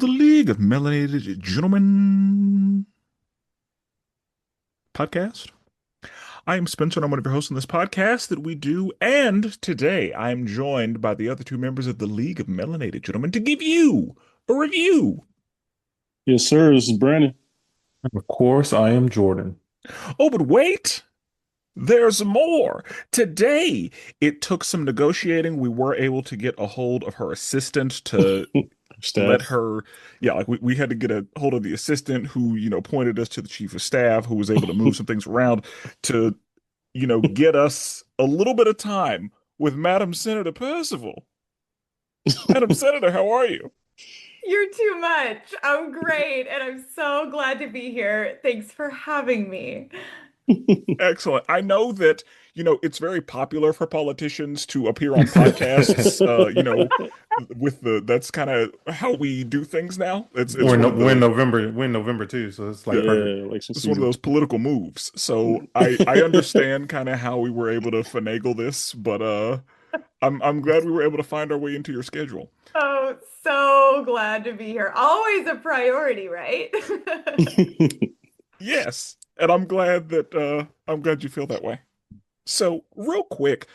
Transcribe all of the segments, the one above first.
the League of Melanated Gentlemen podcast. I am Spencer, and I'm one of your hosts on this podcast that we do. And today I am joined by the other two members of the League of Melanated Gentlemen to give you a review. Yes, sir. This is Brandon. Of course, I am Jordan. Oh, but wait, there's more. Today, it took some negotiating. We were able to get a hold of her assistant to let Staff. her, yeah, like we had to get a hold of the assistant who, pointed us to the chief of staff who was able to move some things around to, get us a little bit of time with Madam Senator Percival. Madam Senator, how are you? You're too much. I'm great, and I'm so glad to be here. Thanks for having me. Excellent. I know that, it's very popular for politicians to appear on podcasts, that's kind of how we do things now. It's We're, one no, of we're in the November. We're in November too, so it's like yeah, perfect. Yeah, election it's one of season. those political moves. So I understand kind of how we were able to finagle this, but I'm glad we were able to find our way into your schedule. Oh, so glad to be here. Always a priority, right? Yes, and I'm glad you feel that way. So, real quick,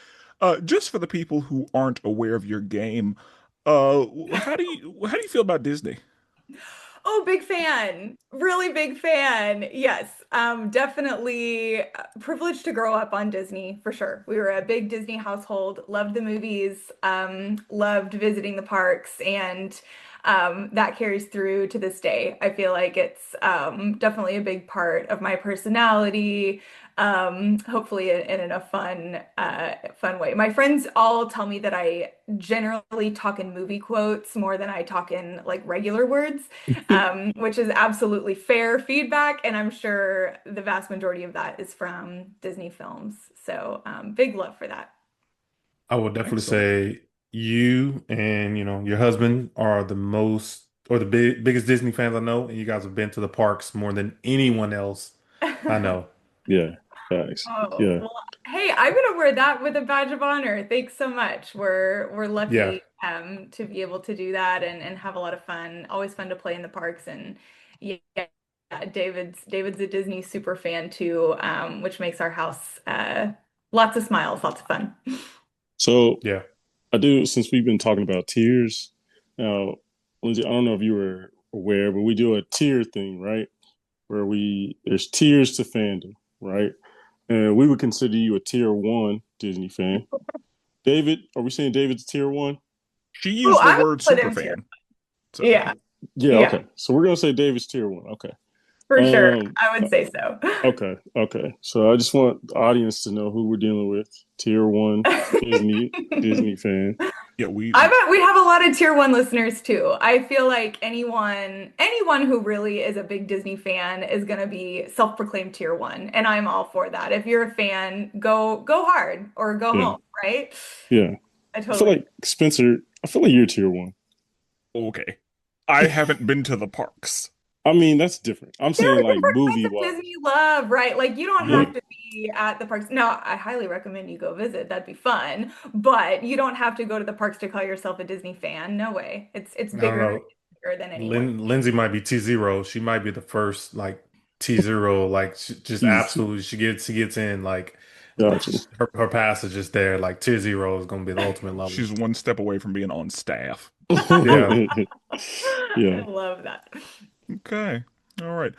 just for the people who aren't aware of your game, how do you feel about Disney? Oh, big fan. Really big fan. Yes, definitely privileged to grow up on Disney for sure. We were a big Disney household, loved the movies, loved visiting the parks, and that carries through to this day. I feel like it's definitely a big part of my personality. Hopefully in a fun way. My friends all tell me that I generally talk in movie quotes more than I talk in like regular words, which is absolutely fair feedback, and I'm sure the vast majority of that is from Disney films. So big love for that. I would definitely Excellent. say you and your husband are the most or the biggest Disney fans I know, and you guys have been to the parks more than anyone else I know. Yeah, facts. Oh, Yeah. well, hey, I'm gonna wear that with a badge of honor. Thanks so much. We're Yeah, lucky to be able to do that and have a lot of fun. Always fun to play in the parks and yeah, David's a Disney super fan too, which makes our house lots of smiles, lots of fun. So yeah. I do, since we've been talking about tiers, now, Lindsay, I don't know if you were aware, but we do a tier thing, right? Where there's tiers to fandom, right? And we would consider you a tier one Disney fan. David, are we saying David's tier one? She Oh, used the I would word put him too. superfan. So, Yeah, Yeah, yeah, okay. So we're gonna say David's tier one. Okay. for sure. Um, I would say so. okay. So I just want the audience to know who we're dealing with. Tier one Disney fan. yeah, we I bet we have a lot of tier one listeners too. I feel like anyone who really is a big Disney fan is gonna be self-proclaimed tier one, and I'm all for that. If you're a fan, go hard or go Yeah, home, right? yeah. I I feel totally. like Spencer. I feel like you're tier one. okay. I haven't been to the parks. I mean, that's different. I'm There saying are like different movie kinds of wise. Disney love, right? Like you don't Yeah, have to be at the parks. Now, I highly recommend you go visit. That'd be fun, but you don't have to go to the parks to call yourself a Disney fan. No way. It's I don't bigger, know. bigger than anyone. Lindsay might be T0. She might be the first like T0. Like just he's absolutely, she gets in like gotcha. her pass is just there. Like T0 is gonna be the ultimate level. She's one step away from being on staff. Yeah. I Yeah. love that. Okay. All right.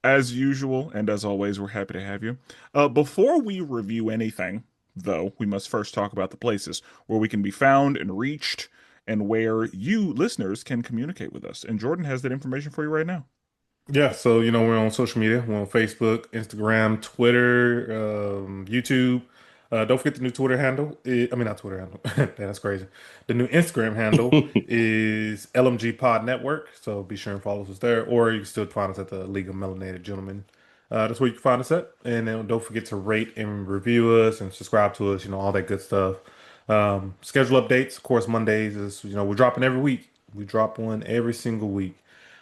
As usual, and as always, we're happy to have you. Before we review anything, though, we must first talk about the places where we can be found and reached, and where you, listeners, can communicate with us. And Jordan has that information for you right now. Yeah, so we're on social media. We're on Facebook, Instagram, Twitter, YouTube. Don't forget the new Twitter handle. I mean, not Twitter handle. Damn, that's crazy. The new Instagram handle is LMG Pod Network. So be sure and follow us there, or you can still find us at the League of Melanated Gentlemen. That's where you can find us at. And then don't forget to rate and review us and subscribe to us. All that good stuff. Schedule updates, of course. Mondays is we're dropping every week. We drop one every single week.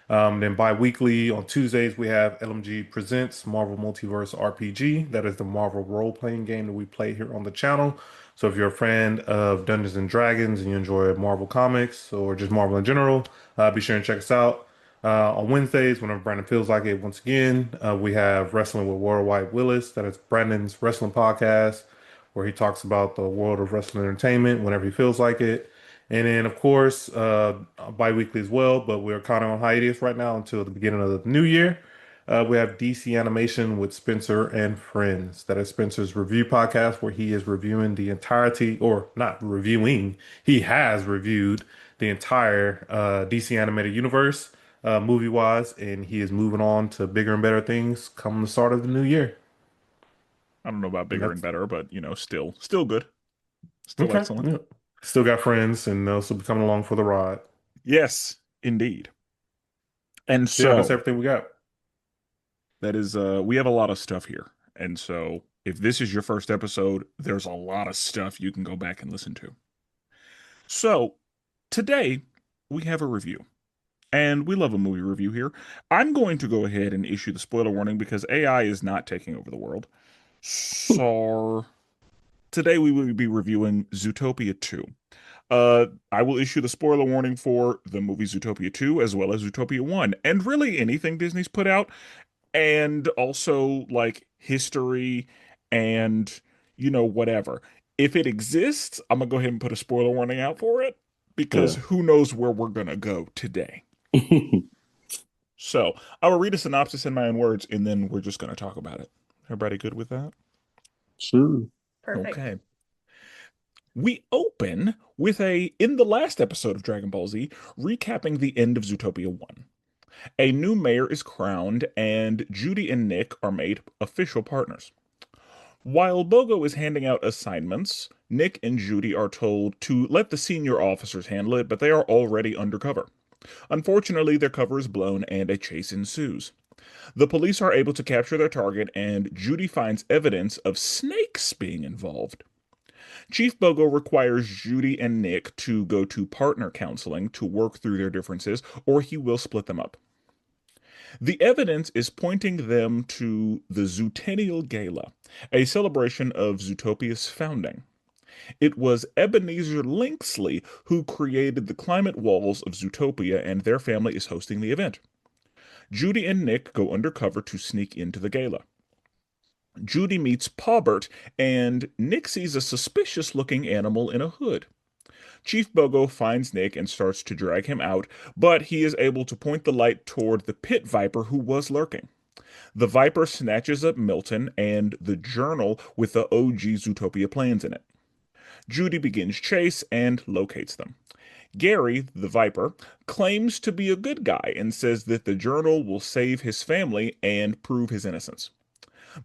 Then bi-weekly on Tuesdays we have LMG Presents Marvel Multiverse RPG. That is the Marvel role-playing game that we play here on the channel. So if you're a fan of Dungeons and Dragons and you enjoy Marvel comics or just Marvel in general, be sure and check us out. On Wednesdays, whenever Brandon feels like it, once again, we have Wrestling with Worldwide Willis. That is Brandon's wrestling podcast, where he talks about the world of wrestling entertainment whenever he feels like it. And then, of course, bi-weekly as well, but we're kind of on hiatus right now until the beginning of the new year. We have DC Animation with Spenser and Friends. That is Spencer's review podcast, where he is reviewing the entirety, or not reviewing, he has reviewed the entire DC animated universe, movie-wise, and he is moving on to bigger and better things come the start of the new year. I don't know about And bigger and that's better, but still good, still okay. excellent. Yeah. Still got friends, and they'll still be coming along for the ride. Yes, indeed. And So yeah, that's so everything we got. that is, we have a lot of stuff here. And so if this is your first episode, there's a lot of stuff you can go back and listen to. So today we have a review. And we love a movie review here. I'm going to go ahead and issue the spoiler warning because AI is not taking over the world. So today we will be reviewing Zootopia 2. I will issue the spoiler warning for the movie Zootopia 2 as well as Zootopia 1, and really anything Disney's put out, and also like history and whatever. If it exists, I'm gonna go ahead and put a spoiler warning out for it because Yeah. who knows where we're gonna go today. So I will read a synopsis in my own words, and then we're just gonna talk about it. Everybody good with that? Sure. Perfect. Okay. We open with in the last episode of Dragon Ball Z, recapping the end of Zootopia 1. A new mayor is crowned, and Judy and Nick are made official partners. While Bogo is handing out assignments, Nick and Judy are told to let the senior officers handle it, but they are already undercover. Unfortunately, their cover is blown and a chase ensues. The police are able to capture their target, and Judy finds evidence of snakes being involved. Chief Bogo requires Judy and Nick to go to partner counseling to work through their differences, or he will split them up. The evidence is pointing them to the Zootennial Gala, a celebration of Zootopia's founding. It was Ebenezer Linksley who created the climate walls of Zootopia, and their family is hosting the event. Judy and Nick go undercover to sneak into the gala. Judy meets Paubert, and Nick sees a suspicious-looking animal in a hood. Chief Bogo finds Nick and starts to drag him out, but he is able to point the light toward the pit viper who was lurking. The viper snatches up Milton and the journal with the OG Zootopia plans in it. Judy begins chase and locates them. Gary, the Viper, claims to be a good guy and says that the journal will save his family and prove his innocence.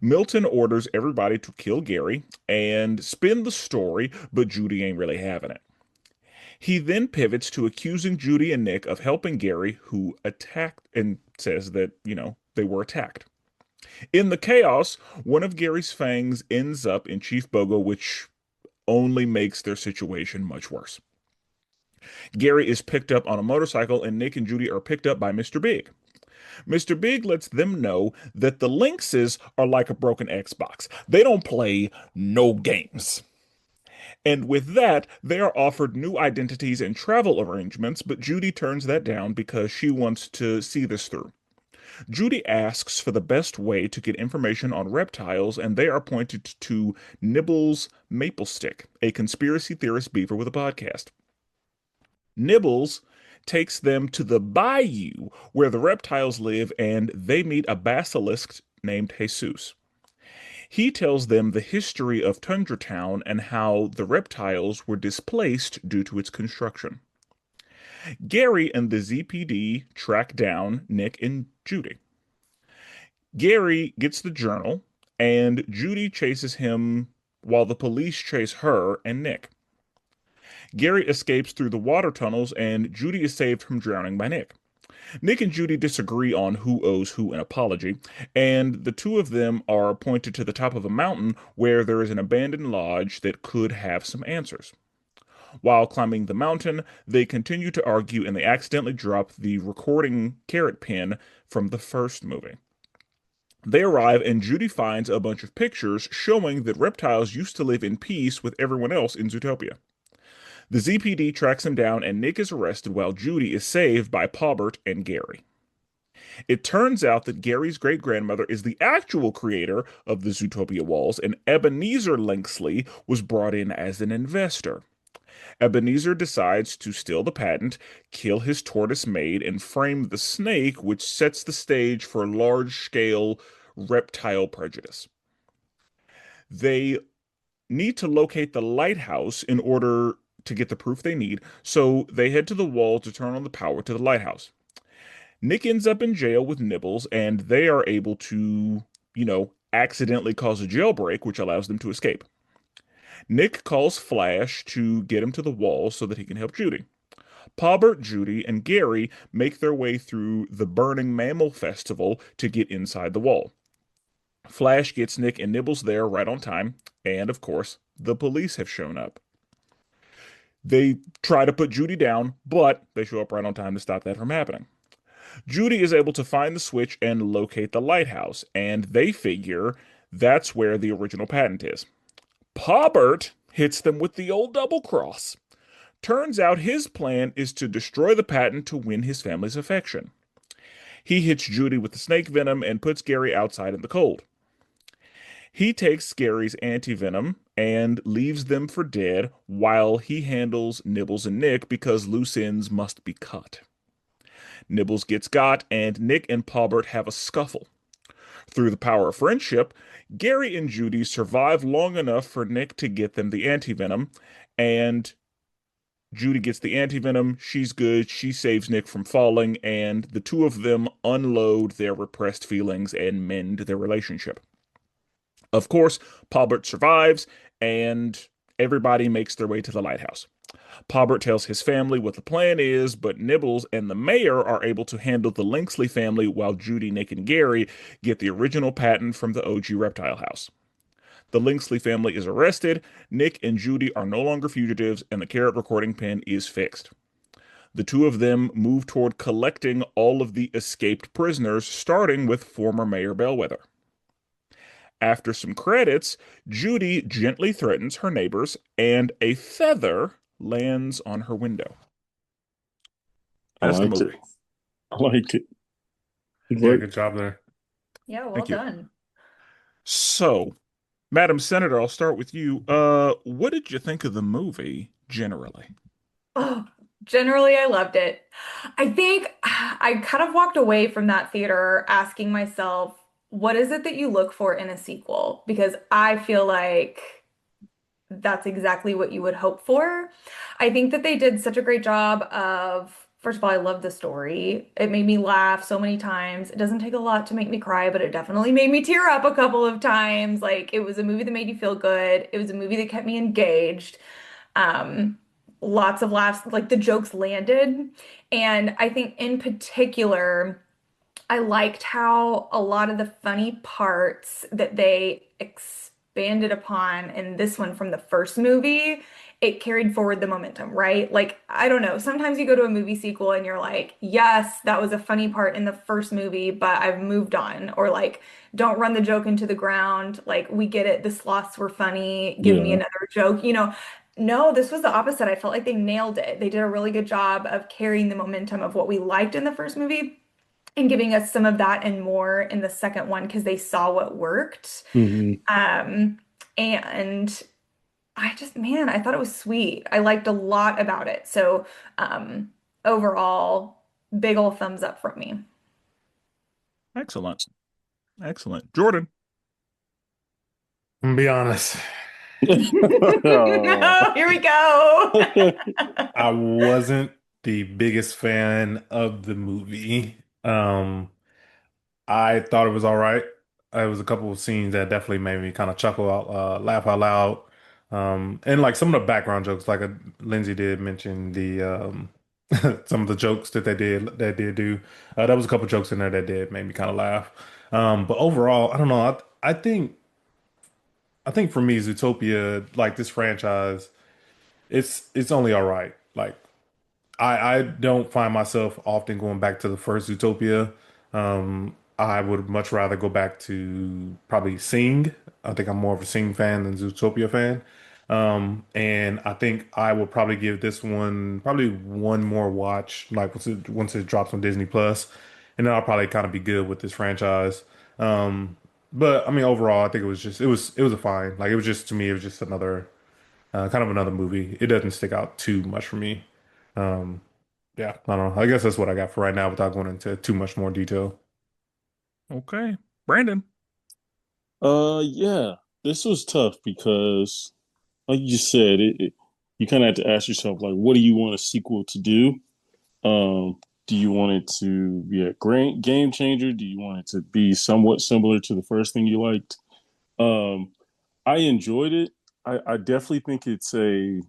Milton orders everybody to kill Gary and spin the story, but Judy ain't really having it. He then pivots to accusing Judy and Nick of helping Gary, who attacked, and says that, they were attacked. In the chaos, one of Gary's fangs ends up in Chief Bogo, which only makes their situation much worse. Gary is picked up on a motorcycle, and Nick and Judy are picked up by Mr. Big. Mr. Big lets them know that the Lynxes are like a broken Xbox. They don't play no games. And with that, they are offered new identities and travel arrangements, but Judy turns that down because she wants to see this through. Judy asks for the best way to get information on reptiles, and they are pointed to Nibbles Maplestick, a conspiracy theorist beaver with a podcast. Nibbles takes them to the bayou where the reptiles live, and they meet a basilisk named Jesus. He tells them the history of Tundra Town and how the reptiles were displaced due to its construction. Gary and the ZPD track down Nick and Judy. Gary gets the journal, and Judy chases him while the police chase her and Nick. Gary escapes through the water tunnels, and Judy is saved from drowning by Nick. Nick and Judy disagree on who owes who an apology, and the two of them are pointed to the top of a mountain where there is an abandoned lodge that could have some answers. While climbing the mountain, they continue to argue, and they accidentally drop the recording carrot pin from the first movie. They arrive, and Judy finds a bunch of pictures showing that reptiles used to live in peace with everyone else in Zootopia. The ZPD tracks him down, and Nick is arrested while Judy is saved by Paubert and Gary. It turns out that Gary's great grandmother is the actual creator of the Zootopia walls, and Ebenezer Linksley was brought in as an investor. Ebenezer decides to steal the patent, kill his tortoise maid, and frame the snake, which sets the stage for large scale reptile prejudice. They need to locate the lighthouse in order to get the proof they need, so they head to the wall to turn on the power to the lighthouse. Nick ends up in jail with Nibbles, and they are able to, accidentally cause a jailbreak, which allows them to escape. Nick calls Flash to get him to the wall so that he can help Judy. Paubert, Judy, and Gary make their way through the Burning Mammal Festival to get inside the wall. Flash gets Nick and Nibbles there right on time, and of course, the police have shown up. They try to put Judy down, but they show up right on time to stop that from happening. Judy is able to find the switch and locate the lighthouse, and they figure that's where the original patent is. Paubert hits them with the old double cross. Turns out his plan is to destroy the patent to win his family's affection. He hits Judy with the snake venom and puts Gary outside in the cold. He takes Gary's antivenom and leaves them for dead while he handles Nibbles and Nick because loose ends must be cut. Nibbles gets got, and Nick and Paubert have a scuffle. Through the power of friendship, Gary and Judy survive long enough for Nick to get them the antivenom, and Judy gets the antivenom. She's good. She saves Nick from falling, and the two of them unload their repressed feelings and mend their relationship. Of course, Paubert survives, and everybody makes their way to the lighthouse. Paubert tells his family what the plan is, but Nibbles and the mayor are able to handle the Linksley family while Judy, Nick, and Gary get the original patent from the OG reptile house. The Linksley family is arrested, Nick and Judy are no longer fugitives, and the carrot recording pen is fixed. The two of them move toward collecting all of the escaped prisoners, starting with former Mayor Bellwether. After some credits, Judy gently threatens her neighbors, and a feather lands on her window. I That's the liked it. movie. I liked it. Yeah, good job there. Yeah, well Thank you. done. So, Madam Senator, I'll start with you. What did you think of the movie generally? Oh, generally, I loved it. I think I kind of walked away from that theater asking myself, what is it that you look for in a sequel? Because I feel like that's exactly what you would hope for. I think that they did such a great job of, first of all, I love the story. It made me laugh so many times. It doesn't take a lot to make me cry, but it definitely made me tear up a couple of times. Like it was a movie that made you feel good. It was a movie that kept me engaged. Um, Lots of laughs, like the jokes landed. And I think in particular, I liked how a lot of the funny parts that they expanded upon in this one from the first movie, it carried forward the momentum, right? Like, I don't know, sometimes you go to a movie sequel and you're like, yes, that was a funny part in the first movie, but I've moved on. Or like, don't run the joke into the ground. Like, we get it, the sloths were funny, give me Yeah. another joke, you know. No, this was the opposite. I felt like they nailed it. They did a really good job of carrying the momentum of what we liked in the first movie and giving us some of that and more in the second one because they saw what worked. Hmm. Um, and I just, man, I thought it was sweet. I liked a lot about it. So, overall, big ol' thumbs up from me. Excellent. Excellent. Jordan. I'm gonna be honest. Oh. No, here we go. I wasn't the biggest fan of the movie. I thought it was all right. There was a couple of scenes that definitely made me kind of chuckle out, laugh out loud. And like some of the background jokes, like Lindsay did mention the some of the jokes that did do. There was a couple jokes in there that did make me kind of laugh. But overall, I don't know. I think for me, Zootopia, like this franchise, it's only all right. Like I don't find myself often going back to the first Zootopia. I would much rather go back to probably Sing. I think I'm more of a Sing fan than Zootopia fan. And I think I will probably give this one probably one more watch, like once it drops on Disney Plus. and then I'll probably kind of be good with this franchise. Um, but I mean, overall, I think it was a fine. Like it was just to me, it was just another kind of another movie. It doesn't stick out too much for me. Um, yeah, I don't know. I guess that's what I got for right now without going into too much more detail. Okay. Brandon. Yeah, this was tough because, like you just said, you kind of had to ask yourself, like, what do you want a sequel to do? Do you want it to be a great game changer? Do you want it to be somewhat similar to the first thing you liked? Um, I enjoyed it. I definitely think it's I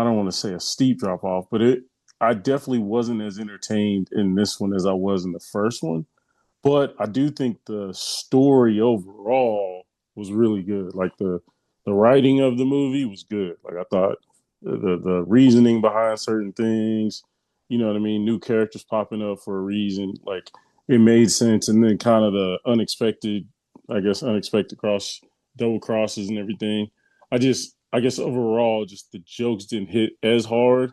don't want to say a steep drop off, but I definitely wasn't as entertained in this one as I was in the first one. But I do think the story overall was really good. Like the writing of the movie was good. Like I thought the reasoning behind certain things, you know what I mean, new characters popping up for a reason, like it made sense. And then kind of the unexpected, I guess, unexpected double crosses and everything. I guess overall, just the jokes didn't hit as hard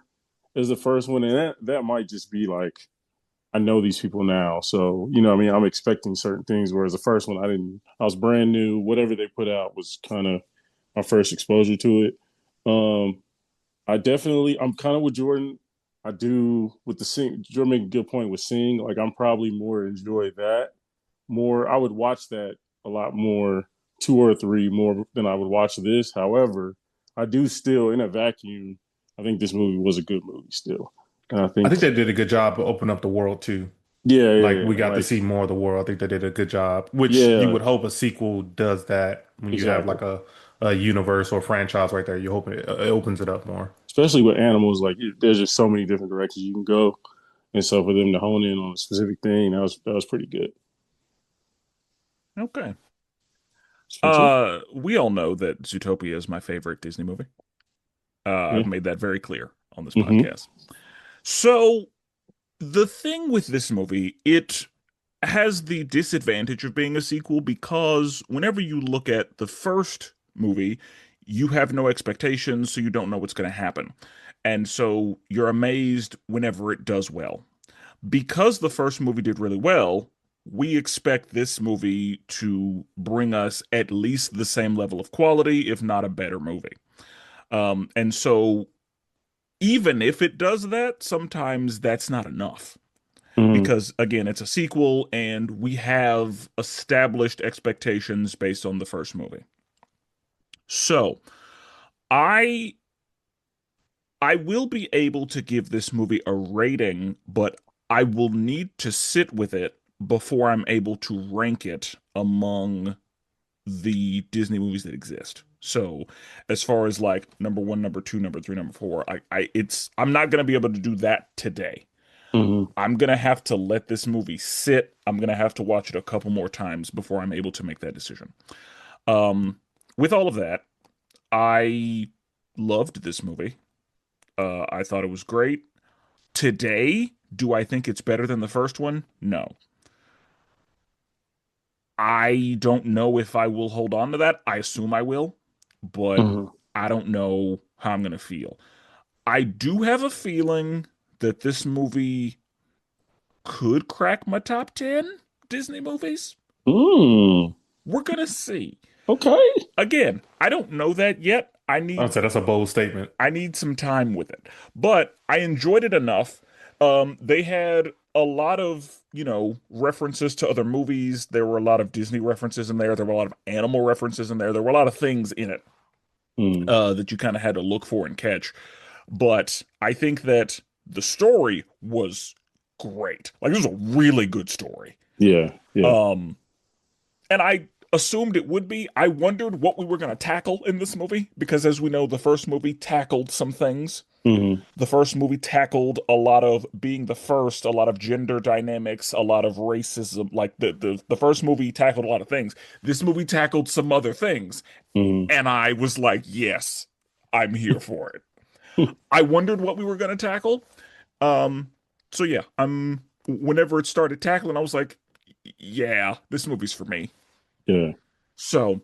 as the first one, and that might just be like I know these people now, so you know, what I mean, I'm expecting certain things. Whereas the first one, I didn't. I was brand new. Whatever they put out was kind of my first exposure to it. Um, I'm kind of with Jordan. I do with the sing. Jordan made a good point with Sing. Like I'm probably more enjoy that more. I would watch that a lot more, two or three more than I would watch this. However, I do still in a vacuum. I think this movie was a good movie still, and I I think think they did a good job of opening up the world too. yeah, yeah, Like yeah. we got to Like see more of the world. I think they did a good job, which you yeah, would hope a sequel does that when you have exactly. like a universe or franchise right there. You hope it opens it up more. Especially with animals, like there's just so many different directions you can go, and so for them to hone in on a specific thing, that was pretty good. Okay. Spencer, We all know that Zootopia is my favorite Disney movie. yeah, I've made that very clear on this mm-hmm, podcast. So the thing with this movie, it has the disadvantage of being a sequel because whenever you look at the first movie, you have no expectations, so you don't know what's going to happen. And so you're amazed whenever it does well. Because the first movie did really well, we expect this movie to bring us at least the same level of quality, if not a better movie. And so even if it does that, sometimes that's not enough mm-hmm, because again, it's a sequel and we have established expectations based on the first movie. So, I I will be able to give this movie a rating, but I will need to sit with it before I'm able to rank it among the Disney movies that exist. So, as far as like number 1, number 2, number 3, number 4, I'm not going to be able to do that today. mm-hmm, I'm gonna have to let this movie sit. I'm gonna have to watch it a couple more times before I'm able to make that decision. Um, with all of that, I loved this movie. I thought it was great. Today, do I think it's better than the first one? No. I don't know if I will hold on to that. I assume I will, but mm-hmm. I don't know how I'm gonna feel. I do have a feeling that this movie could crack my top 10 Disney movies. Mm, We're gonna see. okay. Again, I don't know that yet. I'd say that's a bold statement. I need some time with it. But I enjoyed it enough. They had a lot of, references to other movies. There were a lot of Disney references in there. There were a lot of animal references in there. There were a lot of things in it Mm, that you kind of had to look for and catch. But I think that the story was great. Like, this was a really good story. yeah, yeah. Um, and I assumed it would be. I wondered what we were going to tackle in this movie because, as we know, the first movie tackled some things. Mm-hmm, The first movie tackled a lot of being the first, a lot of gender dynamics, a lot of racism. Like the first movie tackled a lot of things. This movie tackled some other things, mm-hmm. and I was like, yes, I'm here for it. I wondered what we were going to tackle. Um, so yeah, whenever it started tackling, I was like, yeah, this movie's for me. Yeah. So,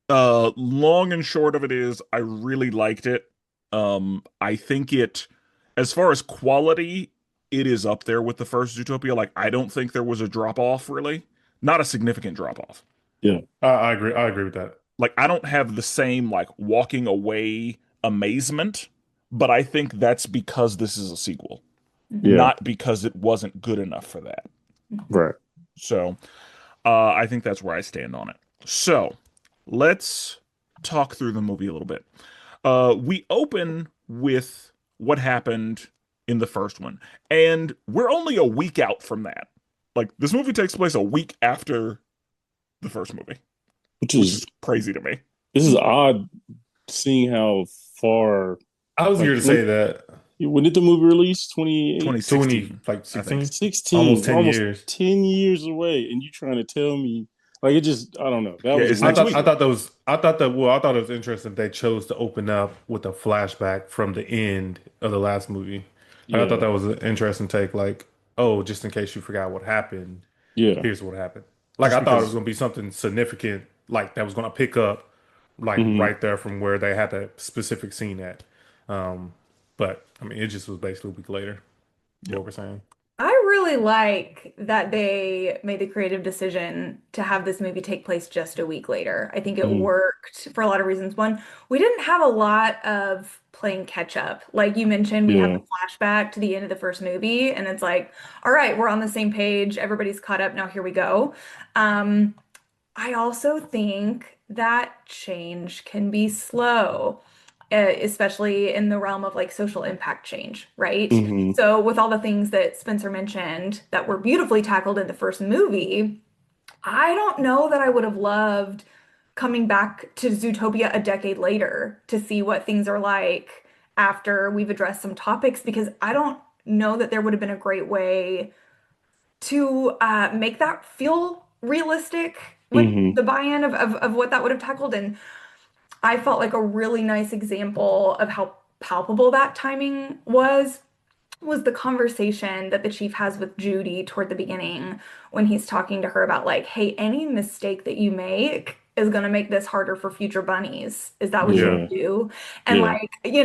long and short of it is I really liked it. I think it, as far as quality, it is up there with the first Zootopia. Like, I don't think there was a drop off, really. Not a significant drop off. Yeah. I agree. I agree with that. Like, I don't have the same, like, walking away amazement, but I think that's because this is a sequel, Yeah. not because it wasn't good enough for that. Right. So, I think that's where I stand on it. So, let's talk through the movie a little bit. We open with what happened in the first one, and we're only a week out from that. Like, this movie takes place a week after the first movie, Which which is is crazy to me. this is odd seeing how far I was like here to say that when did the movie release? 28, 20, 2016, like I think. 16, almost 16, 10 almost years. 10 years away, and you trying to tell me like it just I don't know. That Yeah, was a it's weird next I week. decision. thought that was I thought that well I thought it was interesting they chose to open up with a flashback from the end of the last movie. Like, I thought Yeah. that was an interesting take. Like, oh, just in case you forgot what happened, Yeah. here's what happened. Like, Just I thought it was because, gonna be something significant, like that was gonna pick up, like Hmm. right there from where they had that specific scene at. Um, but I mean, it just was basically a week later. yep. What we're saying. I really like that they made the creative decision to have this movie take place just a week later. I think it Hmm. worked for a lot of reasons. One, we didn't have a lot of playing catch up. Like you mentioned, we had Yeah. the flashback to the end of the first movie, and it's like, all right, we're on the same page. Everybody's caught up. Now here we go. Um, I also think that change can be slow, especially in the realm of like social impact change, right? Hmm. So, with all the things that Spencer mentioned that were beautifully tackled in the first movie, I don't know that I would have loved coming back to Zootopia a decade later to see what things are like after we've addressed some topics because I don't know that there would have been a great way to make that feel realistic with Hmm. the buy-in of what that would have tackled. And I felt like a really nice example of how palpable that timing was the conversation that the chief has with Judy toward the beginning when he's talking to her about like, hey, any mistake that you make is going to make this harder for future bunnies. Is that what you Yeah. Yeah. would do? And Yeah.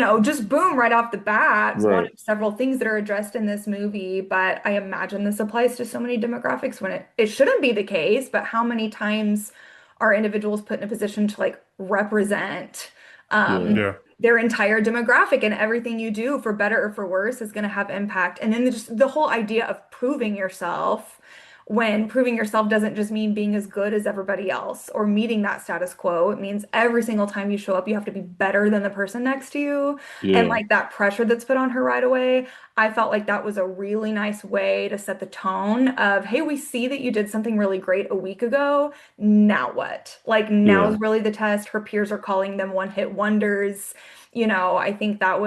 like, just boom, right off the bat, one Right. of several things that are addressed in this movie. But I imagine this applies to so many demographics when it shouldn't be the case, but how many times are individuals put in a position to like represent Yeah. um Yeah. their entire demographic and everything you do for better or for worse is going to have impact. And then just the whole idea of proving yourself when proving yourself doesn't just mean being as good as everybody else or meeting that status quo. It means every single time you show up, you have to be better than the person next to you. And Yeah. like that pressure that's put on her right away, I felt like that was a really nice way to set the tone of, hey, we see that you did something really great a week ago. Now what? Like now Yeah. is really the test. Her peers are calling them one-hit wonders. I think that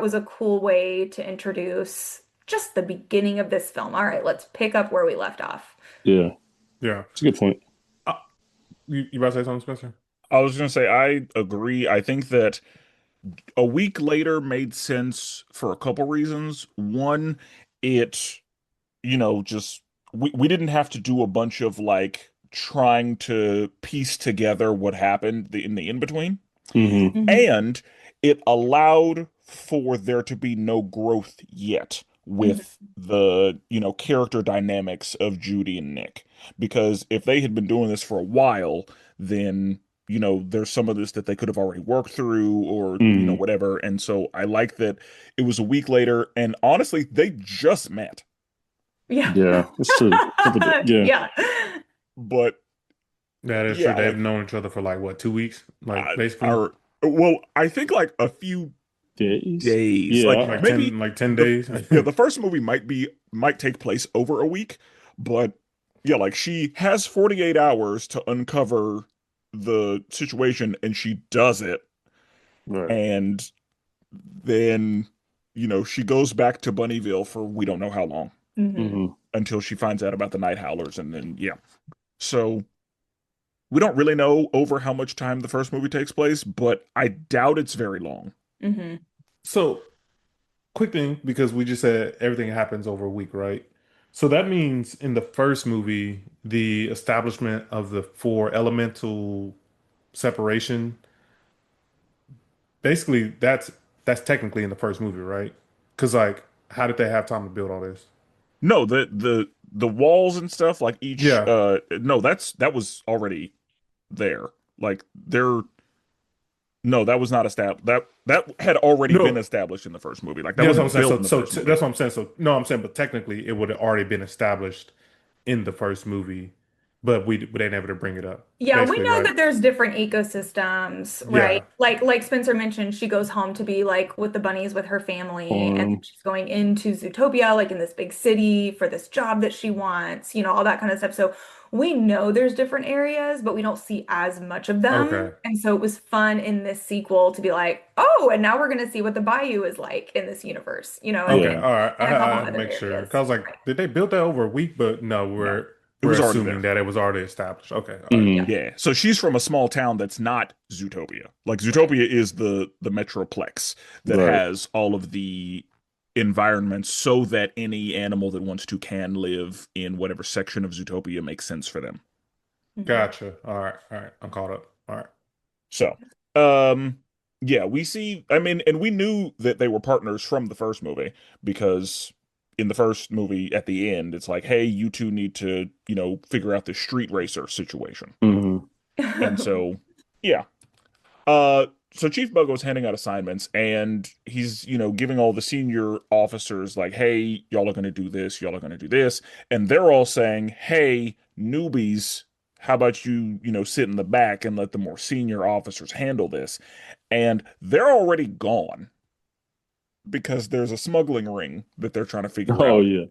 was a cool way to introduce just the beginning of this film. All right, let's pick up where we left off. Yeah. Yeah. It's a good point. Uh, you about to say something, Spencer? I was going to say, I agree. I think that a week later made sense for a couple reasons. One, it, just we didn't have to do a bunch of like trying to piece together what happened in the in between. Hmm. Hmm. And it allowed for there to be no growth yet with the, character dynamics of Judy and Nick. Because if they had been doing this for a while, then, there's some of this that they could have already worked through or, Hmm. whatever. And so I like that it was a week later, and honestly, they just met. Yeah. Yeah. It's true. Yeah. Yeah. But That is true. yeah, They've like known each other for like what, 2 weeks? Like I, basically, I well, I think like a few Days. days. Like Yeah. like maybe 10 the days. yeah, the first movie might take place over a week, but yeah, like she has 48 hours to uncover the situation and she does it, Right. and then she goes back to Bunnyville for we don't know how long Hmm. Hmm. until she finds out about the night howlers, and then yeah. So we don't really know over how much time the first movie takes place, but I doubt it's very long. Hmm. So, quick thing, because we just said everything happens over a week, right? So that means in the first movie, the establishment of the four elemental separation, basically that's technically in the first movie, right? Because like How did they have time to build all this? No, the walls and stuff, like each Yeah. no, that was already there. Like there no, that was not established. That had already been No, established in the first movie. Like that yeah, that's what I'm wasn't saying. built in the first movie. That's what I'm saying. So no, I'm saying, but technically, it would have already been established in the first movie, but we they never to bring it up. Yeah, we Basically, know right? that there's different ecosystems, right? Yeah. Like Spencer mentioned, she goes home to be like with the bunnies with her family, and then Farm. she's going into Zootopia, like in this big city for this job that she wants, all that kind of stuff. So we know there's different areas, but we don't see as much of them. Okay. And so it was fun in this sequel to be like, oh, and now we're gonna see what the bayou is like in this universe, and Okay. Yeah. All right. and a couple I had to other make sure. areas. Cause I was like, Right. did they build that over a week? But no, No. It we're was already assuming there. that it was already established. Okay. All right. Hmm. Yeah. Yeah. So she's from a small town that's not Zootopia. Like Right. Zootopia is the metroplex that Right. has all of the environments so that any animal that wants to can live in whatever section of Zootopia makes sense for them. Mhm. Gotcha. All right. All right. I'm caught up. All right. So, um, yeah, we see, I mean, and we knew that they were partners from the first movie because in the first movie at the end, it's like, hey, you two need to, figure out the street racer situation. Hmm. And so, yeah. So Chief Buggo's handing out assignments and he's, giving all the senior officers like, hey, y'all are going to do this, y'all are going to do this. And they're all saying, hey, newbies, how about you, sit in the back and let the more senior officers handle this? And they're already gone because there's a smuggling ring that they're trying to figure Oh out. yeah.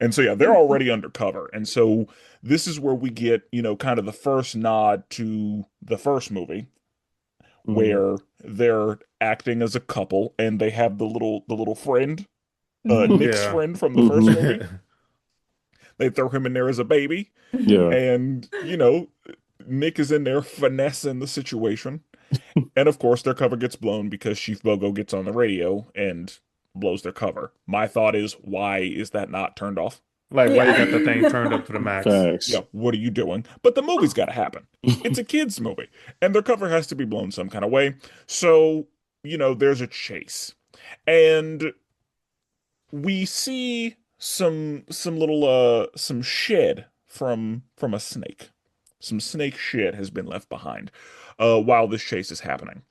And so, yeah, they're already undercover. And so this is where we get, kind of the first nod to the first movie Hmm. where they're acting as a couple and they have the little friend, Mhm. Nick's Yeah. friend from the first Hmm. movie. They throw him in there as a baby, Yeah. and Nick is in there finessing the situation. And of course, their cover gets blown because Chief Bogo gets on the radio and blows their cover. My thought is, why is that not turned off? Like, why you got the thing Yeah. turned up to the max? Yeah, Facts. what are you doing? But the movie's got to happen. It's a kids' movie, and their cover has to be blown some kind of way. So, there's a chase. And we see some little some shed from a snake. Some snake shed has been left behind while this chase is happening.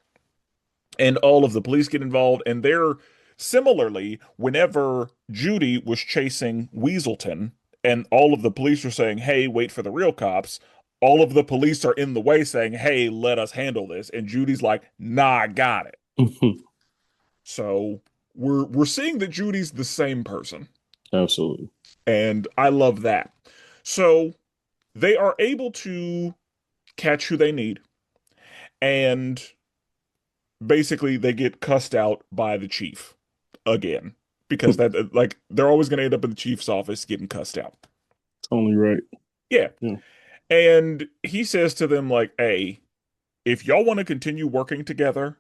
And all of the police get involved, and they're similarly, whenever Judy was chasing Weaselton, and all of the police were saying, "Hey, wait for the real cops." All of the police are in the way saying, "Hey, let us handle this." And Judy's like, "Nah, I got it." So we're seeing that Judy's the same person, Absolutely. and I love that. So they are able to catch who they need, and basically they get cussed out by the chief again because that like they're always going to end up in the chief's office getting cussed out. Totally right. Yeah. Yeah. And he says to them like, "Hey, if y'all want to continue working together,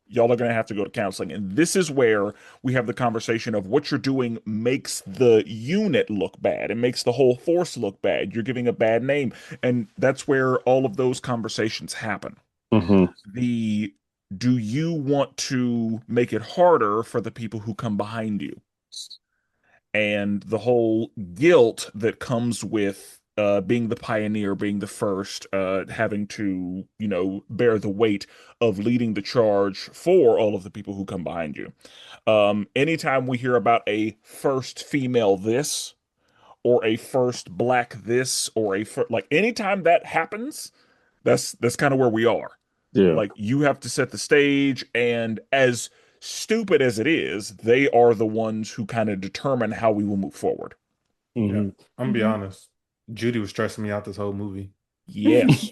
y'all are going to have to go to counseling." And this is where we have the conversation of what you're doing makes the unit look bad. It makes the whole force look bad. You're giving a bad name. And that's where all of those conversations happen. Hmm. The do you want to make it harder for the people who come behind you? And the whole guilt that comes with being the pioneer, being the first, having to, bear the weight of leading the charge for all of the people who come behind you. Anytime we hear about a first female this, or a first black this, or like anytime that happens, that's kind of where we are. Yeah. Like you have to set the stage, and as stupid as it is, they are the ones who kind of determine how we will move forward. Yeah. Hmm. I'm gonna be Mhm. honest. Judy was stressing me out this whole movie. Yes.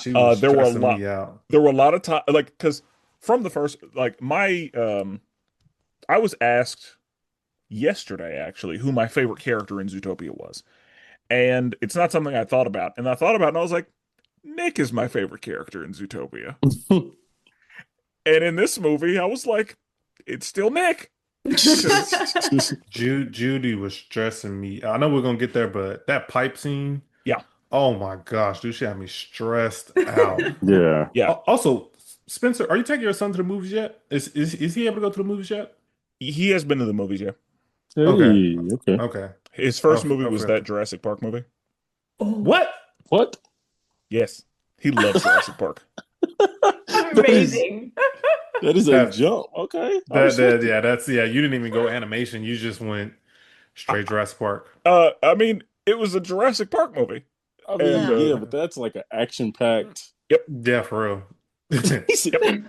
She was There were a stressing lot me out. there were a lot of time like because from the first like my I was asked yesterday actually who my favorite character in Zootopia was. And it's not something I thought about. And I thought about it and I was like, Nick is my favorite character in Zootopia. And in this movie, I was like, it's still Nick. Because Judy was stressing me. I know we're gonna get there, but that pipe scene, yeah, oh my gosh, dude, she had me stressed out. Yeah. yeah. Also, Spencer, are you taking your son to the movies yet? Is he able to go to the movies yet? He has been to the movies, yeah. Okay. Hey, okay. Okay. His first movie I was forgot that Jurassic Park movie. Oh, what? What? Yes, he loves Jurassic Park. That is amazing. that is a That's jump. Okay, I respect it. yeah, that's yeah, you didn't even go animation. You just went I, straight Jurassic Park. I mean, it was a Jurassic Park movie, I and mean, Yeah. yeah, but that's like an action-packed. yep, Yeah, for real. He said- yep.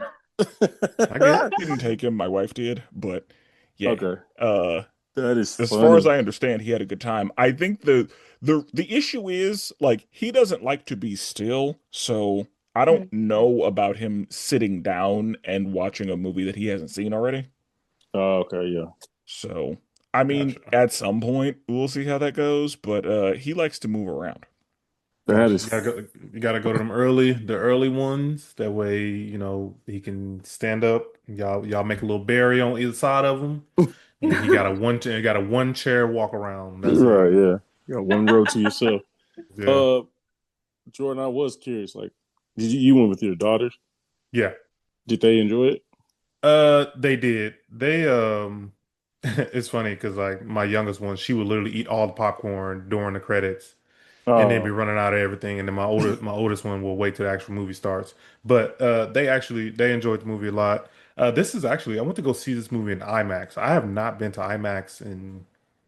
I get it. Didn't take him. My wife did, but yeah. Okay, Uh, that is as far as funny. I understand, he had a good time. I think the issue is like he doesn't like to be still, so I don't Mhm. know about him sitting down and watching a movie that he hasn't seen already. Okay, yeah. So, I mean, Gotcha. at some point we'll see how that goes, but he likes to move around. That Gotcha. is You gotta go to them early, the early ones. That way, he can stand up. Y'all make a little barrier on either side of him, and then he got a one chair walk around. That's it. right. Yeah, you got one row to yourself. Yeah. Uh, Jordan, I was curious. Like, did you went with your daughters? Yeah. Did they enjoy it? They did. It's funny because like my youngest one, she would literally eat all the popcorn during the credits and then be Oh, running out of everything. And then my oldest one will wait till the actual movie starts. But they enjoyed the movie a lot. This is actually I went to go see this movie in IMAX. I have not been to IMAX in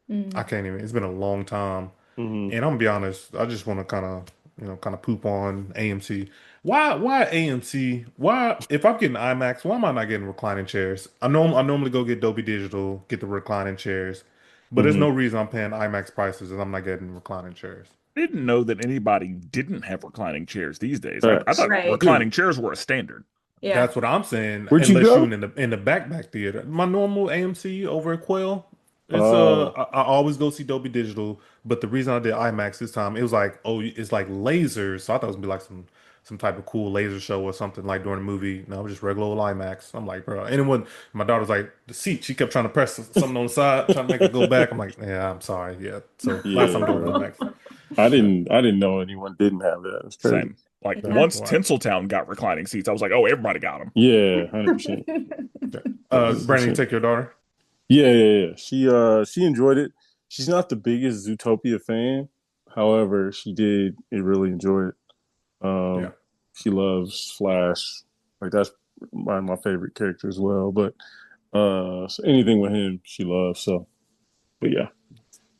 I Mm. can't even. It's been a long time. hmm. And I'm gonna be honest, I just want to kind of poop on AMC. Why AMC? Why if I'm getting IMAX, why am I not getting reclining chairs? I normally go get Dolby Digital, get the reclining chairs, but there's Hmm. no reason I'm paying IMAX prices and I'm not getting reclining chairs. I didn't know that anybody didn't have reclining chairs these days. I Facts. thought Right. reclining Dude, chairs were a standard. Yeah. that's what I'm saying. Where'd you Unless you go? in the back theater, my normal AMC over at Quail, it's Oh, I always go see Dolby Digital. But the reason I did IMAX this time, it was like it's like lasers. So I thought it was gonna be like some type of cool laser show or something like during the movie. No, it was just regular old IMAX. I'm like, bro. Anyone? My daughter's like the seat. She kept trying to press something on the side, trying to make it go back. I'm like, yeah, I'm sorry. Yeah. So last time yeah, I'm doing bro. IMAX. I Yeah. didn't. I didn't know anyone didn't have that. It's crazy. Same. Like Yeah. once Wow. Tinseltown got reclining seats, I was like, oh, everybody got them. Yeah, 100%. Yeah. Hundred Brandon, you percent. take your daughter? Yeah, yeah, yeah. She enjoyed it. She's not the biggest Zootopia fan. However, she did really enjoy it. Yeah. She loves Flash. Like that's my favorite character as well. But so anything with him, she loves. So, but yeah,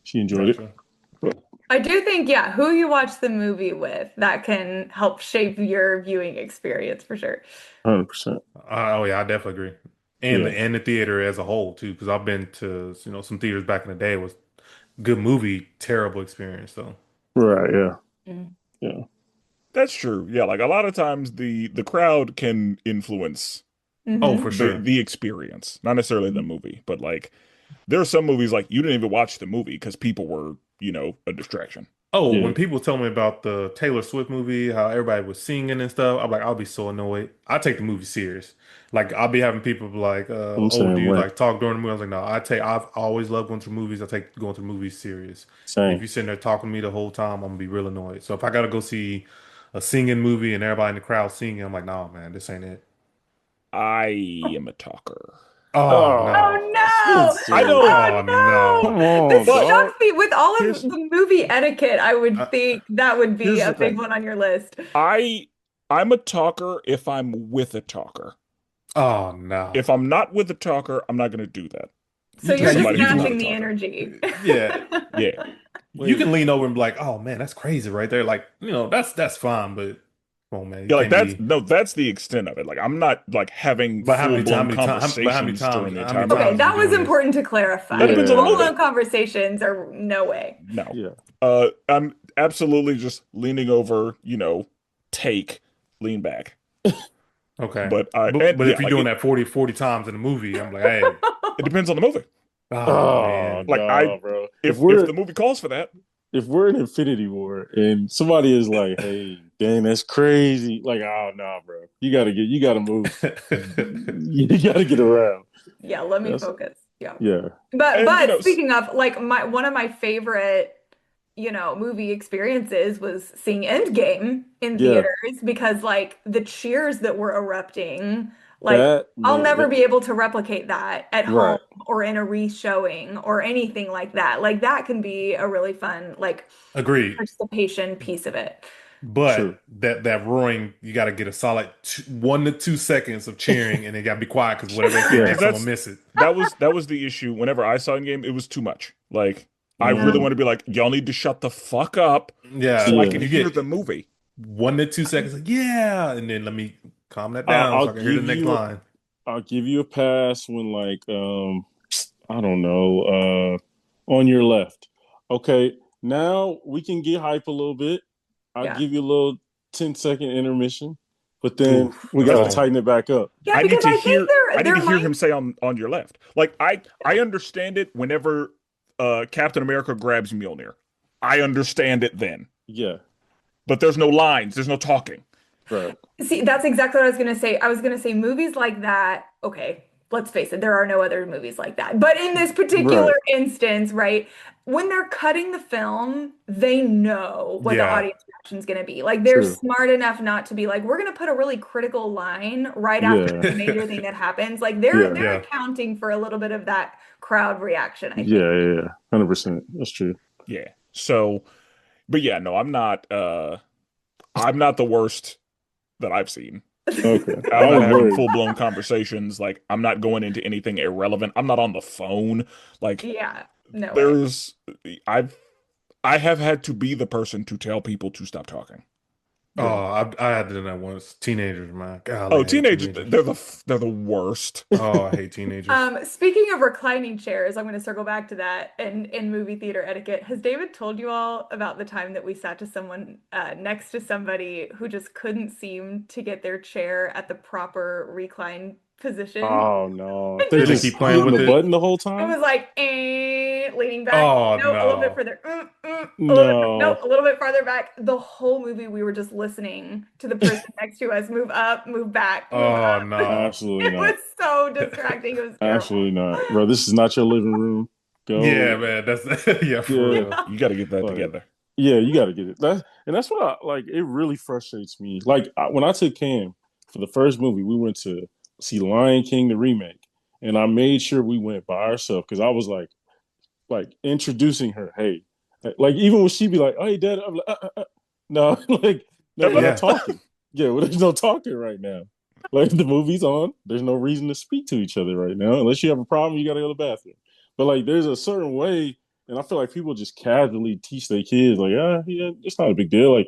she enjoyed it. Gotcha. But I do think, yeah, who you watch the movie with, that can help shape your viewing experience for sure. 100%. Oh yeah, I definitely agree. And Yeah. the theater as a whole too, because I've been to some theaters back in the day. It was good movie, terrible experience though. Right. Yeah. Mm. Yeah. That's true. Yeah, like a lot of times the crowd can influence Oh, for Hmm. sure. the experience, not necessarily the movie, but like there are some movies like you didn't even watch the movie because people were, a distraction. Oh, when Yeah. people tell me about the Taylor Swift movie, how everybody was singing and stuff, I'm like, I'll be so annoyed. I take the movie serious. Like I'll be having people be like, I'm "Oh, do saying you way. like talk during the movie?" I was like, "No, I've always loved going to movies. I take going to the movies serious. And if Same. you're sitting there talking to me the whole time, I'm gonna be real annoyed. So if I gotta go see a singing movie and everybody in the crowd singing, I'm like, nah, man, this ain't it. I am a talker. Oh Oh, Oh no. no! I Spencer. know, Oh Oh Come no. no! on, This but dog. struck me with all of here's the movie etiquette. I would Uh, think that would be Here's a the big thing. one on your list. I I'm a talker if I'm with a talker. oh no. If I'm not with a talker, I'm not going to do that So to Now you're you just somebody you who's not can a matching the talker. energy. yeah. Yeah. You Wait. can lean over and be like, "Oh man, that's crazy right there." Like, that's fine, but come on, man, you Yeah, like can't that's be. no, that's the extent of it. Like I'm not like having But full-blown how many conversations during times, the how many entire Okay, movie. times we that was doing this? important to clarify. That depends on the Yeah. Full-blown movie. conversations are no way. No. Yeah. I'm absolutely just leaning over, take, lean back. Okay, But I but and but yeah, if you're like doing that 40 times in the movie, I'm like, hey, it depends on the movie. oh Oh man, Like no, bro. if the movie calls for that, If we're in Infinity War and somebody is like, "Hey, dang, that's crazy," like, "Oh no, bro, you gotta move, you gotta get around." Yeah, let me That's focus. Yeah. yeah, But and but speaking of like my one of my favorite, movie experiences was seeing Endgame in yeah, theaters because like the cheers that were erupting, Like, That I'll man, never be able to replicate that at home right. or in a re-showing or anything like that. Like, that can be a really fun, like, Agreed. participation piece of it. True. But that roaring, you got to get a solid 1 to 2 seconds of cheering, and they got to be quiet because whatever they say Yeah. Because next, someone miss it. that was the issue. Whenever I saw in game, it was too much. Like I really Yeah. Hmm. want to be like, y'all need to shut the fuck up so Yeah, I Yeah. can you hear get the movie. 1 to 2 seconds, like yeah, and then let me calm that I'll, down I'll so I can hear the give next you line. I'll give you a pass when I don't know, on your left. Okay, now we can get hype a little bit. I'll Yeah. give you a little 10-second intermission, but then Oof, we got to oh, tighten it back up. Yeah, because I think I need to their hear mind. him say on your left. Like I understand it whenever Captain America grabs Mjolnir. I understand it then. Yeah, But there's no lines, there's no talking. right. See, that's exactly what I was gonna say. I was gonna say movies like that, okay, let's face it, there are no other movies like that. But in this particular Right. instance, right, when they're cutting the film, they know what the yeah, audience reaction is gonna be. Like they're True. smart enough not to be like, we're gonna put a really critical line right after Yeah. a major thing that happens. Like they're Yeah. they're yeah. accounting for a little bit of that crowd reaction, I think. Yeah. Yeah. 100%. That's true. Yeah. So, but yeah, no, I'm not the worst that I've seen. Okay. I'm I not was having worried. full-blown conversations. Like I'm not going into anything irrelevant. I'm not on the phone. Like Yeah, no way. there's I've I have had to be the person to tell people to stop talking. Oh, Yeah. I had to do that once. Teenagers, man. Oh, Golly, I hate teenagers, teenagers. they're the worst. Oh, I hate teenagers. Speaking of reclining chairs, I'm going to circle back to that in movie theater etiquette. Has David told you all about the time that we sat to someone next to somebody who just couldn't seem to get their chair at the proper recline position? Oh no. And They're Did they just keep just playing hitting with the it? button the whole it time? was like leaning back, Oh no, a little bit no. further, a little bit, no, No. a little bit farther back. The whole movie we were just listening to the person next to us move up, move back, move Oh up. no. Absolutely It was not. so distracting. It was terrible. Absolutely not. Bro, this is not your living room. Yeah, Go. man. That's yeah, for Yeah. real. Yeah. You got to get that Like, together. yeah, you got to get it. That's what I like. It really frustrates me. Like when I took Cam for the first movie, we went to see Lion King the remake, and I made sure we went by ourselves because I was like introducing her. Hey, like even when she'd be like, "Oh, hey, Dad," I'm like, no, like no, we're not Yeah. talking. Yeah, well, there's no talking right now. Like the movie's on. There's no reason to speak to each other right now unless you have a problem. You got to go to the bathroom. But like, there's a certain way, and I feel like people just casually teach their kids, like, yeah, it's not a big deal. Like,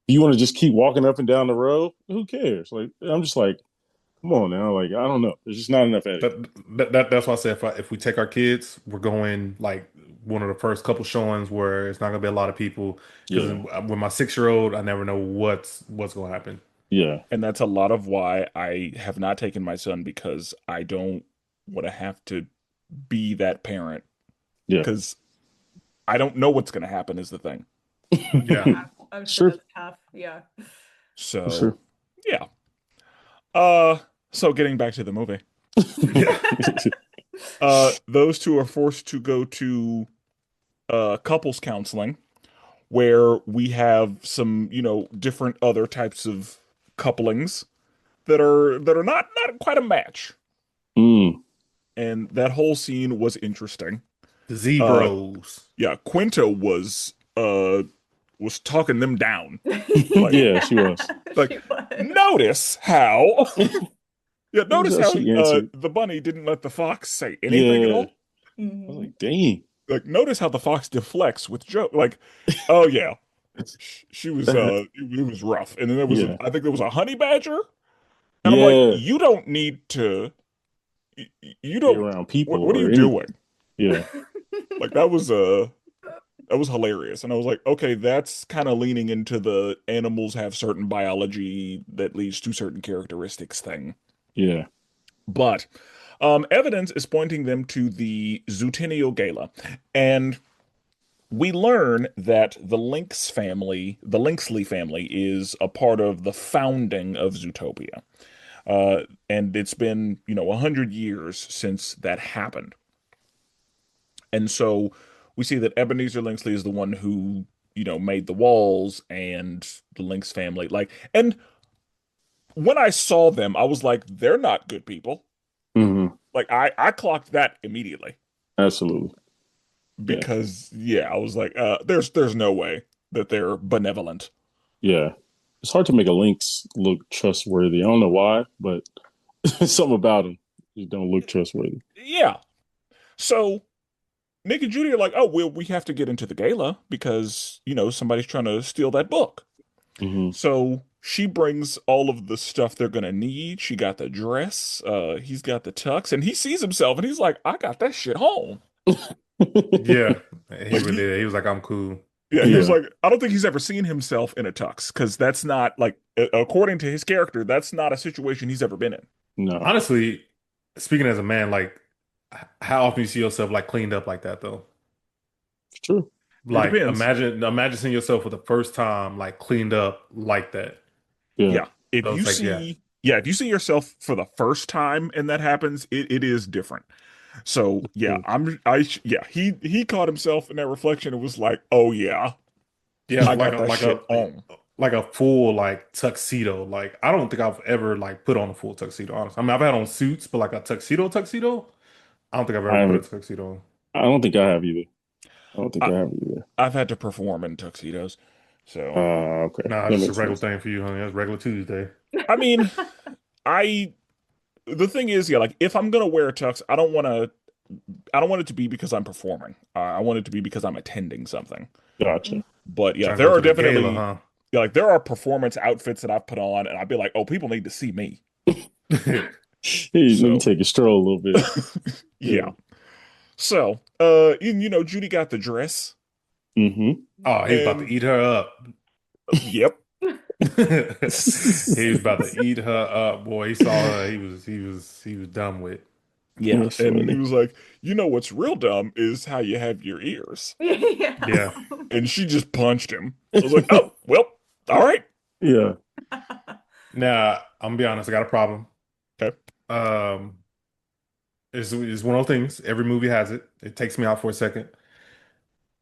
if you want to just keep walking up and down the road, who cares? Like, I'm just like, come on now. Like, I don't know. There's just not enough etiquette. That's why I said if we take our kids, we're going like one of the first couple showings where it's not gonna be a lot of people. Because Yeah, with my 6 year old, I never know what's gonna happen. yeah, And that's a lot of why I have not taken my son because I don't want to have to be that parent yeah. because I don't know what's going to happen is the thing. Yeah. Yeah, I'm sure Sure, that's tough. Yeah. So, sure. yeah. Uh, so getting back to the movie. Yeah. Those two are forced to go to couples counseling where we have some, different other types of couplings that are not quite a match. Mm, And that whole scene was interesting. The Uh, Zebros. yeah, Quinta was talking them down. Like yeah, she Yeah, was. like she was. notice how yeah, notice how She answered. the bunny didn't let the fox say anything at Yeah, all. I was Mhm. like, dang. Like notice how the fox deflects with Joe. Like, oh yeah, she was it was rough. And then Yeah, I think there was a honey badger, and I'm like, yeah. you don't need to you Be don't around people what are you or doing? anything. Yeah, Like that was hilarious. And I was like, okay, that's kind of leaning into the animals have certain biology that leads to certain characteristics thing. yeah. But evidence is pointing them to the Zootennial Gala. And we learn that the Linksley family, is a part of the founding of Zootopia. And it's been, 100 years since that happened. And so we see that Ebenezer Linksley is the one who, made the walls and the Lynx family. Like, and when I saw them, I was like, they're not good people. Hmm. Like I clocked that immediately Absolutely. Yeah. because yeah, I was like, there's no way that they're benevolent. Yeah. It's hard to make a Lynx look trustworthy. I don't know why, but something about them just don't look trustworthy. Yeah. So Nick and Judy are like, oh, well, we have to get into the gala because, somebody's trying to steal that book. Hmm. So she brings all of the stuff they're gonna need. She got the dress, he's got the tux, and he sees himself and he's like, I got that shit home. Yeah, he Like really did. He was like, "I'm cool." yeah, he was Yeah. like, I don't think he's ever seen himself in a tux because that's not like, according to his character, that's not a situation he's ever been in. No. Honestly, speaking as a man, like, how often you see yourself like cleaned up like that though? It's true. It Like, depends. imagine seeing yourself for the first time like cleaned up like that. Yeah. Yeah. If So you it's like, yeah, see, yeah, if you see yourself for the first time and that happens, it is different. So yeah, True. yeah, he caught himself in that reflection and was like, oh yeah, yeah, I got that shit on. like a full like tuxedo. Like, I don't think I've ever like put on a full tuxedo. Honestly, I mean, I've had on suits, but like a tuxedo. I don't think I've I ever put a haven't. tuxedo on. I don't think I have either. I don't think I, I have either. I've had to perform in tuxedos. So, Okay. Nah, That it's just a makes regular sense. thing for you, honey. That's regular Tuesday. I mean, I the thing is, yeah, like if I'm gonna wear a tux, I don't want it to be because I'm performing. I want it to be because I'm attending something. Gotcha. But yeah, Trying to go there are to the gala, definitely huh? yeah, like there are performance outfits that I've put on, and I'd be like, oh, people need to see me. Hey, let me So take a stroll a little bit. yeah. Yeah. So Judy got the dress, Hmm. Oh, he was about to and eat her up. yep, He was about to eat her up, boy. He saw her. He was done with. yeah, That's and he funny. was like, what's real dumb is how you have your ears, Yeah. Yeah. and she just punched him. I was like, oh, well, all right, Yeah. Now, I'm gonna be honest. I got a problem. okay. Um, it's one of those things. Every movie has it. It takes me out for a second.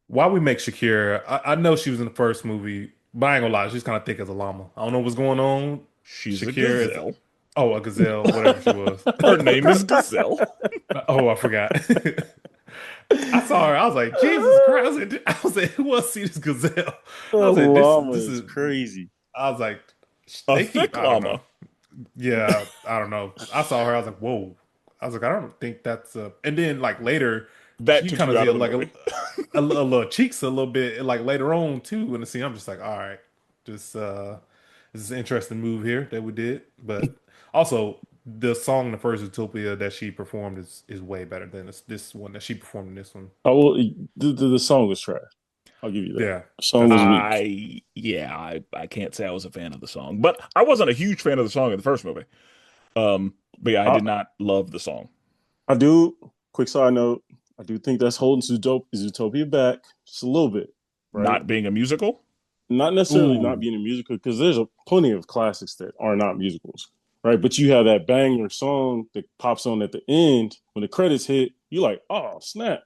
Why we make Shakira? I know she was in the first movie, but I ain't gonna lie. She's kind of thick as a llama. I don't know what's going on. She's a Shakira is, gazelle. oh, a gazelle, whatever she was. Her name is Gazelle. Oh, I forgot. I saw her. I was like, Jesus Christ. I was like, who else see this gazelle? The I was like, this, llama this is is, crazy. I was like, A they keep, thick I don't know. llama. Yeah, I don't know. I saw her. I was like, whoa. I was like, I don't think that's and then like later, That you took kind you of out see of the like movie. a little cheeks a little bit like later on too in the scene. I'm just like, all right, just this is an interesting move here that we did. But also the song in the first Utopia that she performed is way better than this one that she performed in this one. I will. The song was trash. I'll give you that. Yeah, The song that's was true. weak. I can't say I was a fan of the song, but I wasn't a huge fan of the song in the first movie. But yeah, I I did not love the song. I do. Quick side note. I do think that's holding Zootopia back just a little bit, right? Not being a musical. Not necessarily not Ooh, being a musical because there's plenty of classics that are not musicals, right? But you have that banger song that pops on at the end when the credits hit. You're like, oh snap!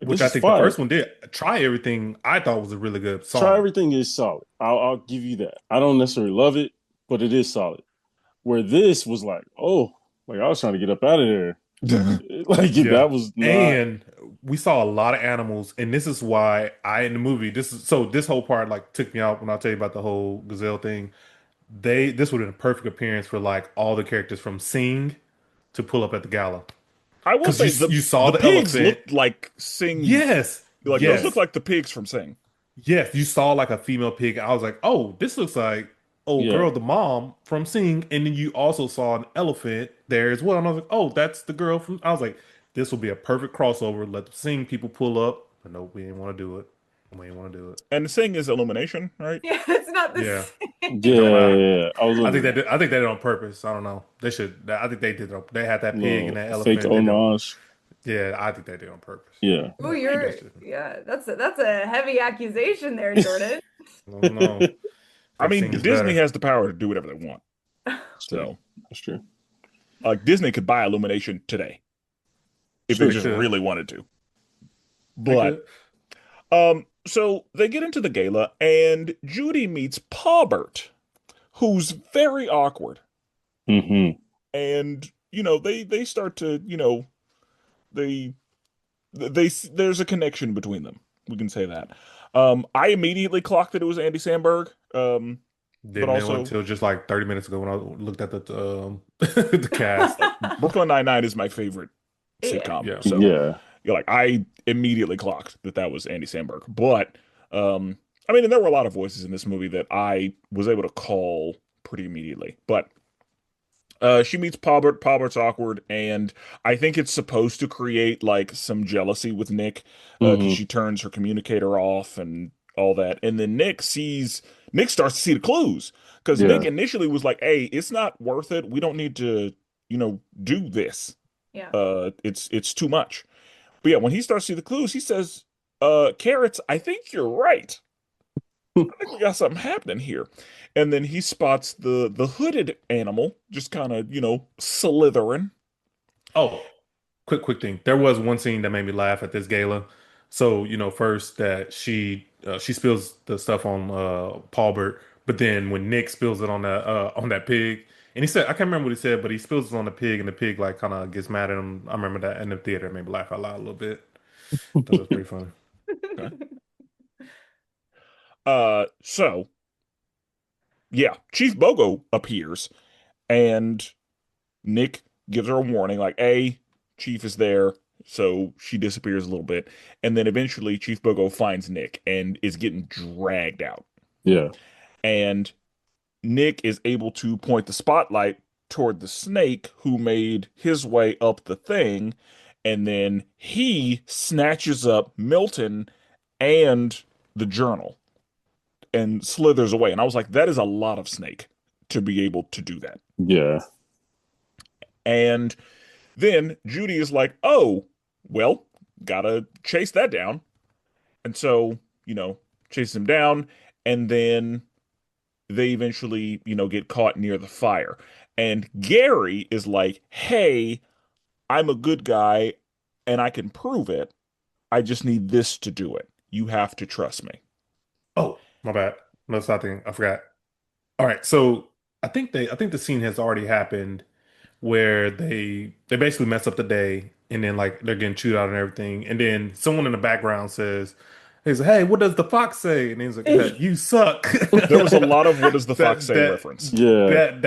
Like, which this I is think the fire. first one did. Try Everything. I thought was a really good Try song. Everything is solid. I'll give you that. I don't necessarily love it, but it is solid. Where this was like, oh, like I was trying to get up out of there. Like Yeah. that was not. And we saw a lot of animals, and this is why I in the movie, this whole part like took me out when I tell you about the whole gazelle thing. This would have been a perfect appearance for like all the characters from Sing to pull up at the gala. I will Because say the you saw the the pigs elephant. looked like Sing's Yes, like those look yes, like the pigs from Sing. yes. You saw like a female pig. I was like, oh, this looks like old Yeah, girl, the mom from Sing. And then you also saw an elephant there as well. And I was like, oh, that's the girl from. I was like, this will be a perfect crossover. Let the Sing people pull up. But no, we didn't want to do it. We didn't want to do it. And Sing is Illumination, right? Yeah, it's not the Yeah, it don't yeah, matter. yeah. I was I think wondering. I think they did it on purpose. I don't know. They should. I think they did it. They had that pig and Little that fake elephant. They did. homage. Yeah, I think they did it on purpose. Yeah, Oh, But maybe I you're should. yeah, that's a heavy accusation there, Jordan. I don't know. I Think mean, Sing is Disney better. has the power to do whatever they want. that's true. So, That's true. like Disney could buy Illumination today if they True. They just could. really wanted to. They But could. so they get into the gala and Judy meets Paubert, who's very awkward. Hmm. And they start to they there's a connection between them. We can say that. I immediately clocked that it was Andy Samberg. But Didn't know also until just like 30 minutes ago when I looked at the the cast. like Brooklyn Nine-Nine is my favorite Yeah. sitcom. Yeah. So Yeah. you're like I immediately clocked that that was Andy Samberg. But I mean, and there were a lot of voices in this movie that I was able to call pretty immediately. But she meets Paubert. Paubert's awkward, and I think it's supposed to create like some jealousy with Nick, because Hmm. she turns her communicator off and all that. And then Nick starts to see the clues because Nick Yeah. initially was like, "Hey, it's not worth it. We don't need to, do this. Yeah. It's too much." But yeah, when he starts to see the clues, he says, Carrots, I think you're right. I think we got something happening here." And then he spots the hooded animal just kind of, slithering. Oh, quick thing. There was one scene that made me laugh at this gala. So, first that she spills the stuff on Paulbert, but then when Nick spills it on that pig, and he said, I can't remember what he said, but he spills it on the pig and the pig like kind of gets mad at him. I remember that in the theater. It made me laugh out loud a little bit. That was pretty funny. Okay. So yeah, Chief Bogo appears and Nick gives her a warning, like, "A, Chief is there." So she disappears a little bit. And then eventually Chief Bogo finds Nick and is getting dragged out. Yeah. And Nick is able to point the spotlight toward the snake who made his way up the thing, and then he snatches up Milton and the journal and slithers away. And I was like, that is a lot of snake to be able to do that. Yeah. And then Judy is like, "Oh, well, gotta chase that down." And so, chase him down, and then they eventually, get caught near the fire. And Gary is like, "Hey, I'm a good guy and I can prove it. I just need this to do it. You have to trust me." Oh, my bad. No, it's nothing. I forgot. All right, so I think the scene has already happened where they basically mess up the day and then like they're getting chewed out and everything, and then someone in the background says, he's like, "Hey, what does the fox say?" And he's like, "You suck." There was a lot of "what does the fox That say" that reference. Yeah. that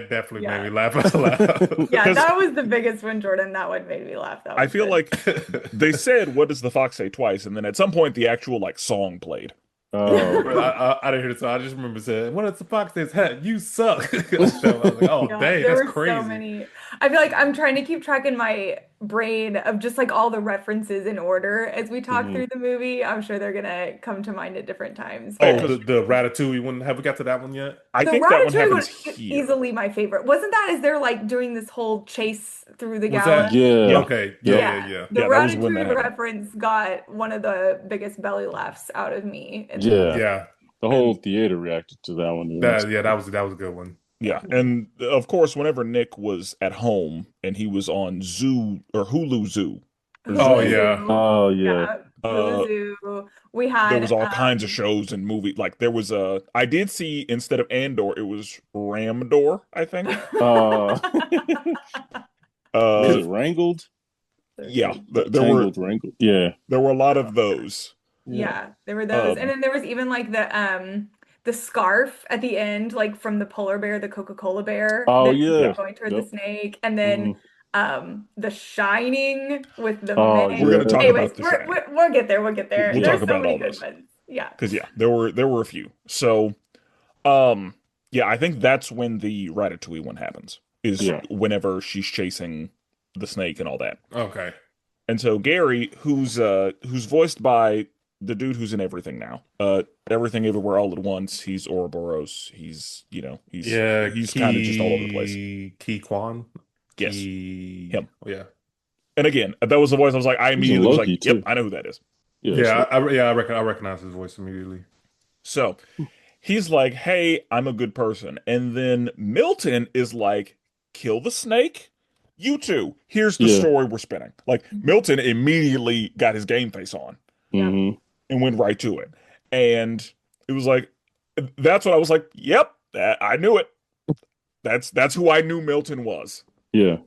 definitely made Yeah. me laugh out loud. Yeah, Because that was the biggest one, Jordan. That one made me laugh. That I was feel good. like they said "what does the fox say" twice, and then at some point the actual like song played. Oh, Bro, okay. I didn't hear the song. I just remember saying, "What does the fox say? Hey, you suck." I was like, "Oh, Yeah, dang, there that's were so crazy." many. I feel like I'm trying to keep track in my brain of just like all the references in order as we talk Hmm. through the movie. I'm sure they're gonna come to mind at different times, Oh, Oh, but because the Ratatouille one. Have we got to that one yet? I the think that one Ratatouille happens one is here. easily my favorite. Wasn't that as they're like doing this whole chase through the Was gala? that Yeah. okay? Yep. Yeah, the Yeah, that was when that Ratatouille happened. reference got one of the biggest belly laughs out of me in the Yeah. movie. Yeah, The whole And theater reacted to that one, to be honest. that was a good one. yeah, Yeah. and of course, whenever Nick was at home and he was on Zoo or Hulu Zoo or Oh Hulu Zoo, yeah. Zoo. Oh, yeah. Yeah, Hulu uh, Zoo. We there was had all kinds of shows and movie. Like there was I did see instead of Andor, it was Ramdor, I think. Uh, was Uh, it Wrangled? They're yeah, good. Tangled, Wrangled. Yeah. there were a lot Oh, of those. Yeah. yeah, there were those. And Um, then there was even like the scarf at the end, like from the polar bear, the Coca-Cola bear Oh, that yeah. yeah. going toward the Yep. snake. And Hmm. then The Shining with the Oh, men. we're gonna yeah. talk Anyways, about The Shining we'll get there. We'll get there. we'll Yeah. talk There's so about many all good those ones. Yeah. because yeah, there were a few. So um, yeah, I think that's when the Ratatouille one happens. Is Yeah. whenever she's chasing the snake and all that. Okay. And so Gary, who's voiced by the dude who's in everything now, Everything Everywhere All at Once. He's Ouroboros. He's Yeah, he's kind of just all over the place. Key Kwan. Yes, Key. him. Oh, yeah. And again, that was the voice. I was like, I He was in immediately was like, Loki, yep, too. I know who that is. Yeah. Yeah, So, I recognize his voice immediately. So he's like, hey, I'm a good person. And then Milton is like, kill the snake? You too. Here's the yeah. story we're spinning. Like, Milton immediately got his game face on Yep. Hmm. and went right to it. And it was like, that's what I was like, yep, I knew it. That's who I knew Milton was. Yeah.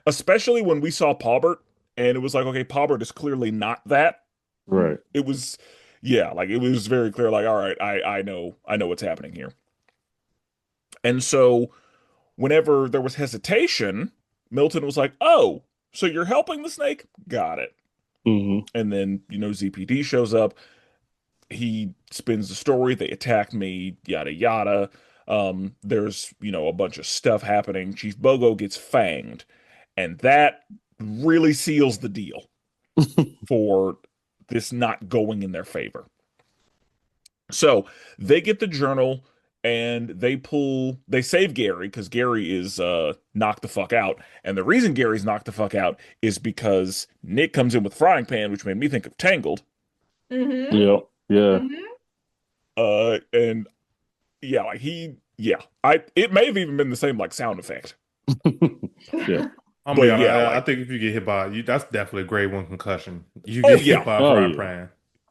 Especially when we saw Paubert, and it was like, okay, Paubert is clearly not that. Right. It was, yeah, like it was very clear, like, all right, I know what's happening here. And so whenever there was hesitation, Milton was like, "Oh, so you're helping the snake? Got it." Hmm. And then, ZPD shows up. He spins the story. They attacked me, yada yada. There's, a bunch of stuff happening. Chief Bogo gets fanged, and that really seals the deal for this not going in their favor. So they get the journal and they save Gary because Gary is knocked the fuck out. And the reason Gary's knocked the fuck out is because Nick comes in with frying pan, which made me think of Tangled. Mm-hmm. Yeah. Yeah. Mm-hmm. And yeah, like yeah, it may have even been the same like sound effect. Yeah. I'm gonna be But honest, yeah, I like, think if you get hit by you, that's definitely a grade one concussion. You oh get hit yeah, by a Oh frying yeah. pan.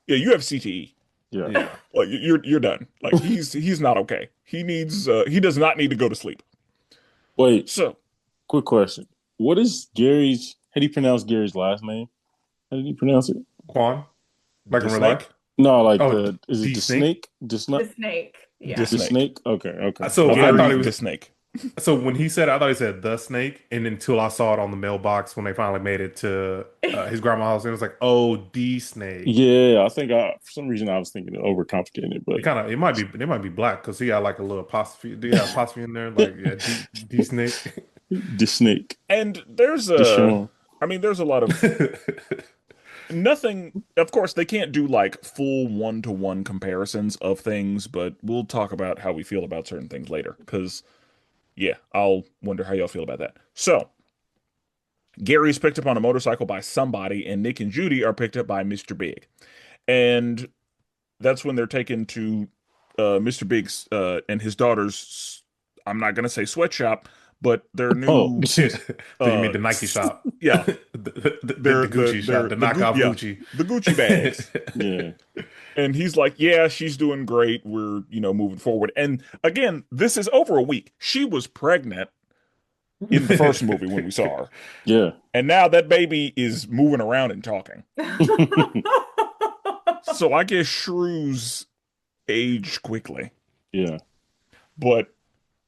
yeah, you have CTE. Yeah. Yeah. Like you're done. Like he's not okay. He does not need to go to sleep. Wait, So quick question. What is Gary's, how do you pronounce Gary's last name? How did you pronounce it? Quan? Like the in real life? snake, No, like Oh, is it D the snake. snake? Just The not snake. the Yeah. the snake, snake? Okay, okay. So I I thought thought Gary it the was snake. so when he said I thought he said the snake, and until I saw it on the mailbox when they finally made it to his grandma's house, it was like, oh, D snake. yeah, I think for some reason I was thinking of overcomplicating it, but It might be black because he got like a little apostrophe. Do you have apostrophe in there? Like yeah, D snake. the snake. And there's Deshaun. I mean, there's a lot of nothing. Of course, they can't do like full one-to-one comparisons of things, but we'll talk about how we feel about certain things later. Because, yeah, I'll wonder how y'all feel about that. So, Gary is picked up on a motorcycle by somebody, and Nick and Judy are picked up by Mr. Big. And that's when they're taken to Mr. Big's and his daughter's, I'm not going to say sweatshop, but their Oh, new, So you mean uh, the Nike shop, yeah, the Gucci shop, the knockoff yeah, Gucci. the Gucci bags. yeah. And he's like, yeah, she's doing great. We're, moving forward. And again, this is over a week. She was pregnant in the first movie when we saw her. Yeah. And now that baby is moving around and talking. So I guess shrews age quickly. Yeah. But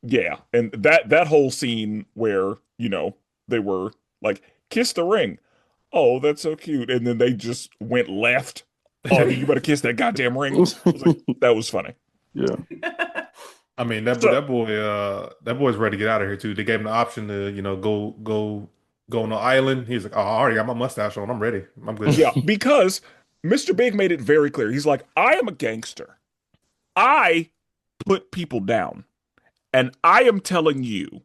yeah, and that whole scene where, they were like, kiss the ring. Oh, that's so cute. And then they just went left. Oh, you better kiss that goddamn ring. I was like, that was funny. Yeah. I mean So, that boy's ready to get out of here too. They gave him the option to go on the island. He's like, oh, I already got my mustache on. I'm ready. I'm good. yeah, because Mr. Big made it very clear. He's like, I am a gangster. I put people down. And I am telling you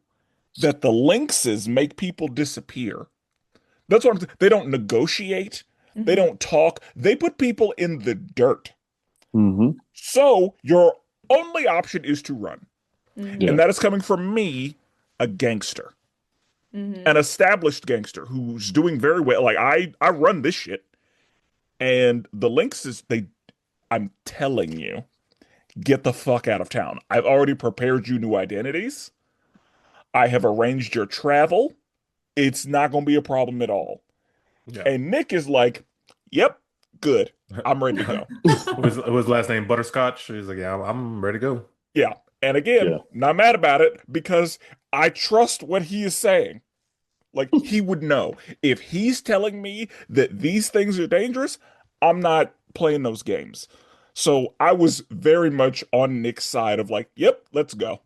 that the lynxes make people disappear. That's what they don't negotiate. They Mhm. don't talk. They put people in the dirt. Hmm. So your only option is to run. Mhm. And Yeah. that is coming from me, a gangster, Mhm. an established gangster who's doing very well. Like I run this shit. And the lynxes, I'm telling you, get the fuck out of town. I've already prepared you new identities. I have arranged your travel. It's not going to be a problem at all. Yeah. And Nick is like, yep, good. I'm ready to go. His last name Butterscotch. He's like, yeah, I'm ready to go. Yeah. And again, Yeah. not mad about it because I trust what he is saying. Like, he would know. If he's telling me that these things are dangerous, I'm not playing those games. So I was very much on Nick's side of like, yep, let's go.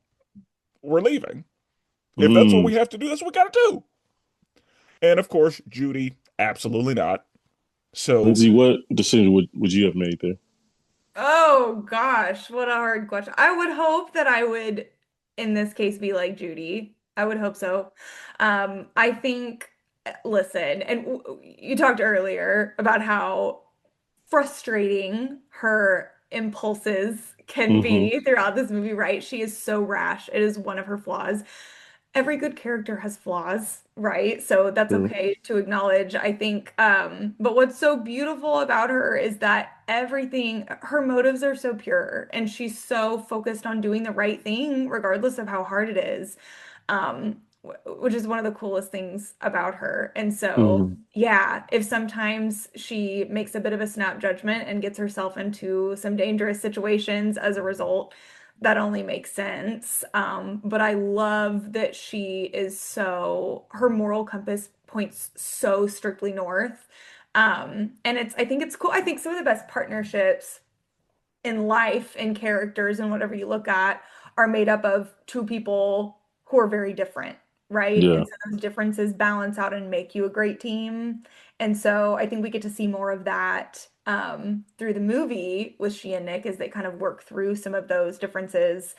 We're leaving. If that's what Mm. we have to do, that's what we got to do. And of course, Judy, absolutely not. So, Lindsay, what decision would you have made there? Oh gosh, what a hard question. I would hope that I would, in this case, be like Judy. I would hope so. I think, listen, and you talked earlier about how frustrating her impulses can Hmm. be throughout this movie, right? She is so rash. It is one of her flaws. Every good character has flaws, right? So that's True. okay to acknowledge, I think. But what's so beautiful about her is that everything, her motives are so pure and she's so focused on doing the right thing, regardless of how hard it is. which is one of the coolest things about her. And so, Mhm. yeah, if sometimes she makes a bit of a snap judgment and gets herself into some dangerous situations as a result, that only makes sense. But I love that she is so, her moral compass points so strictly north. And I think it's cool. I think some of the best partnerships in life and characters and whatever you look at are made up of two people who are very different, right? Yeah, And so those differences balance out and make you a great team. And so I think we get to see more of that through the movie with she and Nick as they kind of work through some of those differences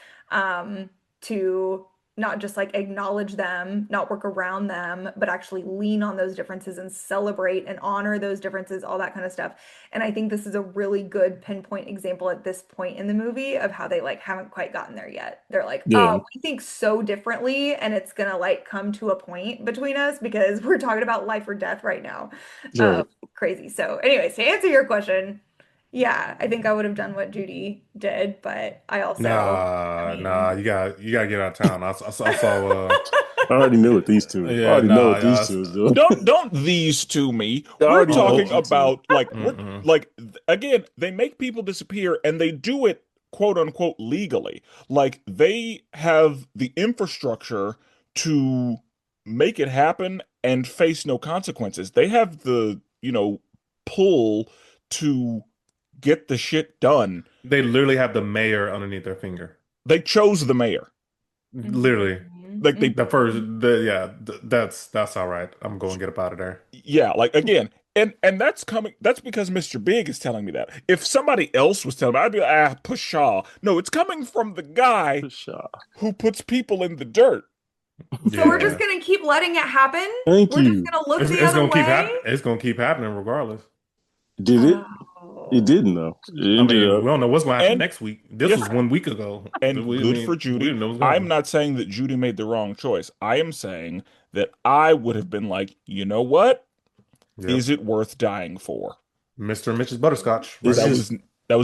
to not just like acknowledge them, not work around them, but actually lean on those differences and celebrate and honor those differences, all that kind of stuff. And I think this is a really good pinpoint example at this point in the movie of how they like haven't quite gotten there yet. They're like, yeah, oh, we think so differently, and it's gonna like come to a point between us because we're talking about life or death right now. right. Crazy. So, anyways, to answer your question, yeah, I think I would have done what Judy did, but I also, I Nah, mean, you gotta get out of town. I saw I already know what these two. I yeah, already know nah, what yeah, these two is doing. Don't these to me. I We're already know talking what you two. about like we're mm-mm. like again, they make people disappear and they do it quote unquote legally. Like they have the infrastructure to make it happen and face no consequences. They have the, pull to get the shit done. They literally have the mayor underneath their finger. They chose the mayor. Literally. mhm, Like they The first, mhm. that's all right. I'm going to get up out of there. Yeah, like again, and that's because Mr. Big is telling me that. If somebody else was telling me, I'd be like, pshaw. No, it's coming from the guy Pshaw. who puts people in the dirt. So we're just Yeah, gonna keep letting it happen? Thank We're just you. gonna look it's, the it's other gonna keep way? happening. It's gonna keep happening regardless. Did it? It Oh. didn't though. It I ended mean, up. we don't know what's gonna happen And next week. This yes, was 1 week ago. and I good for mean, we Judy. didn't know what's I'm going not saying that Judy made the wrong choice. I am saying that I would have been like, you know what? on. Yep. Is it worth dying for? Mr. and Mrs. Butterscotch, right It's That here. was just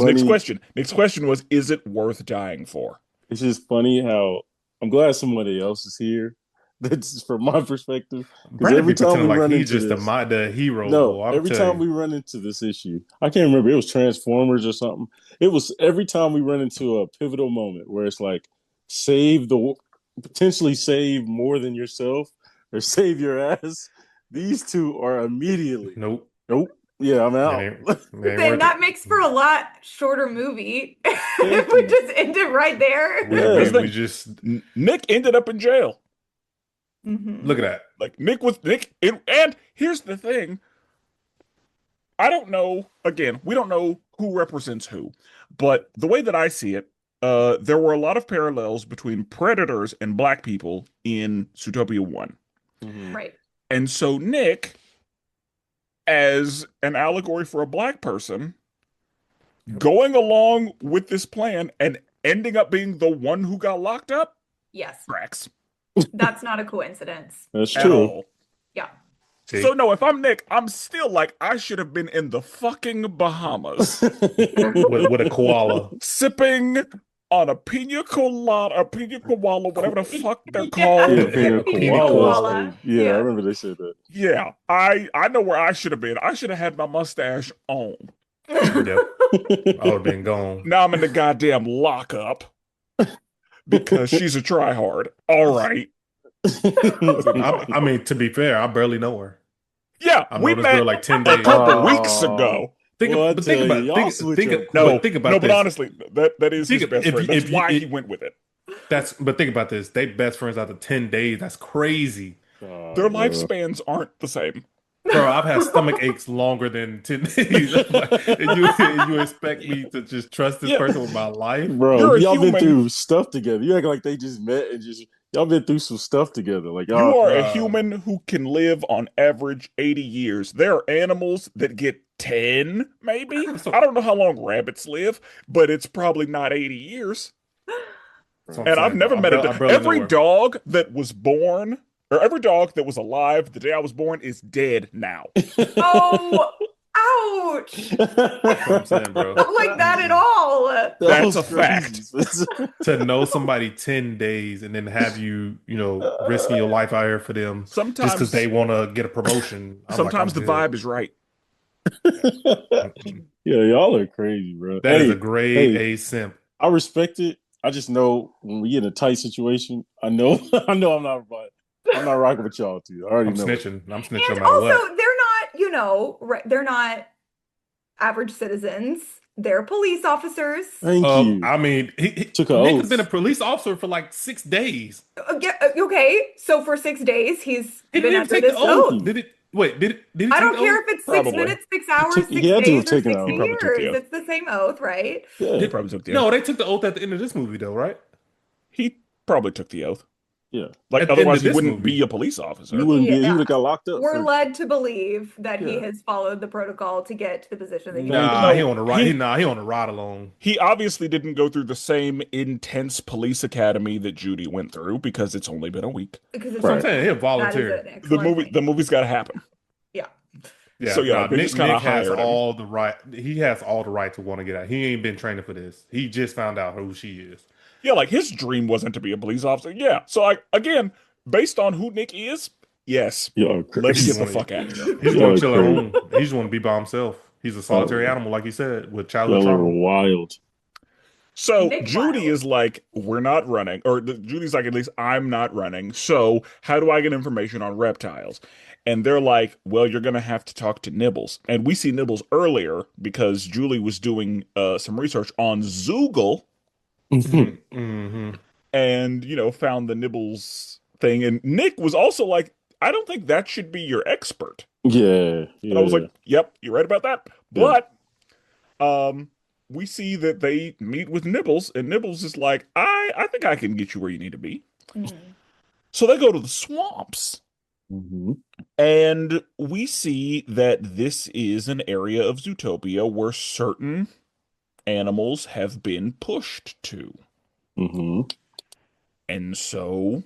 Nick's funny. question. Nick's question was, is it worth dying for? It's just funny how I'm glad somebody else is here. That's from my perspective. Because Brandon every be time we pretending like run he's into just this, the hero, no, boy. I'm every telling time you. we run into this issue, I can't remember. It was Transformers or something. It was every time we run into a pivotal moment where it's like save the potentially save more than yourself or save your ass. These two are immediately Nope. nope. Yeah, I'm It out. ain't, it ain't Then worth that it. makes for a lot shorter movie if Thank we you. just end it right there. We Here's we Yeah. the we thing. just Nick ended up in jail. look Hmm. at that. Like Nick, and here's the thing. I don't know. Again, we don't know who represents who, but the way that I see it, there were a lot of parallels between predators and black people in Zootopia 1. Mhm. Right. And so Nick, as an allegory for a black person, Yep. going along with this plan and ending up being the one who got locked up, Yes. tracks That's not a coincidence. That's at true. all. Yeah. So See, no, if I'm Nick, I'm still like I should have been in the fucking Bahamas, with a koala. sipping on a pina colada, whatever the fuck they're Yeah, Yes. called. pina Pina koalas. colada. Yeah, I Yeah. remember they said that. Yeah, I know where I should have been. I should have had my mustache on. Yep. I would have been gone. Now I'm in the goddamn lockup because she's a tryhard. All right. I mean, to be fair, I barely know her. Yeah, I've we known this girl met like 10 a days. couple weeks Oh, ago. well, I But think tell you, about y'all switch up No, but think about no, but this. honestly, that is his Think best if friend. That's if why he it, went with it. but think about this. They best friends after 10 days. That's crazy. Their bro. lifespans aren't the same. Bro, I've had stomach aches longer than 10 days. And you expect me to just trust this Yeah, person with my life? Bro, you're a y'all been human. through stuff together. You act like they just met and just y'all been through some stuff together. Like You y'all, are a Bro. human who can live on average 80 years. There are animals that get 10, maybe. I So, don't know how long rabbits live, but it's probably not 80 years. that's what I'm And I've saying, bro. never met a I dog. barely know Every her. dog that was born, or every dog that was alive the day I was born is dead now. Oh, Ouch! That's what I'm saying, bro. Not like that at all. That's a crazy, fact. Spenser. To know somebody 10 days and then have you, risking your life out here for them just because they Sometimes, want to get a promotion. I'm like, I'm sometimes the good. vibe is right. Mm-mm. Yeah, y'all are crazy, bro. That is a grade A simp. I respect it. I just know when we get in a tight situation, I know I'm not rocking with y'all two. I already I'm know it. snitching. I'm snitching no And matter also, what. they're they're not average citizens. They're police officers. Thank you. I mean, Took an Nick has been a oath. police officer for like 6 days. Okay, so for 6 days, he's He been didn't even under take the this oath. Thank oath. you. Did he I take don't the care oath? if it's six Probably. minutes, 6 hours, He six had to have days, or taken an 60 He oath. probably took the years. oath. It's the same oath, right? Yeah, He probably took the oath. No, they took the oath at the end of this movie, though, right? He probably took the oath. yeah. Like, At the end otherwise of he this wouldn't movie. be a police You officer. wouldn't be. He Yeah. would have got locked up. We're led to believe that he Yeah. has followed the protocol to get to the position that he Thank is. Nah, he No, on the ride. He on the ride along. he obviously didn't go through the same intense police academy that Judy went through because it's only been a week. Because it's So I'm Right. saying he'll that is volunteer. an excellent point. The movie's got to happen. Yeah. So Yeah, yeah, nah, like, they Nick just kind Nick of has hired him. all the right. He has all the right to want to get out. He ain't been training for this. He just found out who she is. Yeah, like his dream wasn't to be a police officer. Yeah. So like again, based on who Nick is, yes, Y'all are let's He get crazy. the wanna- fuck out of here. He just Y'all want are to chill at crazy. home. He just want to be by himself. He's a solitary animal, like you said, with childhood Y'all are trauma. wild. So Nick Judy Wilde. is like, we're not running, or Judy's like, at least I'm not running. So how do I get information on reptiles? And they're like, well, you're gonna have to talk to Nibbles. And we see Nibbles earlier because Julie was doing some research on Zoogle Mm-hmm. and found the Nibbles thing. And Nick was also like, I don't think that should be your expert. Yeah. And I was Yeah. like, yep, you're right about that. Yeah. But we see that they meet with Nibbles, and Nibbles is like, I think I can get you where you need to be. Mhm. So they go to the swamps, hmm and we see that this is an area of Zootopia where certain animals have been pushed to. hmm And so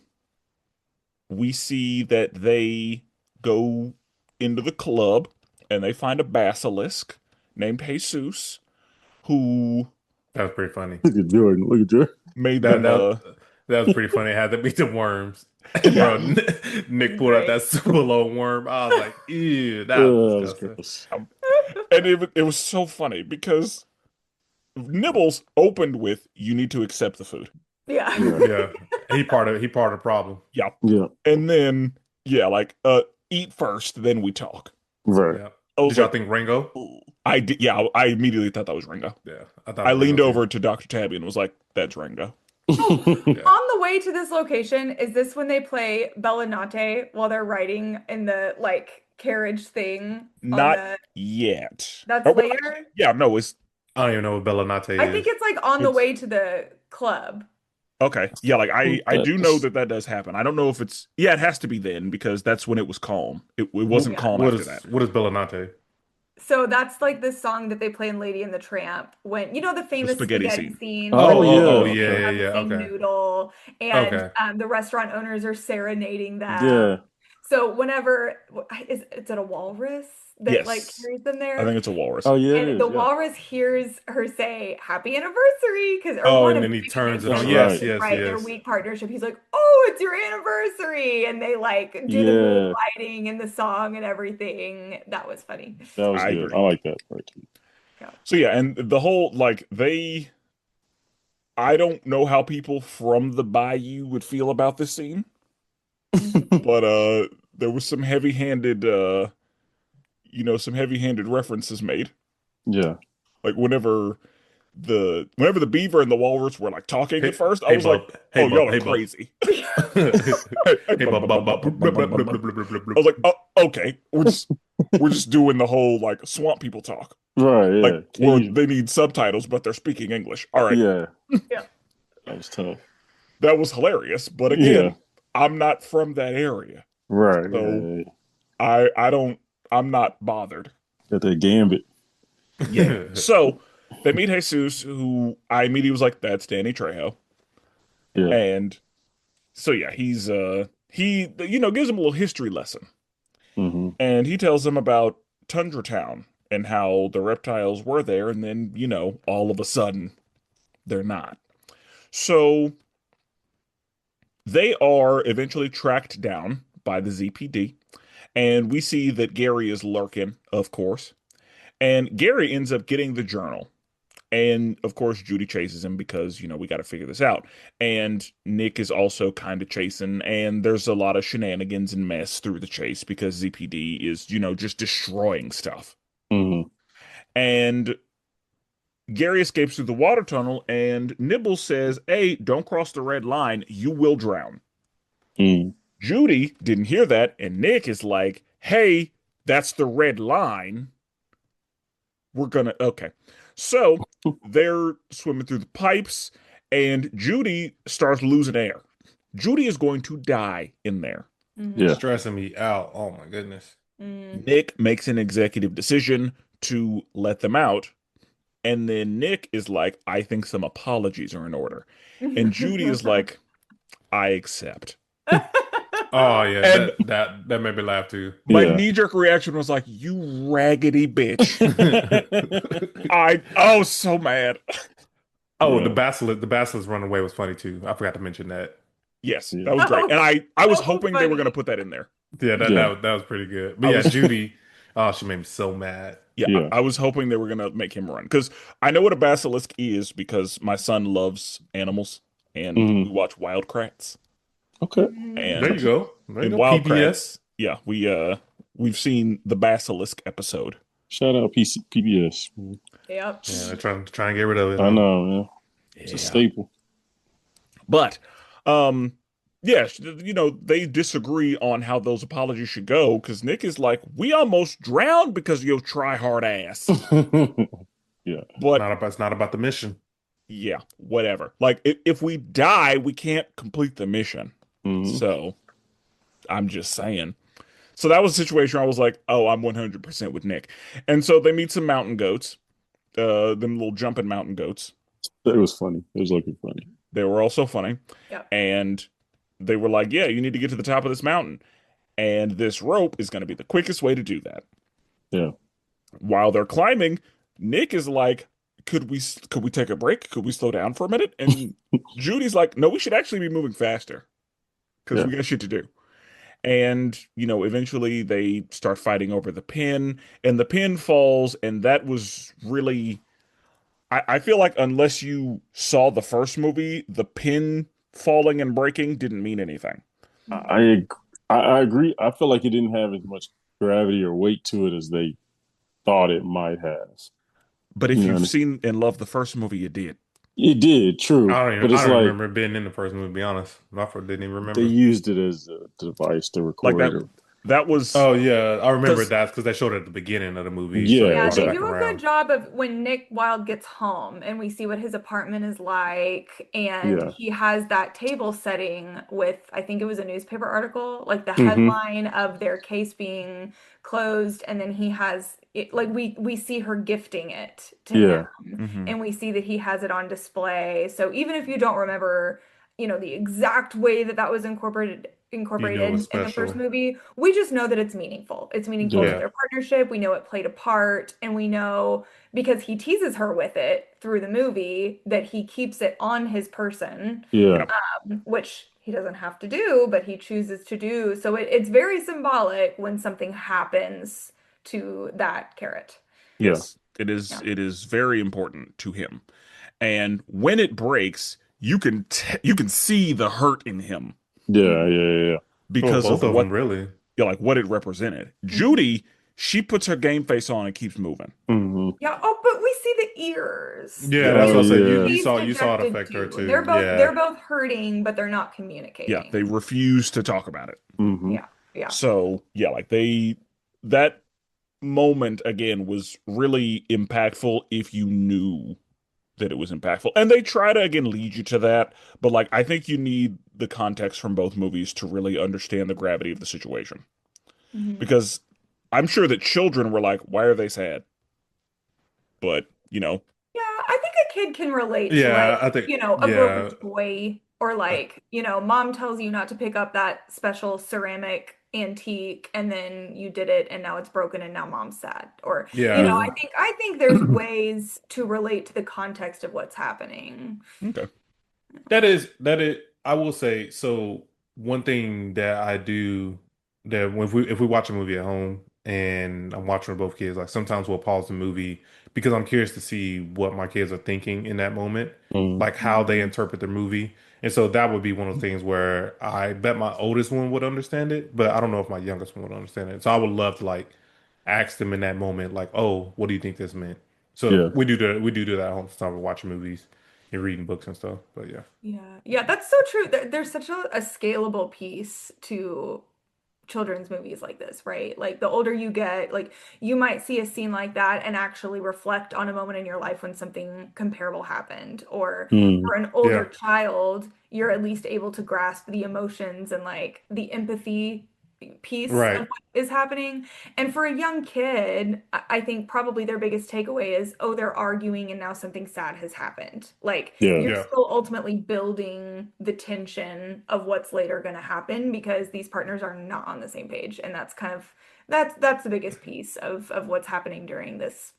we see that they go into the club and they find a basilisk named Jesus who That was pretty funny. Look at Jordan. Look at Jordan. made That them that was pretty funny. It had to be the worms. Yeah. Bro, Nick pulled out that super low worm. I was like, ew, that That was was disgusting. gross. and it was so funny because Nibbles opened with, you need to accept the food. Yeah. Yeah. Yeah, he part of the problem. Yeah. Yeah. And then like eat first, then we talk. Right. Yeah. I was Did y'all like, think Ringo? ooh. I did, yeah, I immediately thought that was Ringo. Yeah, I thought I it was leaned Ringo, over to Dr. Tabby and was like, that's Ringo. Yeah. On the way to this location, is this when they play Bellinate while they're riding in the carriage thing on Not the yet. that's Oh, well, later? yeah, no, it's I don't even know what Bellinate I is. think it's on the It's- way to the club. okay. Yeah, like I do know That's- that does happen. I don't know if it's, yeah, it has to be then because that's when it was calm. It wasn't Yeah. calm What after is that. what is Bellinate? So that's this song that they play in Lady and the Tramp when the famous spaghetti spaghetti scene. scene Oh, where yeah. they yeah, have the yeah. same Okay. noodle and Okay. the restaurant owners are serenading them. Yeah. So whenever is it a walrus that Yes. carries them there? I think it's a walrus. Oh yeah. It And is. the Yeah. walrus hears her say "Happy Anniversary" Oh, one and of then he the turns it That's on. right. Yes, yes, right, their yes. weak partnership. He's like, "Oh, it's your anniversary," and they do the Yeah. moonlighting and the song and everything. That was funny. That was I good. agree. I like that part too. So yeah, and the whole I don't know how people from the Bayou would feel about this scene, but there was some heavy-handed references made. Yeah. Like whenever the beaver and the walrus were talking at first, I Hey, was like, bub. "Oh, Hey, y'all bub. are Hey, bub. crazy." Hey, bub, bub, bub, bub, bub, bub, bub, bub, bub, bub, I bub. was like, "Oh, okay, we're just doing the whole swamp people talk. Right. Yeah. Where they need subtitles, but they're speaking English. All right, Yeah. Yeah. That was tough. that was hilarious. But Yeah. again, I'm not from that area, Right. So- Yeah. I'm not bothered. Got that gambit. Yeah. So they meet Jesus, who I immediately was like, "That's Danny Trejo," Yeah. and so yeah, he's he gives him a little history lesson. hmm And he tells them about Tundra Town and how the reptiles were there, and then, all of a sudden they're not. So they are eventually tracked down by the ZPD, and we see that Gary is lurking, of course. And Gary ends up getting the journal. And of course, Judy chases him because, we got to figure this out. And Nick is also kind of chasing, and there's a lot of shenanigans and mess through the chase because ZPD is, just destroying stuff. Hmm. And Gary escapes through the water tunnel, and Nibbles says, "Hey, don't cross the red line. You will drown." Mm. Judy didn't hear that, and Nick is like, "Hey, that's the red line. We're gonna, okay." So they're swimming through the pipes, and Judy starts losing air. Judy is going to die in there. Yeah. Stressing me out. Oh my goodness. Nick makes an executive decision to let them out. And then Nick is like, "I think some apologies are in order." And Judy is like, "I accept." Oh yeah, And that made me laugh too. my Yeah. knee-jerk reaction was like, "You raggedy bitch." Oh, so mad. Oh, Yeah. the basilisk running away was funny too. I forgot to mention that. Yes, Yeah. that was great. Oh, And I was so hoping they were going to funny. put that in there. Yeah, Yeah. that was pretty good. But I yeah, was Judy, oh, she made me so mad. Yeah, Yeah. I was hoping they were gonna make him run because I know what a basilisk is because my son loves animals and Hmm. we watch Wild Kratts. Okay. There you And go. There you in go. Wild PBS. Kratts, yeah, we've seen the basilisk episode. Shout out PBS. Yep. Yeah, they're trying to get rid of it, I huh? know, man. It's a Yeah, staple. but yes, they disagree on how those apologies should go because Nick is like, "We almost drowned because of your try hard ass," Yeah. but It's not about the mission. yeah, whatever. Like if we die, we can't complete the mission. Hmm. So I'm just saying. So that was a situation where I was like, "Oh, I'm 100% with Nick." And so they meet some mountain goats, them little jumping mountain goats. It was funny. It was looking funny. They were also funny. Yep. And they were like, "Yeah, you need to get to the top of this mountain. And this rope is going to be the quickest way to do that." Yeah. While they're climbing, Nick is like, "Could we take a break? Could we slow down for a minute?" And Judy's like, "No, we should actually be moving faster because Yeah. we got shit to do." And, eventually they start fighting over the pin, and the pin falls, and that was really, I feel like unless you saw the first movie, the pin falling and breaking didn't mean anything. I ag- I agree. I feel like it didn't have as much gravity or weight to it as they thought it might have. But You if know, you've seen and loved the first movie, you did. it did, true, but I it's don't like remember being in the first movie, to be honest. Didn't even they remember. used it as a device to Like record that, it. that was, Oh yeah, I remember because, that because they showed it at the beginning of the movie, so they Yeah, Yeah, brought it they back exactly. do a good around. job of when Nick Wilde gets home and we see what his apartment is like, and Yeah. he has that table setting with, I think it was a newspaper article, like the Hmm. headline of their case being closed, and then he has it, like we see her gifting it to Yeah. him, mhm. and we see that he has it on display. So even if you don't remember, the exact way that that was You knew it was incorporated in the first special. movie. We just know that it's meaningful. It's meaningful to Yeah. Yeah. their partnership. We know it played a part, and we know because he teases her with it through the movie that he keeps it on his person, Yeah. Yeah. which he doesn't have to do, but he chooses to do. So it's very symbolic when something happens to that carrot. Yeah. Yes, it is. Yeah. It is very important to him. And when it breaks, you can see the hurt in him Yeah. Yeah. Well, because both of of them what really. like what it represented. Mhm. Judy, she puts her game face on and keeps moving. Yeah. Hmm. Yeah. Oh, but we see the ears. Yeah, that's Oh what I said. yeah. He's You saw it dejected affect her too. too. They're Yeah. both hurting, but they're not Yeah, they communicating. refuse to talk about it. Hmm. Yeah. Yeah. So, yeah, like that moment again was really impactful if you knew that it was impactful. And they try to again lead you to that, but like I think you need the context from both movies to really understand the gravity of the situation. Mhm. Because I'm sure that children were like, "Why are they sad?" But, Yeah, I think a kid can relate to Yeah, like, I think a broken yeah. toy or Uh, like, mom tells you not to pick up that special ceramic antique and then you did it and now it's broken and now mom's sad. Or, you know, Yeah. Yeah. I think there's ways to relate to the context of what's happening. Okay. That is I will say so one thing that I do that when if we watch a movie at home and I'm watching with both kids, like sometimes we'll pause the movie because I'm curious to see what my kids are thinking in that moment, Mm. like how they interpret the movie. And so that would be one of the things where I bet my oldest one would understand it, but I don't know if my youngest one would understand it. So I would love to like ask them in that moment, like, "Oh, what do you think this meant?" So Yeah. we do that at home sometimes we're watching movies and reading books and stuff. But yeah. Yeah. Yeah, that's so true. There's such a scalable piece to children's movies like this, right? Like the older you get, like you might see a scene like that and actually reflect on a moment in your life when something comparable happened. Or Mm. for an older Yeah. child, you're at least able to grasp the emotions and like the empathy piece of Right. what is happening. And for a young kid, I think probably their biggest takeaway is, oh, they're arguing and now something sad has happened. Like Yeah. you're Yeah. still ultimately building the tension of what's later going to happen because these partners are not on the same page. And that's kind of that's the biggest piece of what's happening during this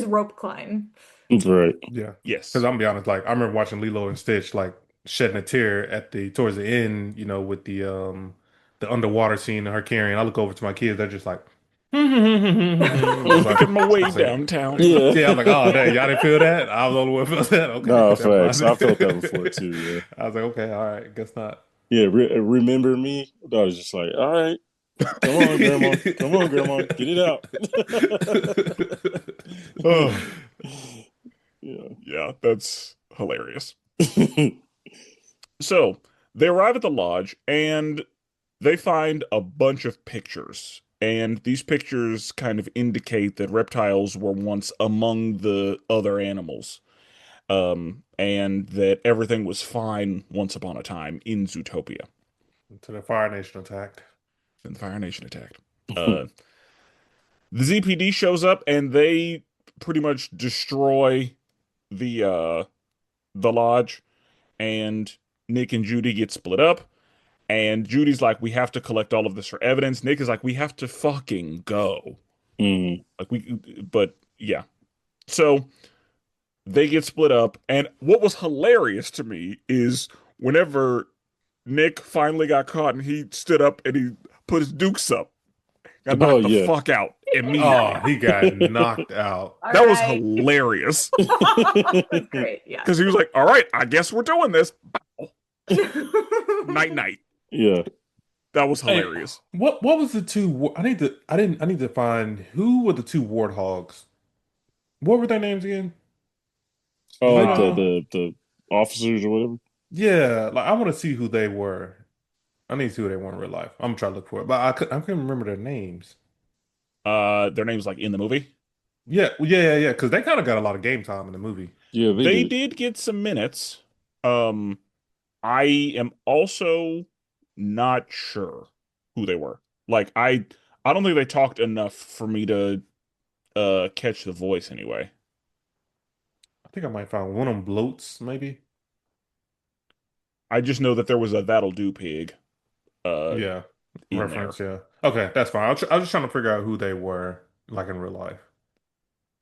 rope climb. Right. Yeah. Because Yes. I'm gonna be honest, like I remember watching Lilo and Stitch, like shedding a tear at the towards the end, with the underwater scene of her carrying. I look over to my kids, they're just like just like Making my way I said, downtown. Yeah. yeah, I'm like, oh dang, y'all didn't feel that? I was the only one who felt that. Okay, Nah, never facts. I felt that before mind. too. Yeah. I was like, okay, all right, guess not. Yeah. Remember me? I was just like, all right, come on, grandma. Come on, grandma. Get it out. Oh, Yeah. yeah, that's hilarious. So they arrive at the lodge and they find a bunch of pictures. And these pictures kind of indicate that reptiles were once among the other animals. And that everything was fine once upon a time in Zootopia. To the Fire Nation attacked. Then the Fire Nation attacked. Uh, the ZPD shows up and they pretty much destroy the lodge, and Nick and Judy get split up. And Judy's like, we have to collect all of this for evidence. Nick is like, we have to fucking go. Mm. Like but yeah. So they get split up. And what was hilarious to me is whenever Nick finally got caught and he stood up and he put his dukes up, got Oh knocked the yeah. fuck out Oh, immediately. he got knocked out. All That was right. hilarious. That's great. Yeah. Because he was like, all right, I guess we're doing this. Night night. Yeah. That was Hey, hilarious. what was the two? I need to find who were the two warthogs. What were their names again? Oh, Do you like the know? Oh, the the officers or whatever. Yeah, like I want to see who they were. I need to see who they were in real life. I'm trying to look for it, but I couldn't remember their names. Their names like in the movie. Yeah, yeah. Because they kind of got a lot of game time in the movie. Yeah, they They did. did get some minutes. Um, I am also not sure who they were. Like I don't think they talked enough for me to catch the voice anyway. I think I might find one of them bloats, maybe. I just know that there was a That'll Do Pig uh Yeah, in there. reference. Yeah. Okay, that's fine. I was just trying to figure out who they were, like in real life.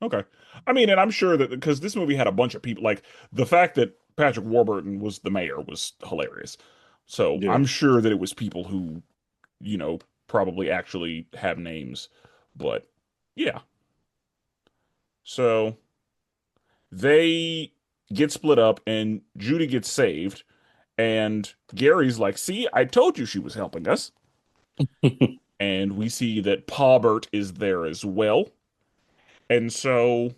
Okay. I mean, and I'm sure that because this movie had a bunch of people, like the fact that Patrick Warburton was the mayor was hilarious. So Yeah. I'm sure that it was people who, you know, probably actually have names. But yeah. So they get split up and Judy gets saved. And Gary's like, see, I told you she was helping us. And we see that Paubert is there as well. And so,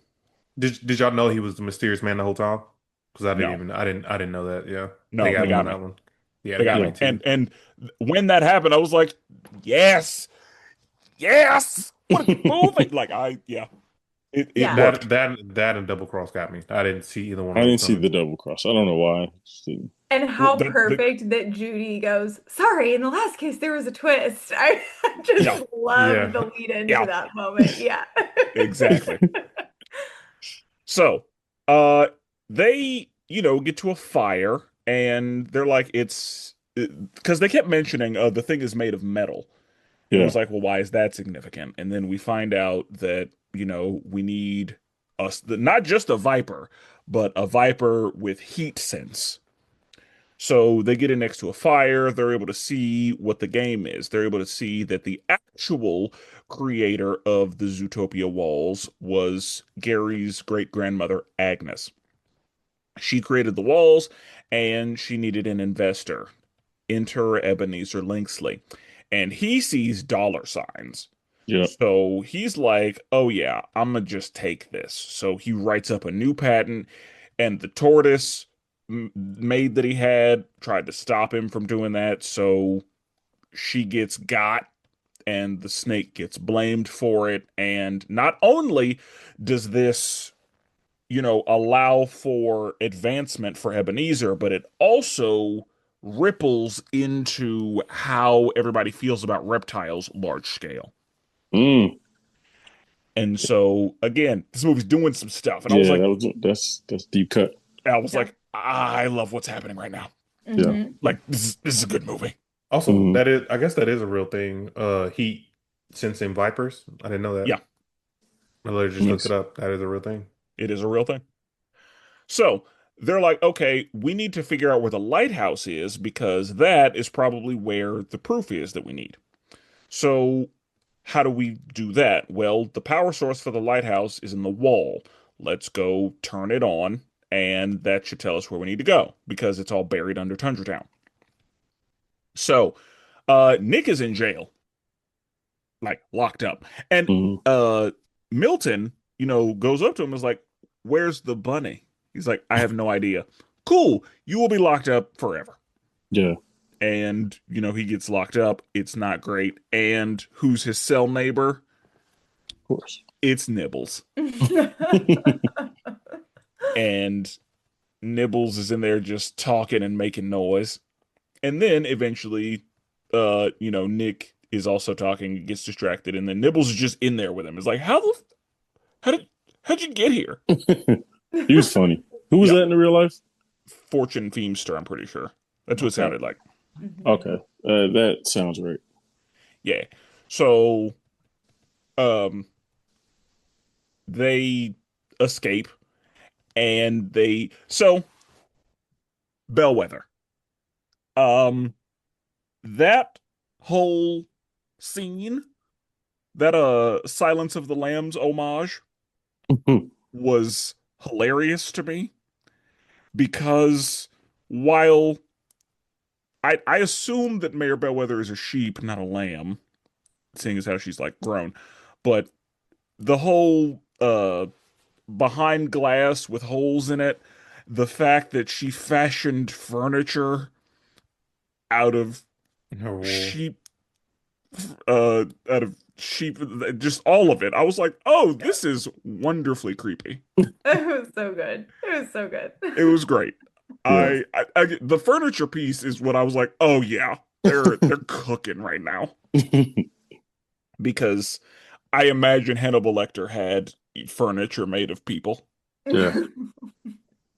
Did y'all know he was the mysterious man the whole time? Because no, I didn't know that. Yeah, they no, they got me on got me. that one. Yeah, They they got got me. me Yeah. too. And when that happened, I was like, yes, yes. What a movie! Like yeah, it yeah. worked. That and Double Cross got me. I didn't see either one I of those didn't see coming. the double cross. I don't know why. Just didn't. And Well, how perfect that Judy goes, sorry, in the last case there was a twist. I yeah, just love Yeah, the lead into yeah, that moment. Yeah. exactly. So, they get to a fire and they're like, it's because they kept mentioning, the thing is made of metal, And it Yeah. was like, well, why is that significant? And then we find out that, we need us, not just a Viper, but a Viper with heat sense. So they get in next to a fire. They're able to see what the game is. They're able to see that the actual creator of the Zootopia walls was Gary's great grandmother, Agnes. She created the walls and she needed an investor. Enter Ebenezer Linksley. And he sees dollar signs. Yeah. So he's like, oh yeah, I'm gonna just take this. So he writes up a new patent, and the tortoise maid that he had tried to stop him from doing that. So she gets got, and the snake gets blamed for it. And not only does this, allow for advancement for Ebenezer, but it also ripples into how everybody feels about reptiles large scale. Mm. And so again, this movie's doing some stuff, and I was Yeah, like, that's deep cut. yeah. I love what's happening right now. Yeah. Like this is a good movie. Also, I guess that is a real thing. Heat sensing vipers. I didn't know that. Yeah, I literally just looked Yes. it up. That is a real thing. it is a real thing. So they're like, okay, we need to figure out where the lighthouse is because that is probably where the proof is that we need. So how do we do that? Well, the power source for the lighthouse is in the wall. Let's go turn it on, and that should tell us where we need to go because it's all buried under Tundra Town. So, Nick is in jail, like locked up, and Hmm. Milton, goes up to him and is like, "Where's the bunny?" He's like, "I have no idea." Cool, you will be locked up forever. Yeah. And he gets locked up. It's not great. And who's his cell neighbor? Of course. It's Nibbles. And Nibbles is in there just talking and making noise. And then eventually, Nick is also talking, gets distracted, and then Nibbles is just in there with him. It's like, how'd you get here? He was funny. Who was Yep. that in the real life? Fortune Feimster, I'm pretty sure. That's what it sounded like. Okay. That sounds right. Yeah. So, they escape, and Bellwether. That whole scene, that Silence of the Lambs homage was hilarious to me because while I assume that Mayor Bellwether is a sheep, not a lamb, seeing as how she's like grown, but the whole behind glass with holes in it, the fact that she fashioned furniture out of Her wool. sheep, out of sheep, just all of it. I was like, oh, this is wonderfully creepy. It was so good. It was so good. It was great. Yeah. The furniture piece is what I was like, oh yeah, they're cooking right now because I imagine Hannibal Lecter had furniture made of people. Yeah.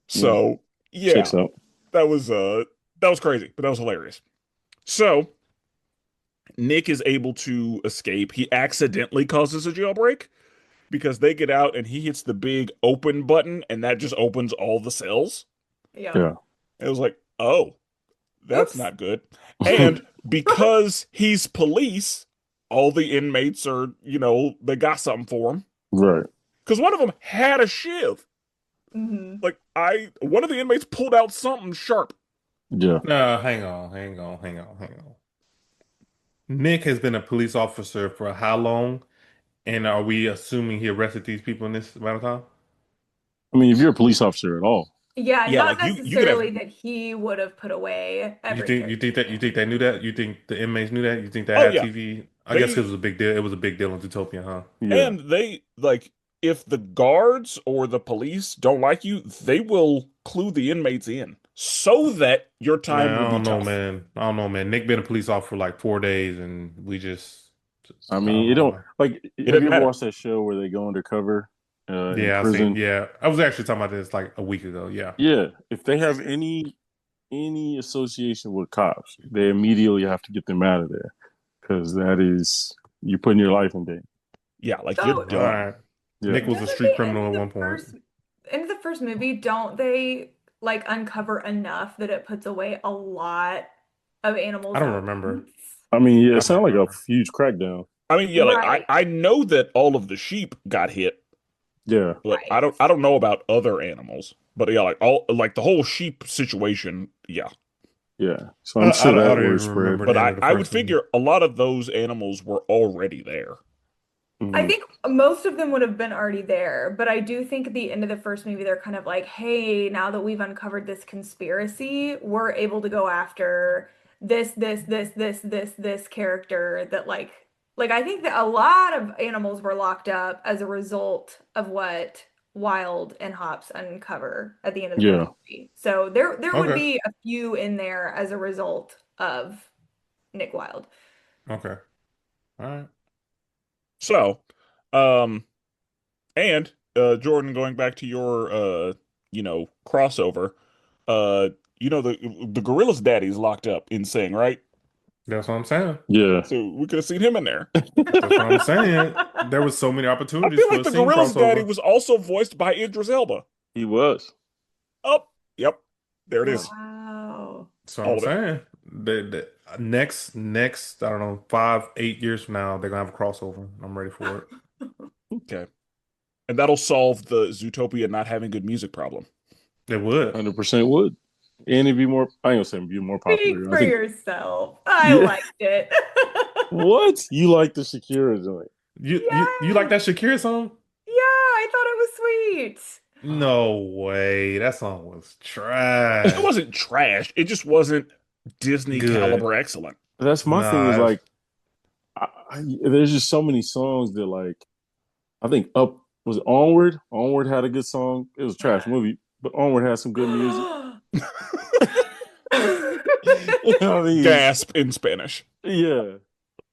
So yeah, Checks out. that was crazy, but that was hilarious. So Nick is able to escape. He accidentally causes a jailbreak because they get out and he hits the big open button and that just opens all the cells. Yeah. Yeah. It was like, oh, that's Oops. not good. And because he's police, all the inmates are, they got something for him. Right. Because one of them had a shiv. Mhm. Like one of the inmates pulled out something sharp. Yeah. No, hang on. Nick has been a police officer for how long? And are we assuming he arrested these people in this amount of time? I mean, if you're a police officer at all, Yeah, Yeah, not like, you could necessarily have. that he would have put away You every think character. they knew that? You think the inmates knew that? You think they Oh had yeah, TV? I guess they it was a big deal. It was a big deal in Zootopia, huh? yeah. and they like if the guards or the police don't like you, they will clue the inmates in so that your Man, time I will be don't know, tough. man. I don't know, man. Nick been a police officer for like 4 days, and we just I I mean, don't it know, don't man. like. It Have doesn't you ever matter. watched that show where they go undercover in Yeah, I seen. prison? Yeah, I was actually talking about this like a week ago. Yeah. Yeah. If they have any association with cops, they immediately have to get them out of there because that is you're putting your life in danger. Yeah, like you're So All done. right. Yeah. Nick was a doesn't street the criminal end at of one the point. first movie, don't they like uncover enough that it puts away a lot of I animals don't at remember. once? I mean, yeah, I it don't sounded like a remember. huge crackdown. I mean, yeah, like Right, I know that all of the sheep got hit, Yeah. but right. I don't know about other animals. But yeah, like all like the whole sheep situation, yeah. Yeah. So I'm sure I that don't word even spread. remember But the end of the I would first movie. figure a lot of those animals were already there. I Mhm. think most of them would have been already there, but I do think at the end of the first movie, they're kind of like, hey, now that we've uncovered this conspiracy, we're able to go after this character that like I think that a lot of animals were locked up as a result of what Wilde and Hops uncover at the end of the first Yeah. movie. So there would Okay. be a few in there as a result of Nick Wilde. Okay. All right. So, um, and Jordan, going back to your crossover, uh, the gorilla's daddy's locked up in Sing, right? That's what I'm saying. Yeah. So we could have seen him in there. That's what I'm saying. There was so many I opportunities feel for like a the scene gorilla's daddy crossover. was also voiced by Idris Elba. He was. Oh, yep, there it is, Wow. That's what all I'm of it. saying. The next, I don't know, 5, 8 years from now, they're gonna have a crossover. I'm ready for it. Okay, and that'll solve the Zootopia not having good music problem. They would. 100% would. And it'd be more, I ain't gonna say it'd be more Speak popular. I for think, yourself. I yeah. liked it. What? You like the Shakira joint? You like Yes. that Shakira song? Yeah, I thought it was sweet. No way. That song was It trash. wasn't trash. It just wasn't Disney Good. caliber excellent. That's my thing is Nah, like, there's just so many songs that like, I think Up was it Onward. Onward had a good song. It was a trash movie, but Onward had some good music. You know what I mean? Gasp in Spanish. Yeah.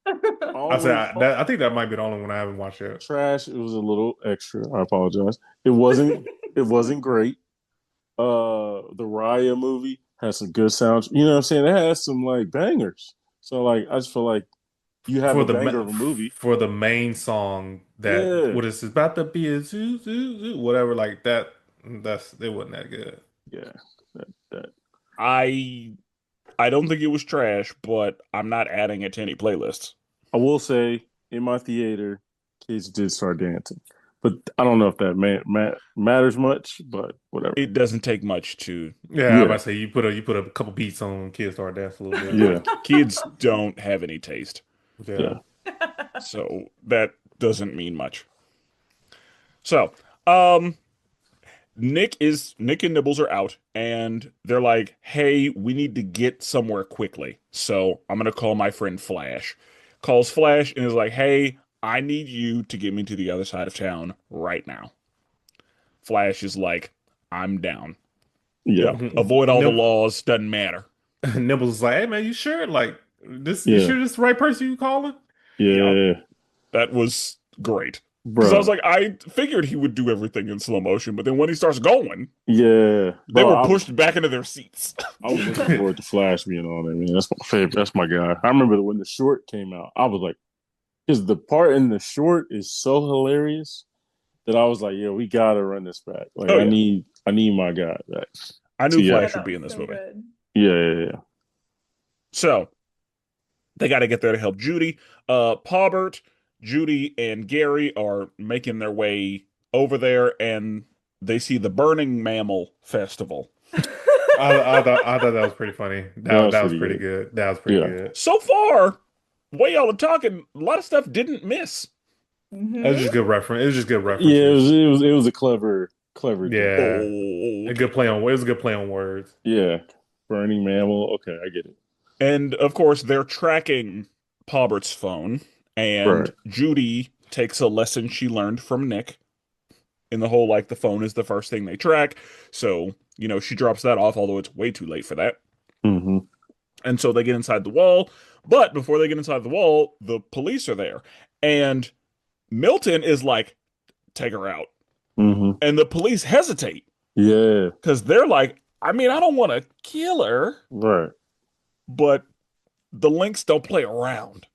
I say Onward I think that might be the only one I haven't watched yet. trash. It was a little extra. I apologize. It wasn't great. The Raya movie has some good sounds. You know what I'm saying? It has some like bangers. So like I just feel like you have For a banger of a movie. for the main song that Yeah. what is it about to be a zoo zoo zoo whatever like that that's it wasn't that good. Yeah. That. I I don't think it was trash, but I'm not adding it to any playlists. I will say in my theater, kids did start dancing. But I don't know if that matters much, but whatever. It doesn't take much to. Yeah, I'm about Yeah. to say you put a couple beats on kids start dancing a little bit. Yeah. Kids don't have any taste, Yeah. Yeah. so that doesn't mean much. So, um, Nick and Nibbles are out, and they're like, "Hey, we need to get somewhere quickly." So I'm gonna call my friend Flash. Calls Flash and is like, "Hey, I need you to get me to the other side of town right now." Flash is like, "I'm down. Yeah. Yep. Avoid all the Nib laws. Doesn't matter." Nibbles was like, hey man, you sure? Like this you Yeah. sure this is the right person you calling? Yeah, Yeah. that was great. Because I was Bro. like, I figured he would do everything in slow motion, but then when he starts going, Yeah. they Bro, were pushed back into their seats. I was looking forward to Flash being on it, man. That's my favorite. That's my guy. I remember when the short came out, I was like, because the part in the short is so hilarious that I was like, yeah, we gotta run this back. Like, Oh I yeah, need my guy back. I So knew yeah, Yeah, Flash would that be was in this so movie. good. yeah. So they got to get there to help Judy. Paubert, Judy, and Gary are making their way over there, and they see the Burning Mammal Festival. I thought that was pretty funny. That was That was pretty pretty good. good. That was pretty Yeah, good. So far, way y'all are talking, a lot of stuff didn't miss. That was Hmm. just good reference. It was just good yeah. It references. was it was it was a clever joke. Yeah. Oh, A okay. good play on it was a good play on words. Yeah, burning mammal. Okay, I get it. And of course, they're tracking Paubert's phone, and Right. Judy takes a lesson she learned from Nick in the whole like the phone is the first thing they track. So, she drops that off, although it's way too late for that. Mm-hmm. And so they get inside the wall. But before they get inside the wall, the police are there. And Milton is like, take her out. Mm-hmm. And the police hesitate Yeah. because they're like, I mean, I don't want to kill her, Right. but the Lynx don't play around.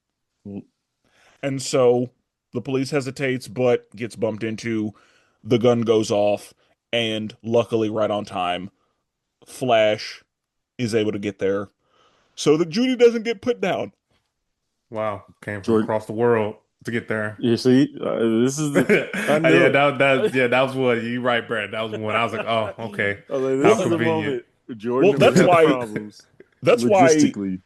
And so the police hesitates, but gets bumped into. The gun goes off, and luckily, right on time, Flash is able to get there so that Judy doesn't get put down. Wow, came from Jordan, across the world to get there. you see, this is the. I Yeah, knew it. that was what you right, Brad. That was one. I was like, oh, okay, I was like, how this is the convenient. moment Jordan Well, knew we that's had why problems that's why logistically.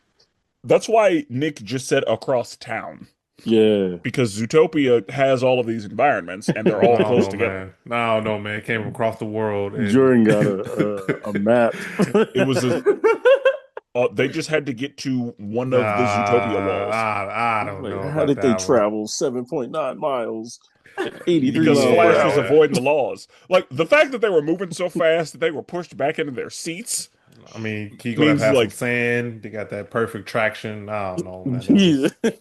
that's why Nick just said across town Yeah. because Zootopia has all of these environments and they're I all don't close know, together. man. I don't know, man. It came from across the world, and Jordan got a map. It was a they just had to get to one nah, of the Zootopia walls I don't Like, know how about did they that one. travel 7.9 miles at 83 because miles per Flash was hour? Yeah, avoiding the laws. Like the fact that they were moving so fast that they were pushed back into their seats I mean, you gonna have to means have some like sand. They got that perfect traction. I don't know, man. That's Jesus. just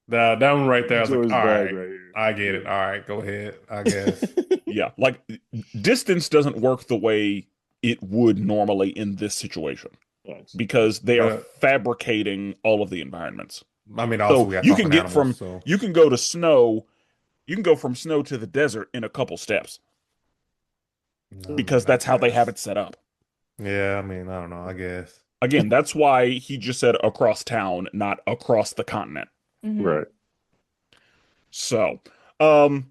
that one right there. I was like, George's all bag right, right here. I get it. All right, go ahead. I guess. yeah, like distance doesn't work the way it would normally in this situation Nice. because they are But fabricating all of the environments. I mean, also So we got talking animals, so you can go to snow, you can go from snow to the desert in a couple steps I because mean, I that's how they have guess. it set up. Yeah, I mean, I don't know. I guess. Again, that's why he just said across town, not across the continent. Mhm. Right. So, um,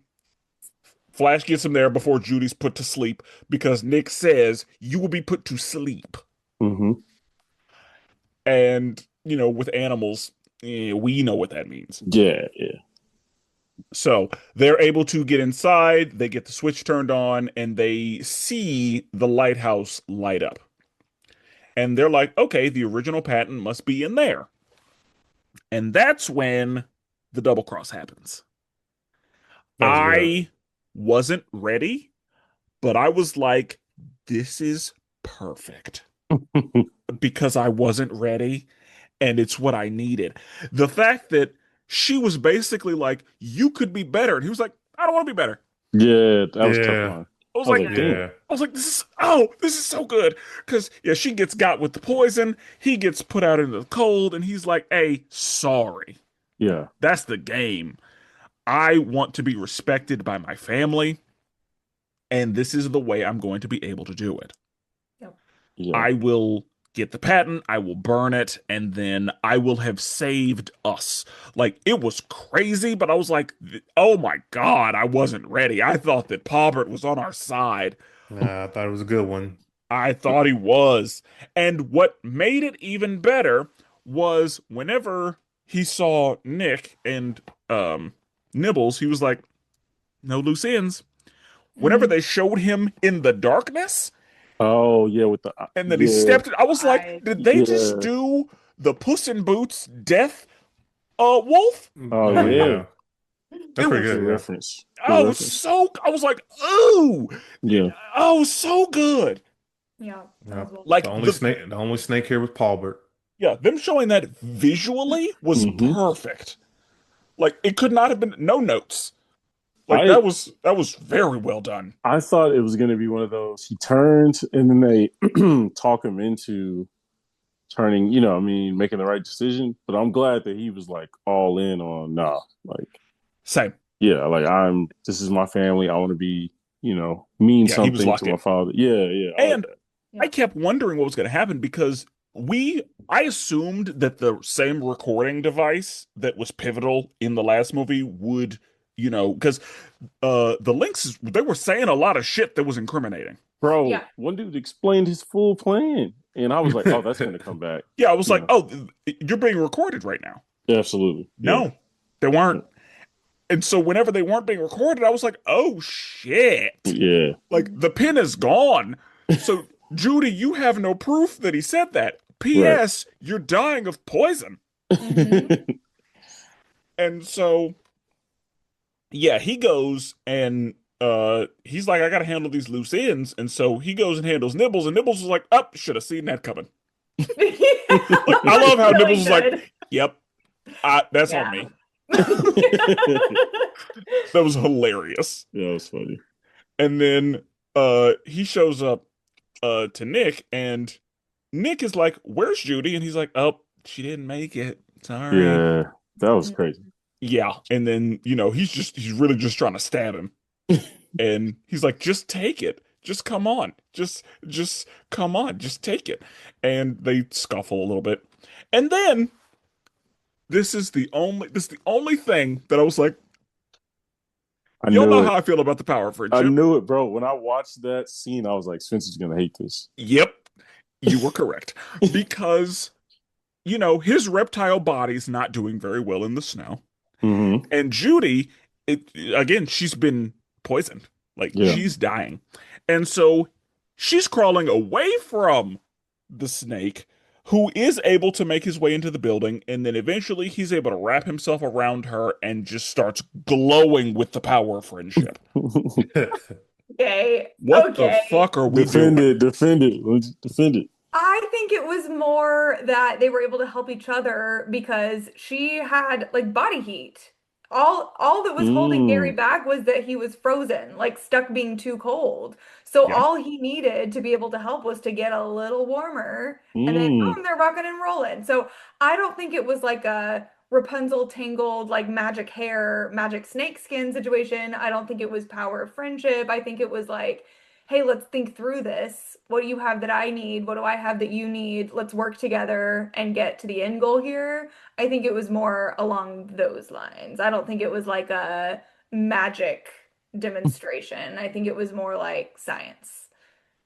Flash gets him there before Judy's put to sleep because Nick says you will be put to sleep. Mm-hmm. And, with animals, we know what that means. Yeah, yeah. So they're able to get inside, they get the switch turned on, and they see the lighthouse light up. And they're like, okay, the original patent must be in there. And that's when the double cross happens. That was good. I wasn't ready, but I was like, this is perfect because I wasn't ready and it's what I needed. The fact that she was basically like, you could be better. And he was like, I don't want to be better. Yeah, that was a tough Yeah, line. I was I was like, like, damn. yeah. this is so good. Because, yeah, she gets got with the poison. He gets put out into the cold and he's like, hey, sorry. Yeah. That's the game. I want to be respected by my family. And this is the way I'm going to be able to do it. Yep. Yeah. I will get the patent, I will burn it, and then I will have saved us. Like, it was crazy, but I was like, oh my God, I wasn't ready. I thought that Paubert was on our side. Nah, I thought it was a good one. I thought he was. And what made it even better was whenever he saw Nick and Nibbles, he was like, no loose ends. Whenever Mhm. they showed him in the darkness, Oh, yeah, with the and then he yeah, stepped it. I was like, I did they just yeah. do the Puss in Boots death wolf? Oh, Oh yeah. yeah, that's It pretty was Good good. Yeah. reference. Good reference. I was like, ooh, Yeah. oh, so good. Yeah, that Yeah. was well Like done. The only snake here was Paulbert. yeah, them showing that visually was Mm-hmm. perfect. Like it could not have been no notes. Like I that was very well done. I thought it was gonna be one of those. He turned and then they talk him into turning, I mean, making the right decision. But I'm glad that he was like all in on like Same. yeah, like this is my family. I want to be, mean Yeah, he was something to locked my in. father. Yeah, yeah, I like And that. I Yeah. kept wondering what was going to happen because I assumed that the same recording device that was pivotal in the last movie would, because the links they were saying a lot of shit that was incriminating. Bro, Yeah. one dude explained his full plan. And I was like, oh, that's gonna come back. Yeah, I was You like, know. oh, you're being recorded right now. Absolutely. Yeah. No, they weren't. And so whenever they weren't being recorded, I was like, oh shit. Yeah. Like the pin is gone. So Judy, you have no proof that he said that. Right. P.S. You're dying of poison. Mhm. And so yeah, he goes and he's like, I gotta handle these loose ends. And so he goes and handles Nibbles, and Nibbles was like, up, should have seen that coming. Like, I love how Really Nibbles was like, good. yep, that's on Yeah. me. That That was hilarious. was funny. And then he shows up to Nick, and Nick is like, where's Judy? And he's like, oh, she didn't make it. Sorry. Yeah. That was crazy. Yeah, and then he's really just trying to stab him, and he's like, just take it, just come on, just come on, just take it, and they scuffle a little bit, and then this is the only thing that I was like, I y'all knew know it. how I feel about the power of I friendship. knew it, bro. When I watched that scene, I was like, Spencer's gonna hate this. Yep, you were correct because his reptile body's not doing very well in the snow. Hmm. And Judy, again, she's been poisoned. Like Yeah. she's dying. And so she's crawling away from the snake, who is able to make his way into the building. And then eventually he's able to wrap himself around her and just starts glowing with the power of friendship. Okay. What the Okay. fuck are we Defend doing? it, defend it, defend it. I think it was more that they were able to help each other because she had like body heat. All that was holding Gary Mm, back was that he was frozen, like stuck being too cold. So Yeah. all he needed to be able to help was to get a little warmer, and then mm. boom, they're rocking and rolling. So I don't think it was like a Rapunzel tangled like magic hair, magic snake skin situation. I don't think it was power of friendship. I think it was like, hey, let's think through this. What do you have that I need? What do I have that you need? Let's work together and get to the end goal here. I think it was more along those lines. I don't think it was like a magic demonstration. I think it was more like science.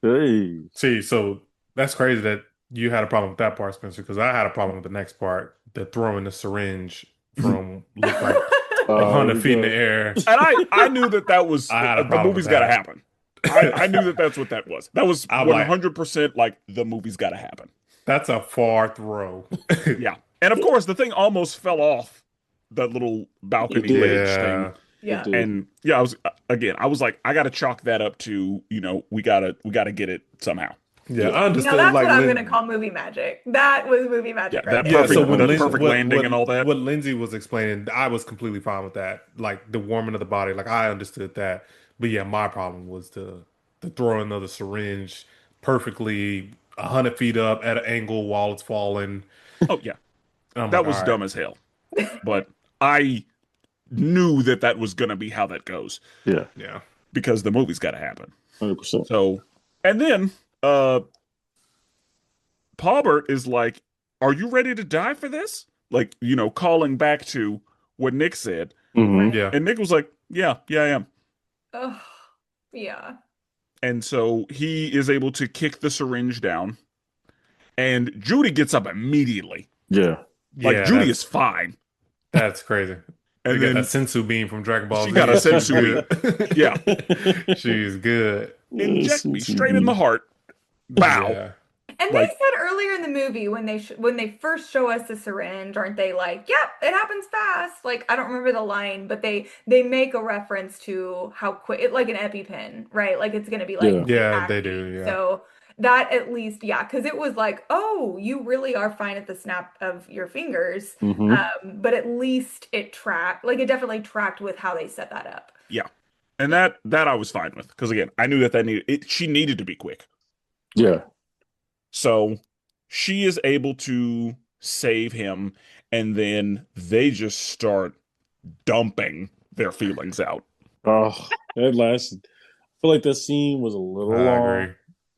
Hey. See, so that's crazy that you had a problem with that part, Spencer, because I had a problem with the next part, the throwing the syringe from looked like Here we 100 feet in the go. air. And I knew that was I had a the problem with movie's got to that. happen. I knew that's what that was. That was I'm like, 100% like the movie's got to happen. that's a far throw. Yeah. And of course, the thing almost fell off that little It balcony did. ledge thing. Yeah. It Yeah. did. And yeah, I was like, I got to chalk that up to, we got to get it somehow. Yeah, Yeah. I Now understood that's like what I'm gonna when call movie magic. That was movie Yeah, magic right that yeah, there. so perfect when that Lindsay perfect landing and all that. what Lindsay was explaining, I was completely fine with that. Like the warming of the body, like I understood that. But yeah, my problem was the throwing of the syringe perfectly 100 feet up at an angle while it's falling. Oh yeah, And I'm that like, all was right, dumb as hell. But I knew that was gonna be how that goes Yeah. yeah. because the movie's got to happen. 100%. So, and then Paulbert is like, "Are you ready to die for this?" Like, calling back to what Nick said. Hmm. Right. Yeah. And Nick was like, "Yeah, yeah, I am." Oh, yeah. And so he is able to kick the syringe down, and Judy gets up immediately. Yeah. Like Yeah, Judy is fine. that's crazy. They And got that then sensu beam from Dragon Ball she Z got a and she's sensu beam. good. Yeah. She's good. Inject me Since straight in the heart. Bow. Yeah. And they Like, said earlier in the movie when they first show us the syringe, aren't they like, "Yep, it happens fast." Like I don't remember the line, but they make a reference to how quick it like an EpiPen, right? Like it's gonna be like Yeah. quick Yeah, they do. acting. Yeah. So that at least, yeah, because it was like, oh, you really are fine at the snap of your fingers. Hmm. But at least it tracked, like it definitely tracked with how they set that up. yeah. And Yeah, that I was fine with because again, I knew that needed it. She needed to be quick. right. Yeah. So she is able to save him, and then they just start dumping their feelings out. Oh, that lasted. I feel like that scene was a little I long. agree.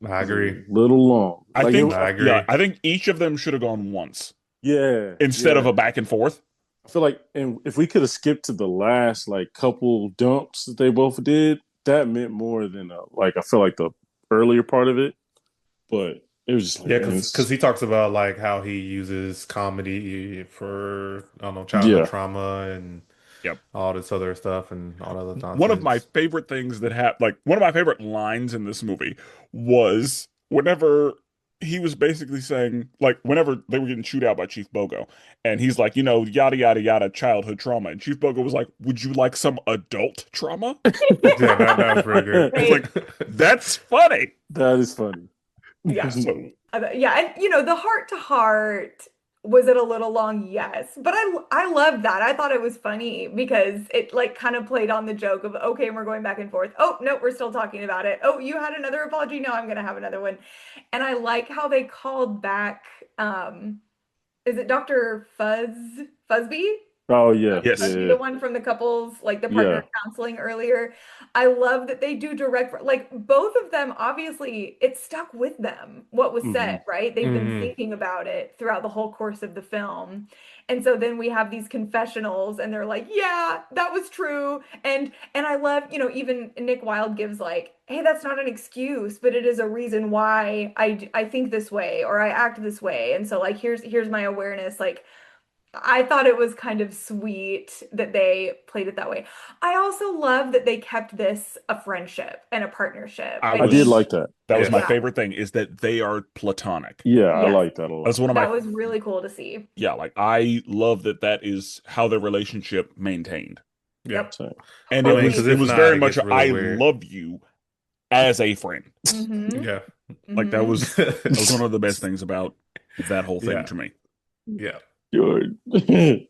I It was agree. a little long. I Like think, I yeah, agree. I think each of them should have gone once yeah, instead of yeah. a back and forth. I feel like, and if we could have skipped to the last like couple dumps that they both did, that meant more than like I feel like the earlier part of it. But it was just like, Yeah, man, because he talks about like how he uses comedy for I don't know childhood yeah, trauma and Yep. all this other stuff and all other One of my nonsense. favorite things that happened, like one of my favorite lines in this movie was whenever he was basically saying, like, whenever they were getting chewed out by Chief Bogo, and he's like, yada, yada, yada, childhood trauma. And Chief Bogo was like, would you like some adult trauma? Yeah, that was pretty It's like, good. that's funny. that is funny. Yeah. So, Yeah, and the heart to heart, was it a little long? Yes, but I loved that. I thought it was funny because it like kind of played on the joke of okay, we're going back and forth. Oh, no, we're still talking about it. Oh, you had another apology. No, I'm gonna have another one. And I like how they called back is it Dr. Fuzzby? Oh yeah, Yes. yeah, The one from the couples, like the yeah. partner counseling earlier. I love that they do direct, like both of them, obviously, it stuck with them, what was Hmm. said, right? They've been Hmm. thinking about it throughout the whole course of the film. And so then we have these confessionals and they're like, yeah, that was true. And I love, even Nick Wilde gives like, hey, that's not an excuse, but it is a reason why I think this way or I act this way. And so like here's my awareness. Like I thought it was kind of sweet that they played it that way. I also love that they kept this a friendship and a partnership. I I I did think, was like that. that was my Yes. yeah, favorite thing is that they are platonic. Yeah, I yes, like that a That's lot. one of my that was really cool to see. yeah, like I love that that is how their relationship maintained. Yeah. Yep, So, And I it mean, was because totally it if was agree. not, very it much gets a, really I weird. love you as a friend. Mm-hmm. Yeah. Like that Mm-hmm. was one of the best things about that whole thing Yeah. to me. Yeah. George.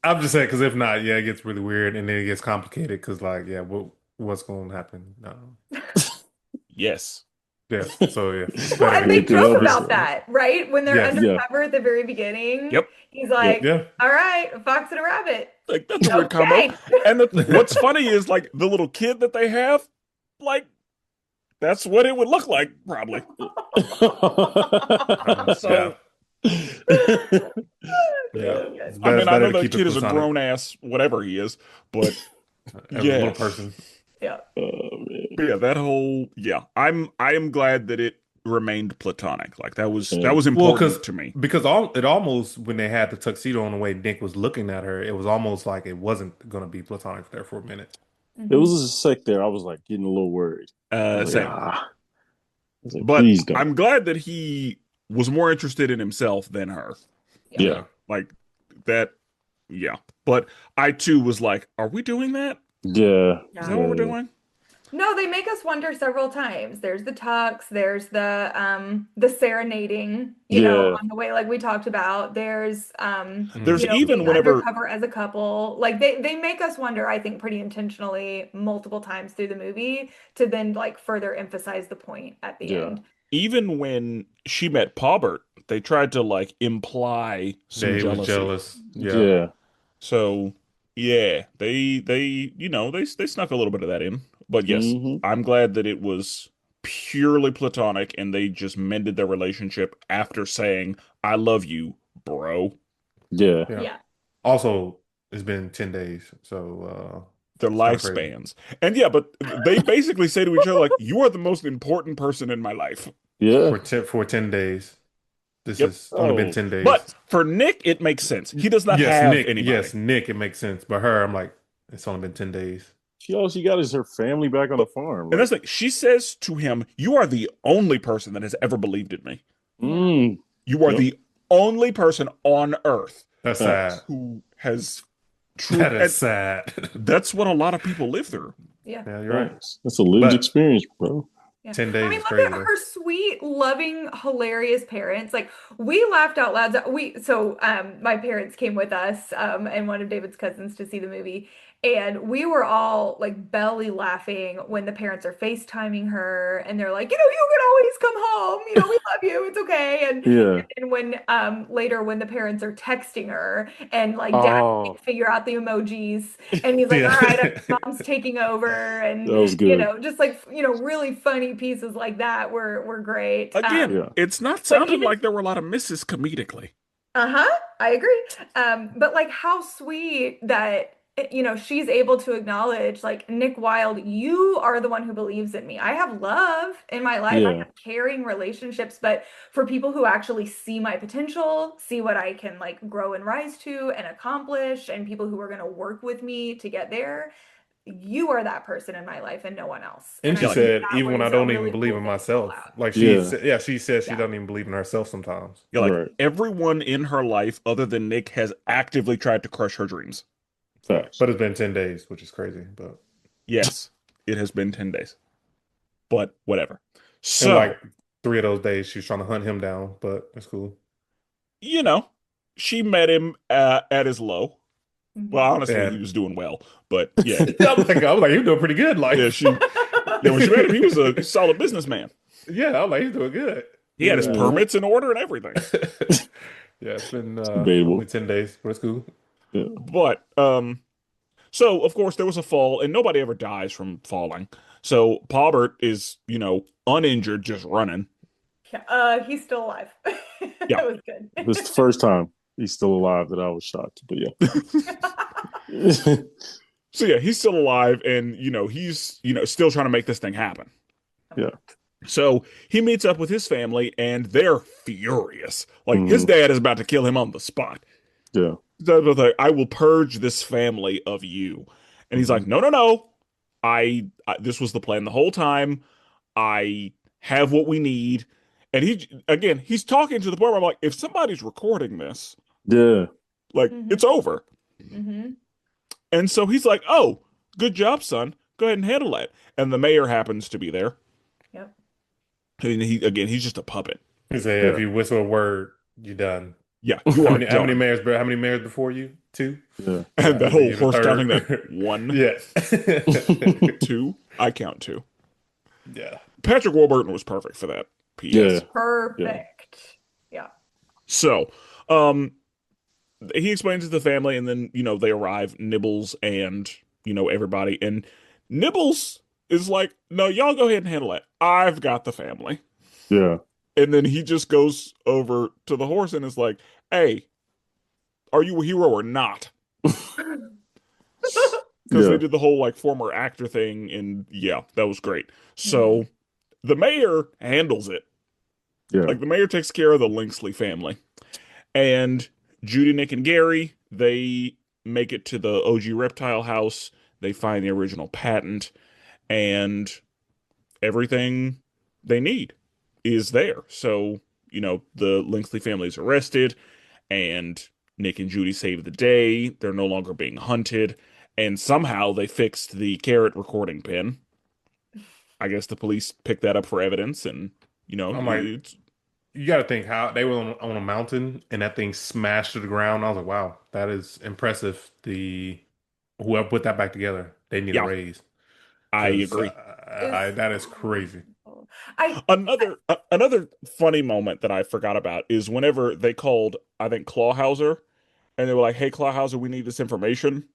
I'm just saying, because if not, yeah, it gets really weird and then it gets complicated because, like, yeah, what's going to happen? Yes. Yeah. So, yeah, it's Well, better to and they It keep could it joke help about yourself. personal. that, right? When they're Yes. Yeah, undercover at the very beginning, Yep. he's yep. like, Yeah. all right, a fox and a rabbit. Like that's a weird combo. Okay. And what's funny is like the little kid that they have, like that's what it would look like probably. Yeah. So Yeah. So good. I mean, It's I better know to that keep it kid is a platonic grown ass, whatever he is, but as a little yeah, person. Yeah. Oh man. but yeah, that whole yeah, I am glad that it remained platonic. Like that Same. was Well, important to me. because all it almost when they had the tuxedo on the way Nick was looking at her, it was almost like it wasn't going to be platonic there for a minute. There Mhm. was a sec there. I was like getting a little worried. I was like, Same. ah. I was like, But please don't. I'm glad that he was more interested in himself than her. Yeah. Yeah, Yeah. Like that, yeah. But I too was like, are we doing that? yeah, Is Yeah. that what we're yeah, doing? No, they make us wonder several times. There's the tux, there's the serenading, yeah. on the way, like we talked about. There's There's Mhm. even being whenever undercover as a couple. Like they make us wonder, I think, pretty intentionally multiple times through the movie to then like further emphasize the point at the Yeah. end. even when she met Paubert, they tried to like imply Yeah, some he was jealousy. jealous. Yeah. Yeah. So yeah, they snuck a little bit of that in. But yes, Hmm. I'm glad that it was purely platonic and they just mended their relationship after saying, I love you, bro. Yeah. Yeah. Yeah. Also, it's been 10 days, so Their it's kind of crazy. lifespans. And yeah, but they basically say to each other, like, you are the most important person in my life. Yeah. For 10 days. This Yep. has only been Oh, 10 days. But for Nick, it makes sense. He does not Yes, have Nick. anybody. Yes, Nick, it makes sense. But her, I'm like, it's only been 10 days. all she got is her family back on the But farm. and Like, that's like she says to him, "You are the only person that has ever believed in me. Yeah. mm, You are yep. the only person on earth That's sad. Facts. who has That true." is And sad. that's what a lot of people live through. Yeah. Yeah, you're right. Facts. That's a lived But experience, bro. Yeah. 10 I days mean, is look crazy at though. her sweet, loving, hilarious parents. Like we laughed out loud. My parents came with us, and one of David's cousins to see the movie. And we were all like belly laughing when the parents are FaceTiming her and they're like, you can always come home. We love you. It's okay. Yeah. And when later when the parents are texting her and like dad Oh, can't figure out the emojis and he's like, all Yeah. right, mom's taking over and that was good. just like really funny pieces like that were great. Again, Yeah. it's not But sounding even like there were a lot of misses comedically. uh-huh, I agree. But like how sweet that she's able to acknowledge like Nick Wilde, you are the one who believes in me. I have love in my life. I Yeah. have caring relationships, but for people who actually see my potential, see what I can like grow and rise to and accomplish, and people who are going to work with me to get there, you are that person in my life and no one else. And And she Yeah, I like think said, that even when I was a don't even really believe cool in thing to pull myself, out. like Yeah. she said she Yeah. doesn't even believe in herself sometimes. yeah, like Right. everyone in her life other than Nick has actively tried to crush her dreams. Yeah. Facts. But it's been 10 days, which is crazy. But Yes, it has been 10 days. But whatever. and So, like 3 of those days she was trying to hunt him down, but it's cool. you know, she met him at his low. Well, Mhm. honestly, he And was doing well, but yeah, I'm like, you're doing pretty good. Like, yeah, when she met him, he was a solid businessman. yeah, I'm like, he's doing good. He had his Yeah. permits in order and everything. Yeah, it's been Debatable. only 10 days, but it's cool. Yeah. But so of course there was a fall, and nobody ever dies from falling. So Paubert is, uninjured, just running. Yeah, he's still alive. Yeah. That was good. This is the first time he's still alive that I was shocked. But yeah. So yeah, he's still alive, and he's still trying to make this thing happen. Yeah. So he meets up with his family, and they're furious. Like his Hmm. dad is about to kill him on the spot. Yeah. So they're like, I will purge this family of you. And he's Hmm. like, no, no, no. This was the plan the whole time. I have what we need. And he's talking to the point where I'm like, if somebody's recording this, Yeah. like, Hmm. it's over. Hmm. And so he's like, oh, good job, son. Go ahead and handle that. And the mayor happens to be there. Yep. And he's just a puppet. He said, if Yeah. you whistle a word, you're done. Yeah, you How are many how many done. mayors how many mayors before you? Two? Yeah. And that whole You're the horse counting, that third. one, Yeah. two, I count two. Yeah. Patrick Warburton was perfect for that Yeah. PS. Yeah. Perfect. Yeah. So, um, he explains to the family, and then they arrive, Nibbles and everybody, and Nibbles is like, "No, y'all go ahead and handle it. I've got the family." Yeah. And then he just goes over to the horse and is like, "Hey, are you a hero or not?" Because they Yeah. did the whole like former actor thing, and yeah, that was great. Mhm. So the mayor handles it. Yeah. Like the mayor takes care of the Linksley family. And Judy, Nick, and Gary, they make it to the OG reptile house. They find the original patent, and everything they need is there. So, the Linksley family is arrested, and Nick and Judy save the day. They're no longer being hunted. And somehow they fixed the carrot recording pin. I guess the police picked that up for evidence, and, I'm like, it's, you got to think how they were on a mountain and that thing smashed to the ground. I was like, wow, that is impressive. The whoever put that back together, they need a yeah, raise I because agree. Is that is crazy. I Another funny moment that I forgot about is whenever they called, I think, Clawhauser, and they were like, "Hey, Clawhauser, we need this information,"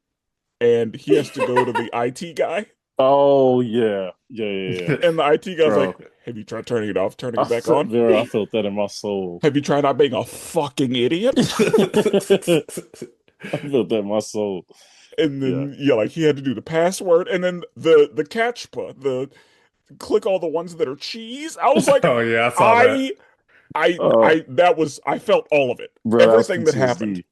and he has to go to the IT guy, Oh yeah. Yeah. Yeah. Yeah. and the IT guy's like, Bro. "Have you tried turning it off, turning it back on? I felt that in my soul. Have you tried not being a fucking idiot?" I felt that in my soul. And Yeah. then yeah, like he had to do the password, and then the catch put the click all the ones that are cheese. I was like, Oh yeah, I saw that. I Uh, I felt all of it, bro, that was everything that happened. PTSD.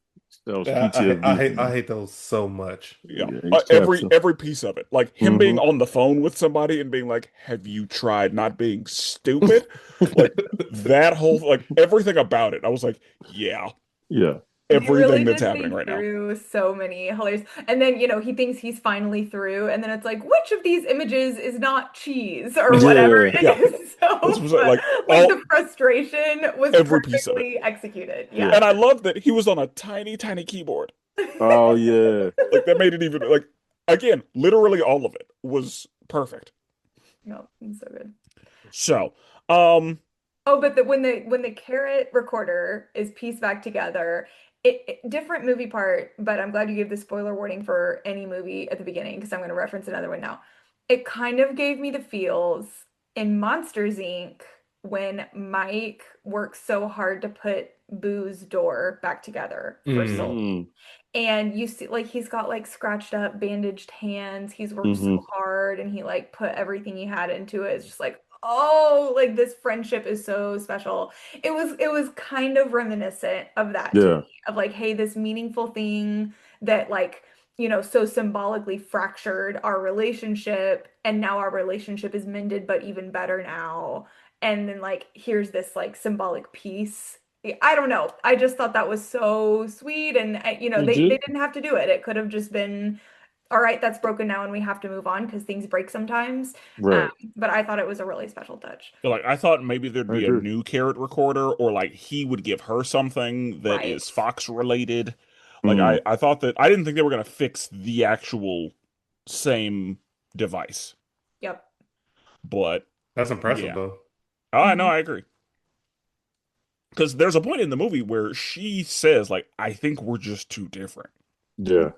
That was I PTSD for hate me. those so much. Yeah, Yeah, he kept every piece of it, like him being Mm-hmm. on the phone with somebody and being like, "Have you tried not being stupid?" Like that whole like everything about it. I was like, yeah, Yeah. They really everything that's did happening think right now. through so many hilarious. And then, he thinks he's finally through, and then it's like, which of these images is not cheese or whatever Yeah. it Yeah, is. this So, was like like all the frustration was every piece of it, perfectly executed. Yeah. and Yeah. I love that he was on a tiny, tiny keyboard. Oh yeah. Like that made it even like again, literally all of it was perfect. No, it's so good. So, um, Oh, but when the carrot recorder is pieced back together, different movie part, but I'm glad you gave the spoiler warning for any movie at the beginning because I'm going to reference another one now. It kind of gave me the feels in Monsters Inc. when Mike works so hard to put Boo's door back together for Mm. Sully. Mm. And you see, like, he's got like scratched up, bandaged hands. He's worked so Hmm. hard and he like put everything he had into it. It's just like, oh, like this friendship is so special. It was kind of reminiscent of that to me, Yeah. of like, hey, this meaningful thing that like, so symbolically fractured our relationship, and now our relationship is mended, but even better now. And then like, here's this like symbolic piece. I don't know. I just thought that was so sweet, and they Legit. didn't have to do it. It could have just been, all right, that's broken now, and we have to move on because things break sometimes. Um, Right. but I thought it was a really special touch. like I thought maybe there'd I be a agree. new carrot recorder, or like he would give her something that Right. is Fox related. Like Mm. I thought that I didn't think they were gonna fix the actual same device, Yep. but That's impressive yeah. though. Oh, I know, Mhm. I agree. Because there's a point in the movie where she says, like, I think we're just too different. Yeah.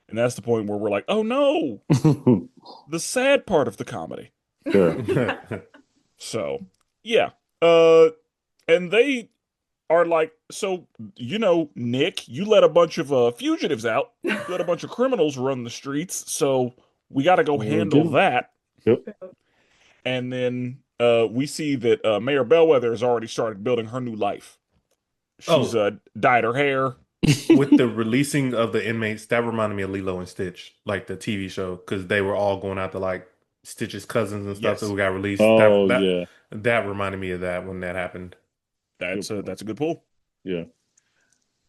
And that's the point where we're like, oh no, the sad part of the comedy. Yeah. So, yeah. Uh, and they are like, so, Nick, you let a bunch of fugitives out. You let a bunch of criminals run the streets. So we got to go Get handle him. that. Yep. And then we see that Mayor Bellwether has already started building her new life. She's Oh, dyed her hair. with the releasing of the inmates, that reminded me of Lilo and Stitch, like the TV show, because they were all going after like Stitch's cousins and stuff. So Yes, who got released. Oh yeah. That reminded me of that when that happened. Good point. that's a good pull. Yeah.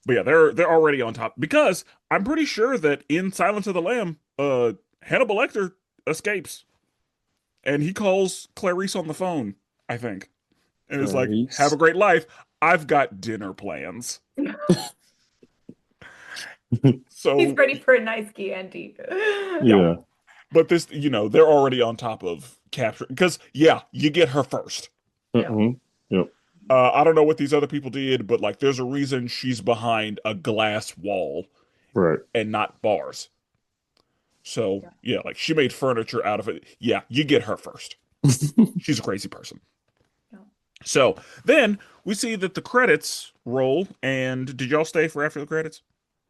But yeah, they're already on top because I'm pretty sure that in Silence of the Lamb, Hannibal Lecter escapes and he calls Clarice on the phone, I think, and is like, "Have a Clarice. great life. I've got dinner plans." He's So ready for a nice Chianti. yeah, Yeah. but this, they're already on top of capture because yeah, you get her first. Yeah. Yep. I don't know what these other people did, but like, there's a reason she's behind a glass wall Right. and not bars. So Yeah. yeah, like she made furniture out of it. Yeah, you get her first. She's a crazy person. Yeah. So then we see that the credits roll, and did y'all stay for after the credits?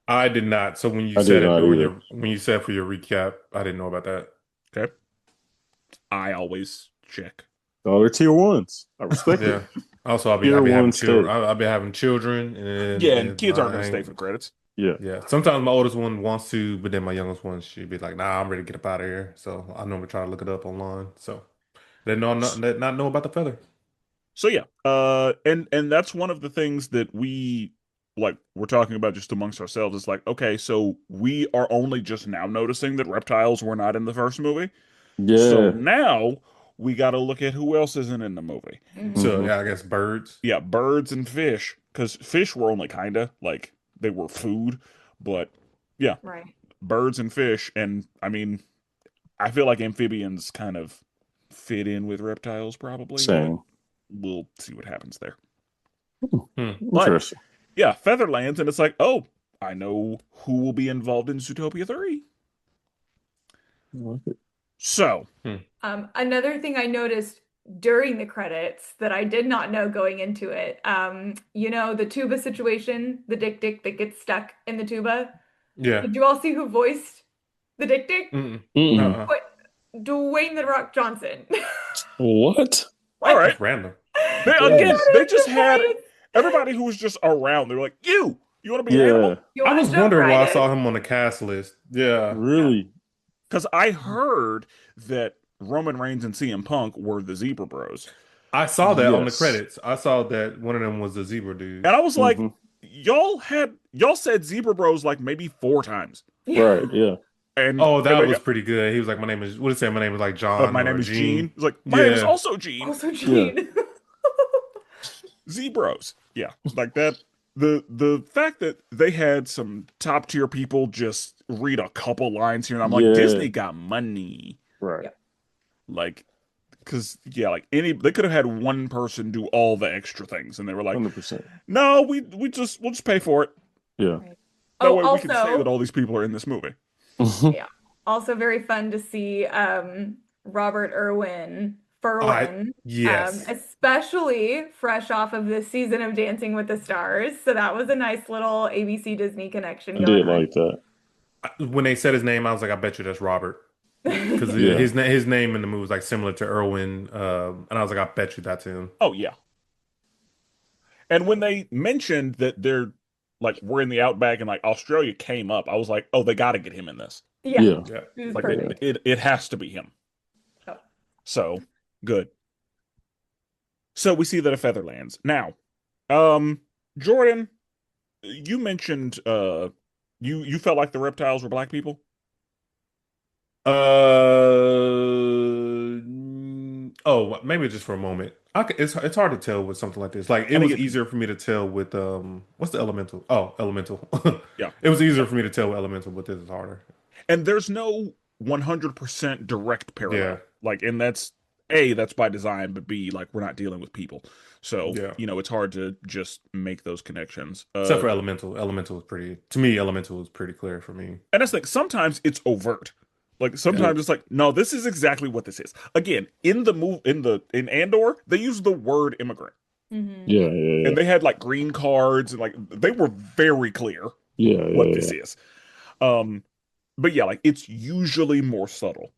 I did not. So when you I did said it not during either. when you said for your recap, I didn't know about that. Okay. I always check. Oh, they're tier ones. I respect it. Yeah. Also, I'll Tier be having one children. stay. I'll be having children, and Yeah, and kids aren't going I to stay ain't. for the credits. Yeah. Yeah. Sometimes my oldest one wants to, but then my youngest one, she'd be like, "Nah, I'm ready to get up out of here." So I normally try to look it up online. So they not know about the feather. So yeah, and that's one of the things that we're talking about just amongst ourselves. It's like, okay, so we are only just now noticing that reptiles were not in the first movie. So Yeah. now we got to look at who else isn't in the movie. Mhm. So Hmm. yeah, I guess birds. Yeah, birds and fish, because fish were only kinda like they were food, but yeah, Right. birds and fish, and I mean, I feel like amphibians kind of fit in with reptiles probably, but Same. we'll see what happens there. Hmm. But Interesting. yeah, Featherlands, and it's like, oh, I know who will be involved in Zootopia 3. I like it. So, Another thing I noticed during the credits that I did not know going into it, the tuba situation, the dick that gets stuck in the tuba. Yeah. Did you all see who voiced the dick? Mm-mm. Mm-mm. Uh-uh. What? Dwayne the Rock Johnson. What? all right. That's random. They He again, Yes. they wanted just the had voice. everybody who was just around. They were like, you want to be an Yeah. animal? You I want was to jump wondering why I right saw in? him on the cast list. Yeah. Really? Because I heard that Roman Reigns and CM Punk were the Zebra Bros. I saw that on the Yes. credits. I saw that one of them was the zebra dude. And I was like, Hmm. y'all said Zebra Bros like maybe 4 times. Right. Yeah. And Oh, then that they was got, pretty good. He was like, "My name is what did it say? My name is like John my or name is Gene. Gene." He's like, my name is Yeah. also Gene. Also Yeah. Gene. Zebros. Yeah. Like that. The fact that they had some top tier people just read a couple lines here, and I'm like, Yeah. Disney got money. Right. Yep. Like, because yeah, like they could have had one person do all the extra things, and they were like, 100%. no, we'll just pay for it. Yeah. Right. That Oh, way we can say that also, all these people are in this movie. yeah. Also very fun to see Robert Irwin I Ferwin, yes. especially fresh off of this season of Dancing with the Stars. So that was a nice little ABC Disney connection I going did like that. When they said his name, I was like, "I bet you that's Robert," because on. Yeah. his name in the movie was like similar to Irwin, and I was like, "I bet you that's him." Oh yeah. And when they mentioned that we're in the outback and like Australia came up, I was like, oh, they got to get him in this. Yeah, Yeah. Yeah. it was Like perfect. it has to be him. Oh. So good. So we see that a feather lands. Now, um, Jordan, you mentioned you felt like the reptiles were black people. Oh, maybe just for a moment. It's hard to tell with something like this. Like it And was again, easier for me to tell with what's the elemental? Oh, elemental. yeah. It was easier for me to tell with elemental, but this is harder. And there's no 100% direct Yeah. parallel. Like, and that's A, that's by design, but B, like we're not dealing with people. So, Yeah. it's hard to just make those connections. Except for Elemental. Elemental was pretty, to me, Elemental was pretty clear for me. And that's like sometimes it's overt. Like Yeah. Yeah, sometimes it's like, no, this is exactly what this is. Again, in the move in Andor, they use the word immigrant. Hmm. yeah, yeah, And they had like green cards and like they were very clear yeah, what yeah, this yeah. is. Um, but yeah, like it's usually more subtle.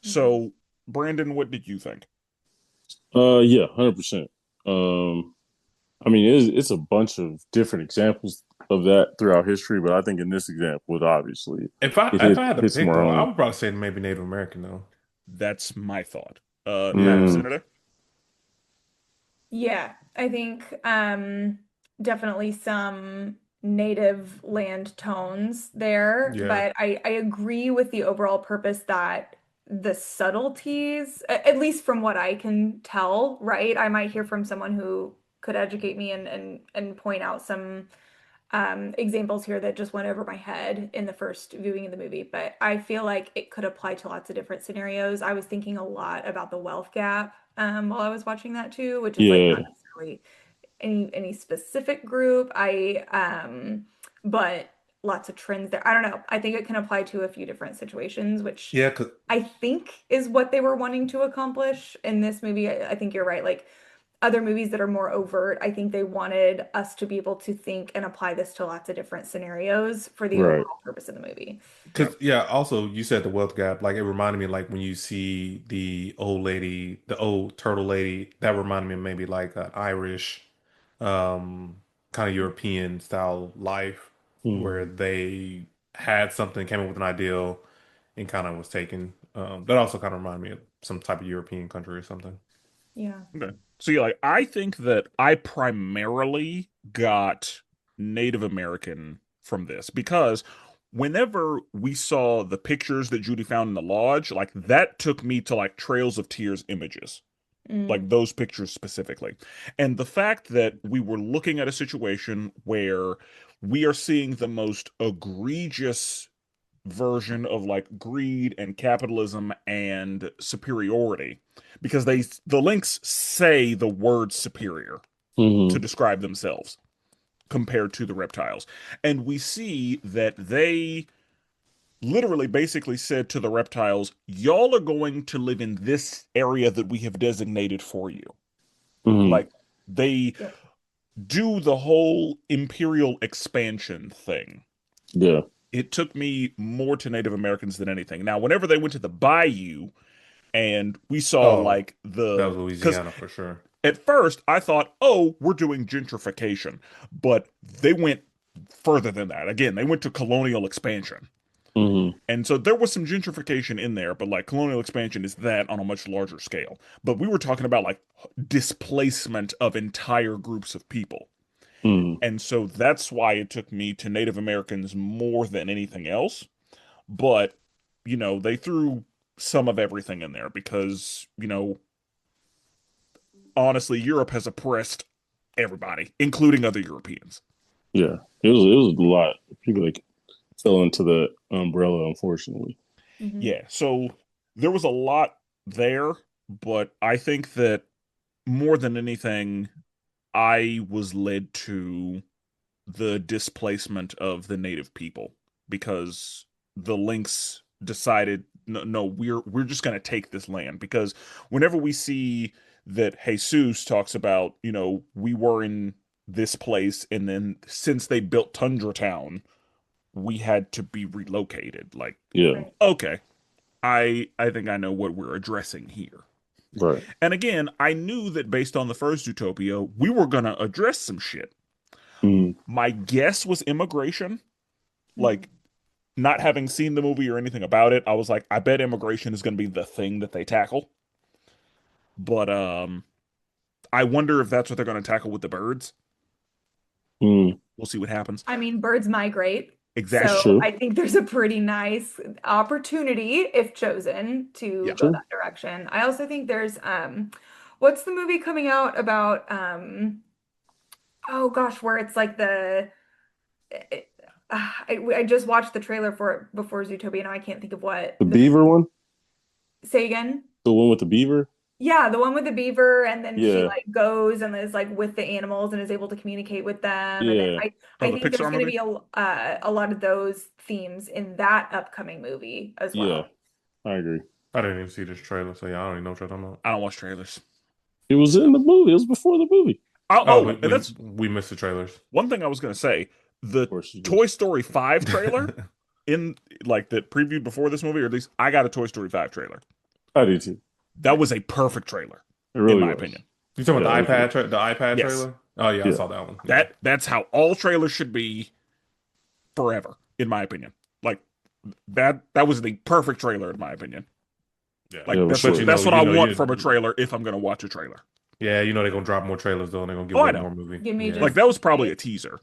Hmm. So, Brandon, what did you think? Yeah, 100%. Um, I mean, it's a bunch of different examples of that throughout history, but I think in this example, it obviously If I had to hits pick more though, I home. would probably say maybe Native American though. That's my thought. Mm, Senator? Yeah, I think definitely some native land tones there, Yeah. but I agree with the overall purpose that the subtleties, at least from what I can tell, right? I might hear from someone who could educate me and point out some examples here that just went over my head in the first viewing of the movie, but I feel like it could apply to lots of different scenarios. I was thinking a lot about the wealth gap while I was watching that too, which is like not yeah, necessarily any specific group. But lots of trends there. I don't know. I think it can apply to a few different situations, which Yeah, 'cause I think is what they were wanting to accomplish in this movie. I think you're right. Like other movies that are more overt, I think they wanted us to be able to think and apply this to lots of different scenarios for the right. overall purpose of the movie. Yeah. Because yeah, also you said the wealth gap, like it reminded me like when you see the old lady, the old turtle lady, that reminded me of maybe like an Irish, um, kind of European style life where Mm, they had something, came up with an ideal, and kind of was taken. That also kind of reminded me of some type of European country or something. Yeah. Okay. So yeah, like I think that I primarily got Native American from this because whenever we saw the pictures that Judy found in the lodge, like that took me to like Trails of Tears images, like Mm. those pictures specifically. And the fact that we were looking at a situation where we are seeing the most egregious version of like greed and capitalism and superiority because the links say the word superior to hmm describe themselves compared to the reptiles, and we see that they literally basically said to the reptiles, y'all are going to live in this area that we have designated for you. hmm Like they Yep. do the whole imperial expansion thing. Yeah, It took me more to Native Americans than anything. Now, whenever they went to the bayou and we saw Oh, like that the, was because Louisiana for sure. at first I thought, oh, we're doing gentrification, but they went further than that. Again, they went to colonial expansion. hmm And so there was some gentrification in there, but like colonial expansion is that on a much larger scale. But we were talking about like displacement of entire groups of people. hmm And so that's why it took me to Native Americans more than anything else. But, they threw some of everything in there because, honestly, Europe has oppressed everybody, including other Europeans. yeah. It was a lot. People like fell into the umbrella, unfortunately. Hmm. Yeah, so there was a lot there, but I think that more than anything, I was led to the displacement of the native people because the Lynx decided no, no, we're just going to take this land because whenever we see that Jesus talks about, we were in this place and then since they built Tundra Town, we had to be relocated. Like, Yeah, Right. okay, I think I know what we're addressing here. right. And again, I knew that based on the first Zootopia, we were going to address some shit. Mm, My guess was immigration. Hmm. Like, not having seen the movie or anything about it, I was like, I bet immigration is going to be the thing that they tackle. But I wonder if that's what they're going to tackle with the birds. mm. We'll see what happens. I mean, birds migrate. That's Exactly. So true. I think there's a pretty nice opportunity, if chosen, to Yeah. go True. that direction. I also think there's what's the movie coming out about oh gosh, where it's like it, I just watched the trailer for it before Zootopia. Now I can't think of what The the beaver one, say again. the one with the beaver. Yeah, the one with the beaver, and then she Yeah, like goes and is like with the animals and is able to communicate with them. And then yeah, Oh, I the think there's Pixar going to movie? be a lot of those themes in that upcoming movie as yeah. well. I agree. I didn't even see this trailer, so yeah, I don't even know what you're talking about. I don't watch trailers. It was in the movie. It was before the movie. Oh, Oh, oh, and that's we missed the trailers. one thing I was going to say. Of The course you did. Toy Story 5 trailer in like that previewed before this movie, or at least I got a Toy Story 5 trailer. I did too. That was a perfect trailer, It in really my was. opinion. You talking Yeah, about it was. the iPad Yes. trailer? Oh yeah, I Yeah, saw that one. Yeah, That's how all trailers should be forever, in my opinion. Like that was the perfect trailer, in my opinion. yeah. yeah, Like it was But short. that's what I want from a trailer if I'm gonna watch a trailer. yeah, you know they're gonna drop more trailers though, and they're gonna give Oh, I away know. more movie. Give me Yeah, Like just that was probably a wait. teaser,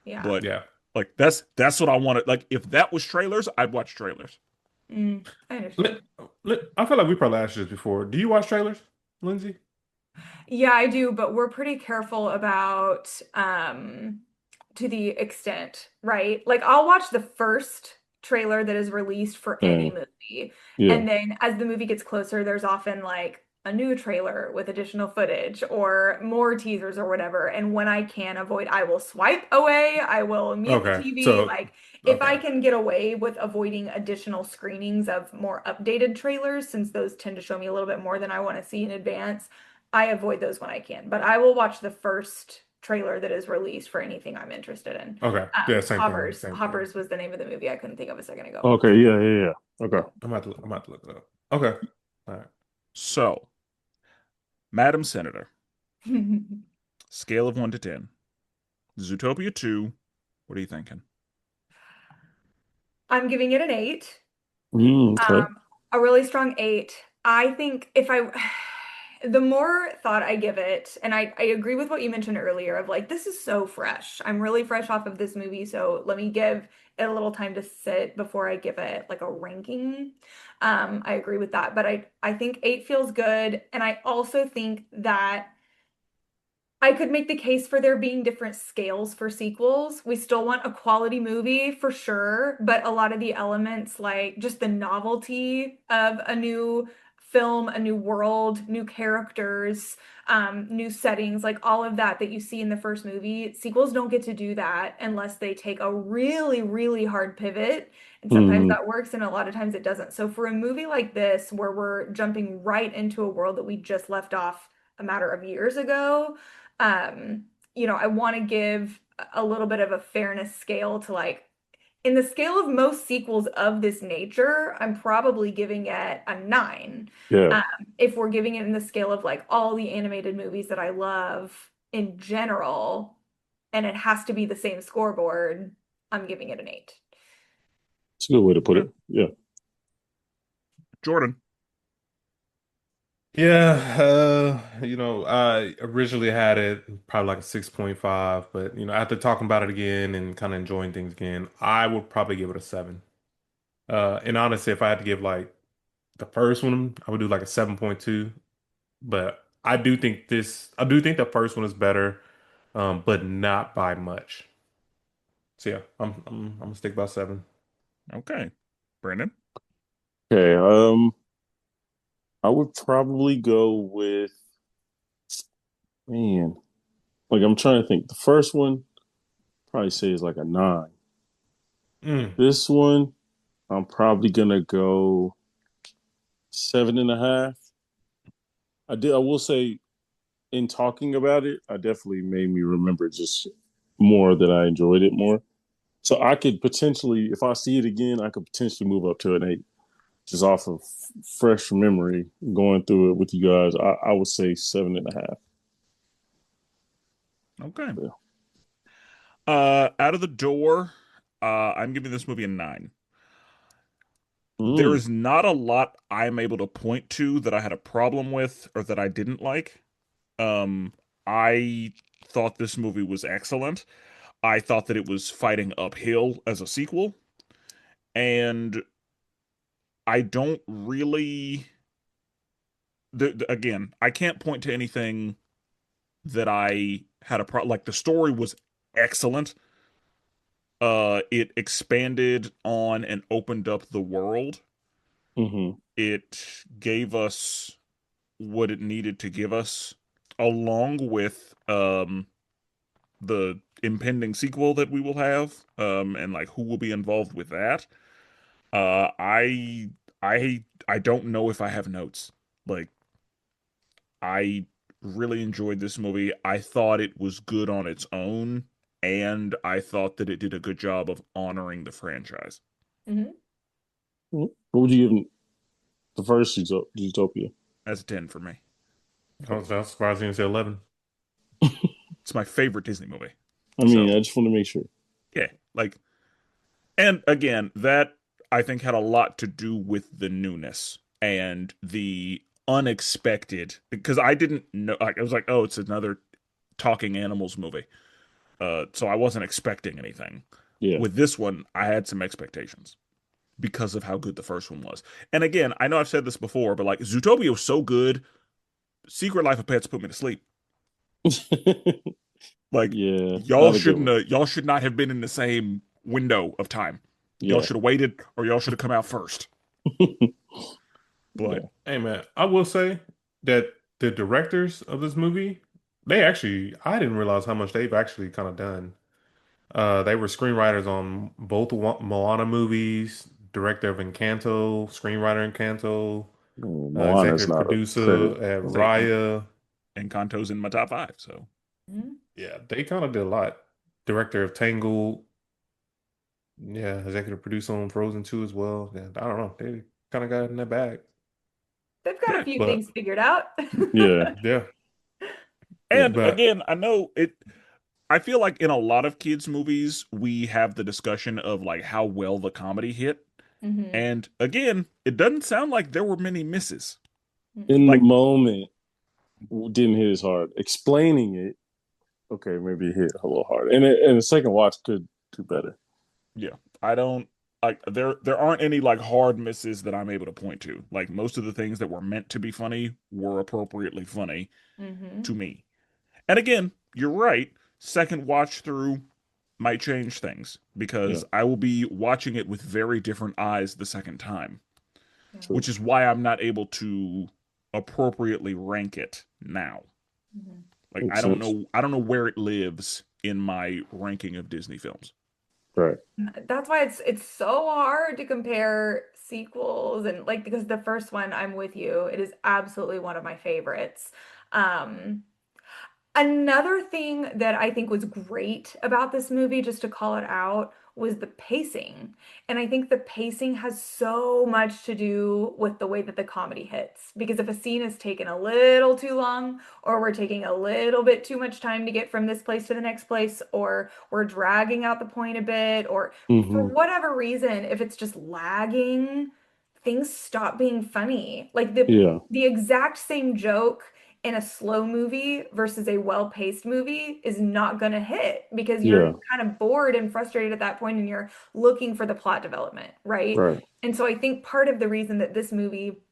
Yeah. but yeah. like that's what I wanted. Like if that was trailers, I'd watch trailers. I Let, understand. I feel like we probably asked you this before. Do you watch trailers, Lindsay? Yeah, I do, but we're pretty careful about to the extent, right? Like I'll watch the first trailer that is released for any Dang. movie. Yeah. And then as the movie gets closer, there's often like a new trailer with additional footage or more teasers or whatever. And when I can avoid, I will swipe away. I will mute the Okay, TV. so Like if I okay, can get away with avoiding additional screenings of more updated trailers, since those tend to show me a little bit more than I want to see in advance, I avoid those when I can, but I will watch the first trailer that is released for anything I'm interested in. okay, yeah, same thing, Hoppers. same thing. Hoppers was the name of the movie I couldn't think of a second ago. Okay. Yeah. Yeah. Yeah. Okay. I'm about to look it up. Okay, all right. So, Madam Senator, Yeah. scale of 1 to 10, Zootopia 2. What are you thinking? I'm giving it an 8. Okay. A really strong 8. I think if I, the more thought I give it, and I agree with what you mentioned earlier of like, this is so fresh. I'm really fresh off of this movie, so let me give it a little time to sit before I give it like a ranking. I agree with that, but I think 8 feels good, and I also think that I could make the case for there being different scales for sequels. We still want a quality movie for sure, but a lot of the elements, like just the novelty of a new film, a new world, new characters, new settings, like all of that that you see in the first movie, sequels don't get to do that unless they take a really, really hard pivot. And sometimes Hmm. that works, and a lot of times it doesn't. So for a movie like this, where we're jumping right into a world that we just left off a matter of years ago, um, I want to give a little bit of a fairness scale to like in the scale of most sequels of this nature, I'm probably giving it a 9. Yeah. Um, if we're giving it in the scale of like all the animated movies that I love in general, and it has to be the same scoreboard, I'm giving it an 8. It's a good way to put Okay. it. Yeah. Jordan. Yeah, I originally had it probably like a 6.5, but after talking about it again and kind of enjoying things again, I would probably give it a 7. And honestly, if I had to give like the first one, I would do like a 7.2. But I do think the first one is better, but not by much. So yeah, I'm gonna stick by 7. Okay. Brandon. Okay. I would probably go with, man. Like I'm trying to think. The first one probably say is like a 9. Mm, This one, I'm probably gonna go 7.5. I did. I will say, in talking about it, I definitely made me remember just more that I enjoyed it more. So I could potentially, if I see it again, I could potentially move up to an 8, just off of fresh memory going through it with you guys. I would say 7.5. Okay. Yeah. Out of the door, I'm giving this movie a 9. There Mm, is not a lot I'm able to point to that I had a problem with or that I didn't like. I thought this movie was excellent. I thought that it was fighting uphill as a sequel, and I don't really. Again, I can't point to anything that I had a problem. Like the story was excellent. It expanded on and opened up the world. hmm It gave us what it needed to give us, along with the impending sequel that we will have, and like who will be involved with that. Uh, I I don't know if I have notes. Like I really enjoyed this movie. I thought it was good on its own, and I thought that it did a good job of honoring the franchise. Mhm. What would you give the first Zootopia? That's a 10 for me. I was surprised you didn't say 11. It's my favorite Disney movie. I mean, So, I just want to make sure. yeah, like, and again, that I think had a lot to do with the newness and the unexpected, because I didn't know, like, I was like, oh, it's another talking animals movie. So I wasn't expecting anything. Yeah. With this one, I had some expectations because of how good the first one was. And again, I know I've said this before, but like Zootopia was so good, Secret Life of Pets put me to sleep. Like Yeah, not a good one. y'all should not have been in the same window of time. Y'all Yeah. should have waited, or y'all should have come out first. But Yeah. Hey man, I will say that the directors of this movie, they actually, I didn't realize how much they've actually kind of done. They were screenwriters on both Moana movies, director of Encanto, screenwriter Encanto, Moana's executive not a credit. producer at I'll say Raya. Encanto's in my top five. So Mhm. Yeah, they kind of did a lot. Director of Tangled, yeah, executive producer on Frozen 2 as well. Yeah, I don't know. They kind of got in their bag. They've got a yeah. few But things figured out. Yeah. yeah, Yeah. And but again, I know it. I feel like in a lot of kids' movies, we have the discussion of like how well the comedy hit. Hmm. And again, it doesn't sound like there were many misses. In the Mm-mm. Like, moment, didn't hit as hard. Explaining it, okay, maybe it hit a little hard. And the second watch could do better. yeah, I don't like there aren't any like hard misses that I'm able to point to. Like most of the things that were meant to be funny were appropriately funny Hmm. to me. And again, you're right. Second watch through might change things Yeah. because I will be watching it with very different eyes the second time, Yeah. True. which is why I'm not able to appropriately rank it now. Mhm. Like Makes sense. I don't know where it lives in my ranking of Disney films. Right. That's why it's so hard to compare sequels and like because the first one, I'm with you. It is absolutely one of my favorites. Um, Another thing that I think was great about this movie, just to call it out, was the pacing. And I think the pacing has so much to do with the way that the comedy hits. Because if a scene is taken a little too long, or we're taking a little bit too much time to get from this place to the next place, or we're dragging out the point a bit, or for Hmm. whatever reason, if it's just lagging, things stop being funny. Like the Yeah. the exact same joke in a slow movie versus a well-paced movie is not going to hit because you're Yeah. kind of bored and frustrated at that point and you're looking for the plot development, right? Right. And so I think part of the reason that this movie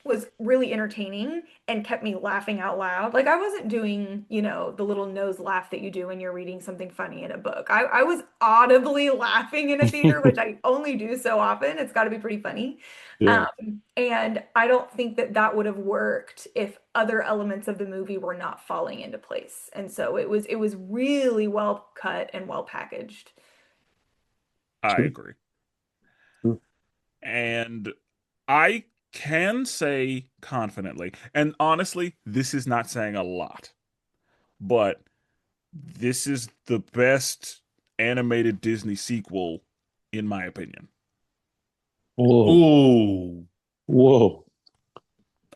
was really entertaining and kept me laughing out loud. Like I wasn't doing, the little nose laugh that you do when you're reading something funny in a book. I was audibly laughing in a theater, which I only do so often. It's got to be pretty funny. Yeah. And I don't think that that would have worked if other elements of the movie were not falling into place. And so it was really well cut and well packaged. I True. agree. True. And I can say confidently, and honestly, this is not saying a lot, but this is the best animated Disney sequel, in my opinion. Whoa. ooh, Whoa.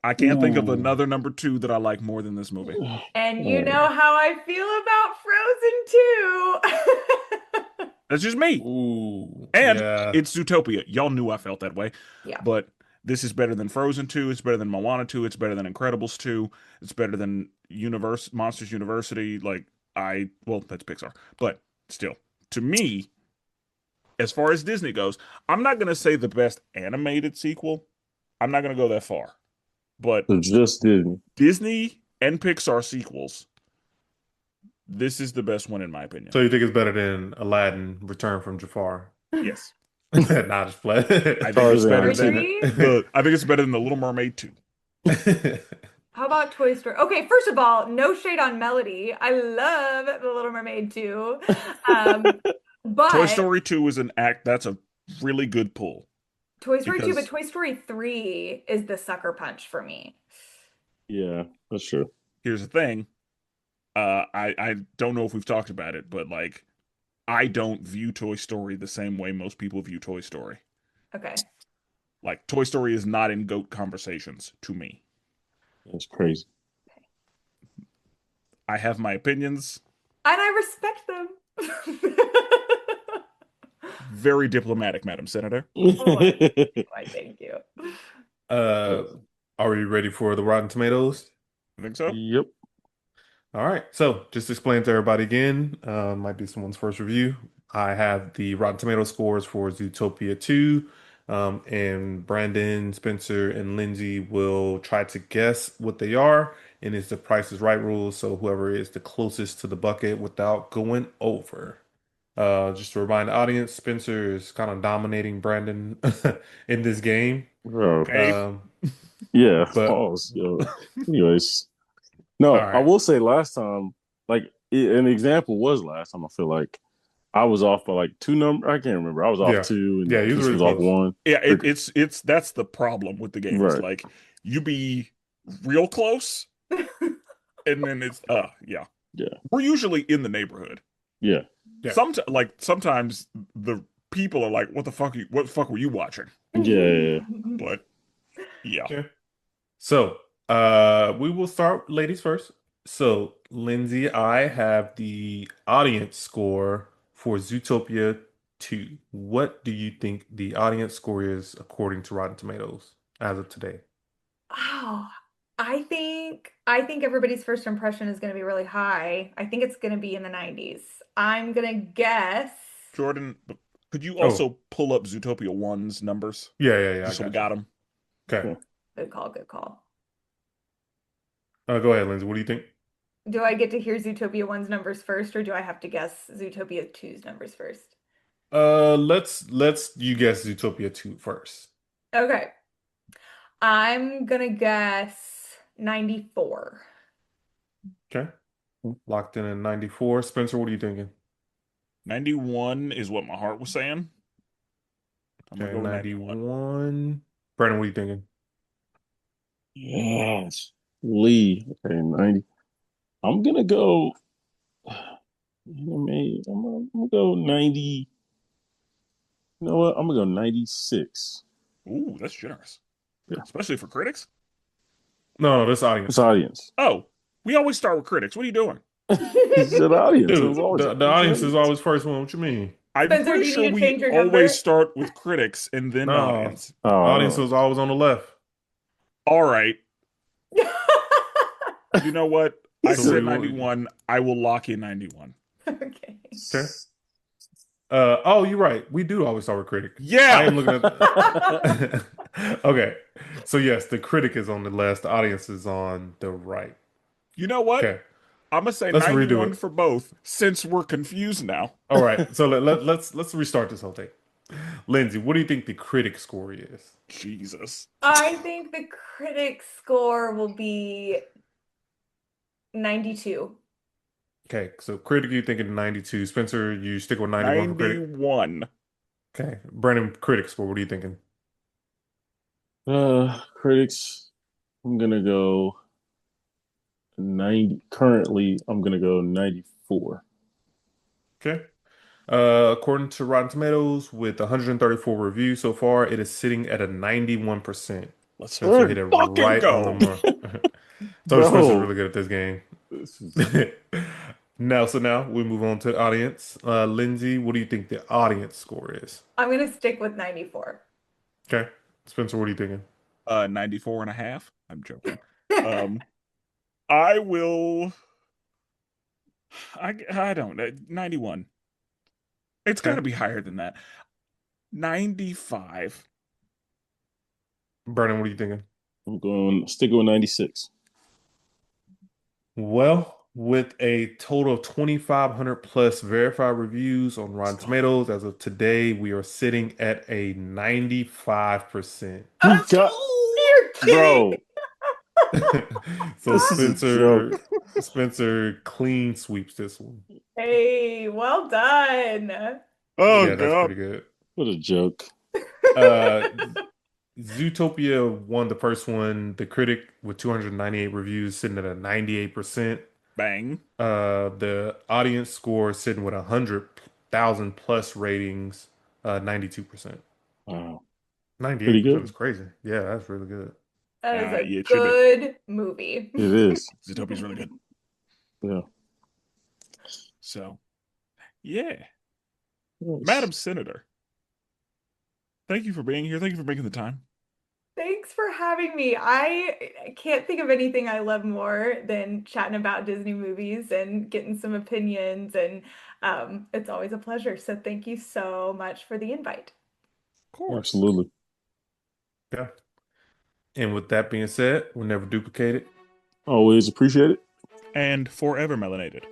I can't think of Ooh. another number two that I like more than this movie. And you Oh. know how I feel about Frozen 2. That's just me. ooh, And yeah. it's Zootopia. Y'all knew I felt that way. Yeah. But this is better than Frozen 2. It's better than Moana 2. It's better than Incredibles 2. It's better than Monsters University. Well, that's Pixar. But still, to me, as far as Disney goes, I'm not going to say the best animated sequel. I'm not going to go that far. But So just Disney. Disney and Pixar sequels, this is the best one in my opinion. So you think it's better than Aladdin Return from Jafar? Yes. Not just play. I think it's better Tarzan than too. Agree? I think it's better than The Little Mermaid 2. How about Toy Story? Okay, first of all, no shade on Melody. I love The Little Mermaid too. Um, Toy but Story 2 is an act that's a really good pull Toy Story 2, but because Toy Story 3 is the sucker punch for me. Yeah, that's true. here's the thing. I don't know if we've talked about it, but like I don't view Toy Story the same way most people view Toy Story. Okay. Like Toy Story is not in GOAT conversations to me. That's crazy. I have my opinions. And I respect them. Very diplomatic, Madam Senator. Oh, I thank you. Uh, are we ready for the Rotten Tomatoes? I think so. Yep. All right. So just to explain to everybody again, might be someone's first review. I have the Rotten Tomato scores for Zootopia 2. And Brandon, Spencer, and Lindsay will try to guess what they are. And it's the Price is Right rule. So whoever is the closest to the bucket without going over. Just to remind the audience, Spencer is kind of dominating Brandon in this game. Bro. Okay. Yeah. But Pause. Yo. Anyways, all no, I right. will say last time, like an example was last time. I feel like I was off by like two number. I can't remember. I was off Yeah. two, Yeah, and he was Chris really was off close. one. Yeah, Or- it's that's the problem with the game. Is right. like you be real close, and then it's yeah. Yeah. We're usually in the neighborhood. Yeah. Yeah. Sometimes the people are like, what the fuck were you watching? Yeah. But yeah. Yeah. So, we will start ladies first. So, Lindsay, I have the audience score for Zootopia 2. What do you think the audience score is according to Rotten Tomatoes as of today? Oh, I think everybody's first impression is going to be really high. I think it's going to be in the 90s. I'm going to guess. Jordan, could you Oh, also pull up Zootopia 1's numbers yeah, I just so we got you. got them? Okay. Okay. Good call, good call. Go ahead, Lindsay. What do you think? Do I get to hear Zootopia 1's numbers first, or do I have to guess Zootopia 2's numbers first? Let's you guess Zootopia 2 first. Okay. I'm gonna guess 94. Okay. Locked in at 94. Spencer, what are you thinking? 91 is what my heart was saying. I'm gonna Okay, go with 91. 91. Brandon, what are you thinking? Yes. Lee. Okay, 90. I'm gonna go. I'm gonna go 90. You know what? I'm gonna go 96. Ooh, that's generous. Yeah. Especially for critics. No, this It's audience. audience. Oh, we always start with critics. What are you doing? It's an audience. It was Dude, always the audience is always first one. What you mean? I'm Spencer, pretty do you sure need to we change your always number? start with critics and then No, audience. audience Oh, was always on the left. All right. You know what? I So what said do you want? 91. I will lock in 91. Okay. Okay. Oh, you're right. We do always start with critic. I Yeah. am looking at. Okay, so yes, the critic is on the left. The audience is on the right. You know what? Okay, I'm gonna say let's redo 91 it. for both since we're confused now. All right, so let's restart this whole thing. Lindsay, what do you think the critic score is? Jesus. I think the critic score will be 92. Okay, so critic, you thinking 92. Spencer, you stick with 91 for critic. 91. Okay, Brandon, critic score, what are you thinking? critics. I'm gonna go 90. Currently, I'm gonna go 94. Okay. According to Rotten Tomatoes, with 134 reviews so far, it is sitting at a 91%. Let's Spencer hit it fucking right on the go. mark. So Spencer's Bro, really good at this game. this is Now we move on to the audience. Lindsay, what do you think the audience score is? I'm gonna stick with 94. Okay. Spencer, what are you thinking? 94 and a half. I'm joking. I will. I don't know. 91. It's got to Okay. be higher than that. 95. Brandon, what are you thinking? I'm going sticking with 96. Well, with a total of 2,500 plus verified reviews on Rotten Tomatoes, as of today, we are sitting at a 95%. He got, You're kidding. bro, So This is a joke. Spencer clean sweeps this one. Hey, well done. Oh Yeah, that's God. pretty good. What a joke. Uh, Zootopia won the first one. The critic with 298 reviews sitting at a 98%. Bang. The audience score sitting with 100,000 plus ratings, 92%. Wow. Pretty 98% is good. crazy. Yeah, that's really good. That is a Yeah, it should be. good movie. It is. Zootopia's really good. Yeah. So, yeah. Nice. Madam Senator, thank you for being here. Thank you for making the time. Thanks for having me. I can't think of anything I love more than chatting about Disney movies and getting some opinions, and it's always a pleasure. So thank you so much for the invite. Of course. Absolutely. Yeah. And with that being said, we'll never duplicate it. Always appreciate it. And forever melanated.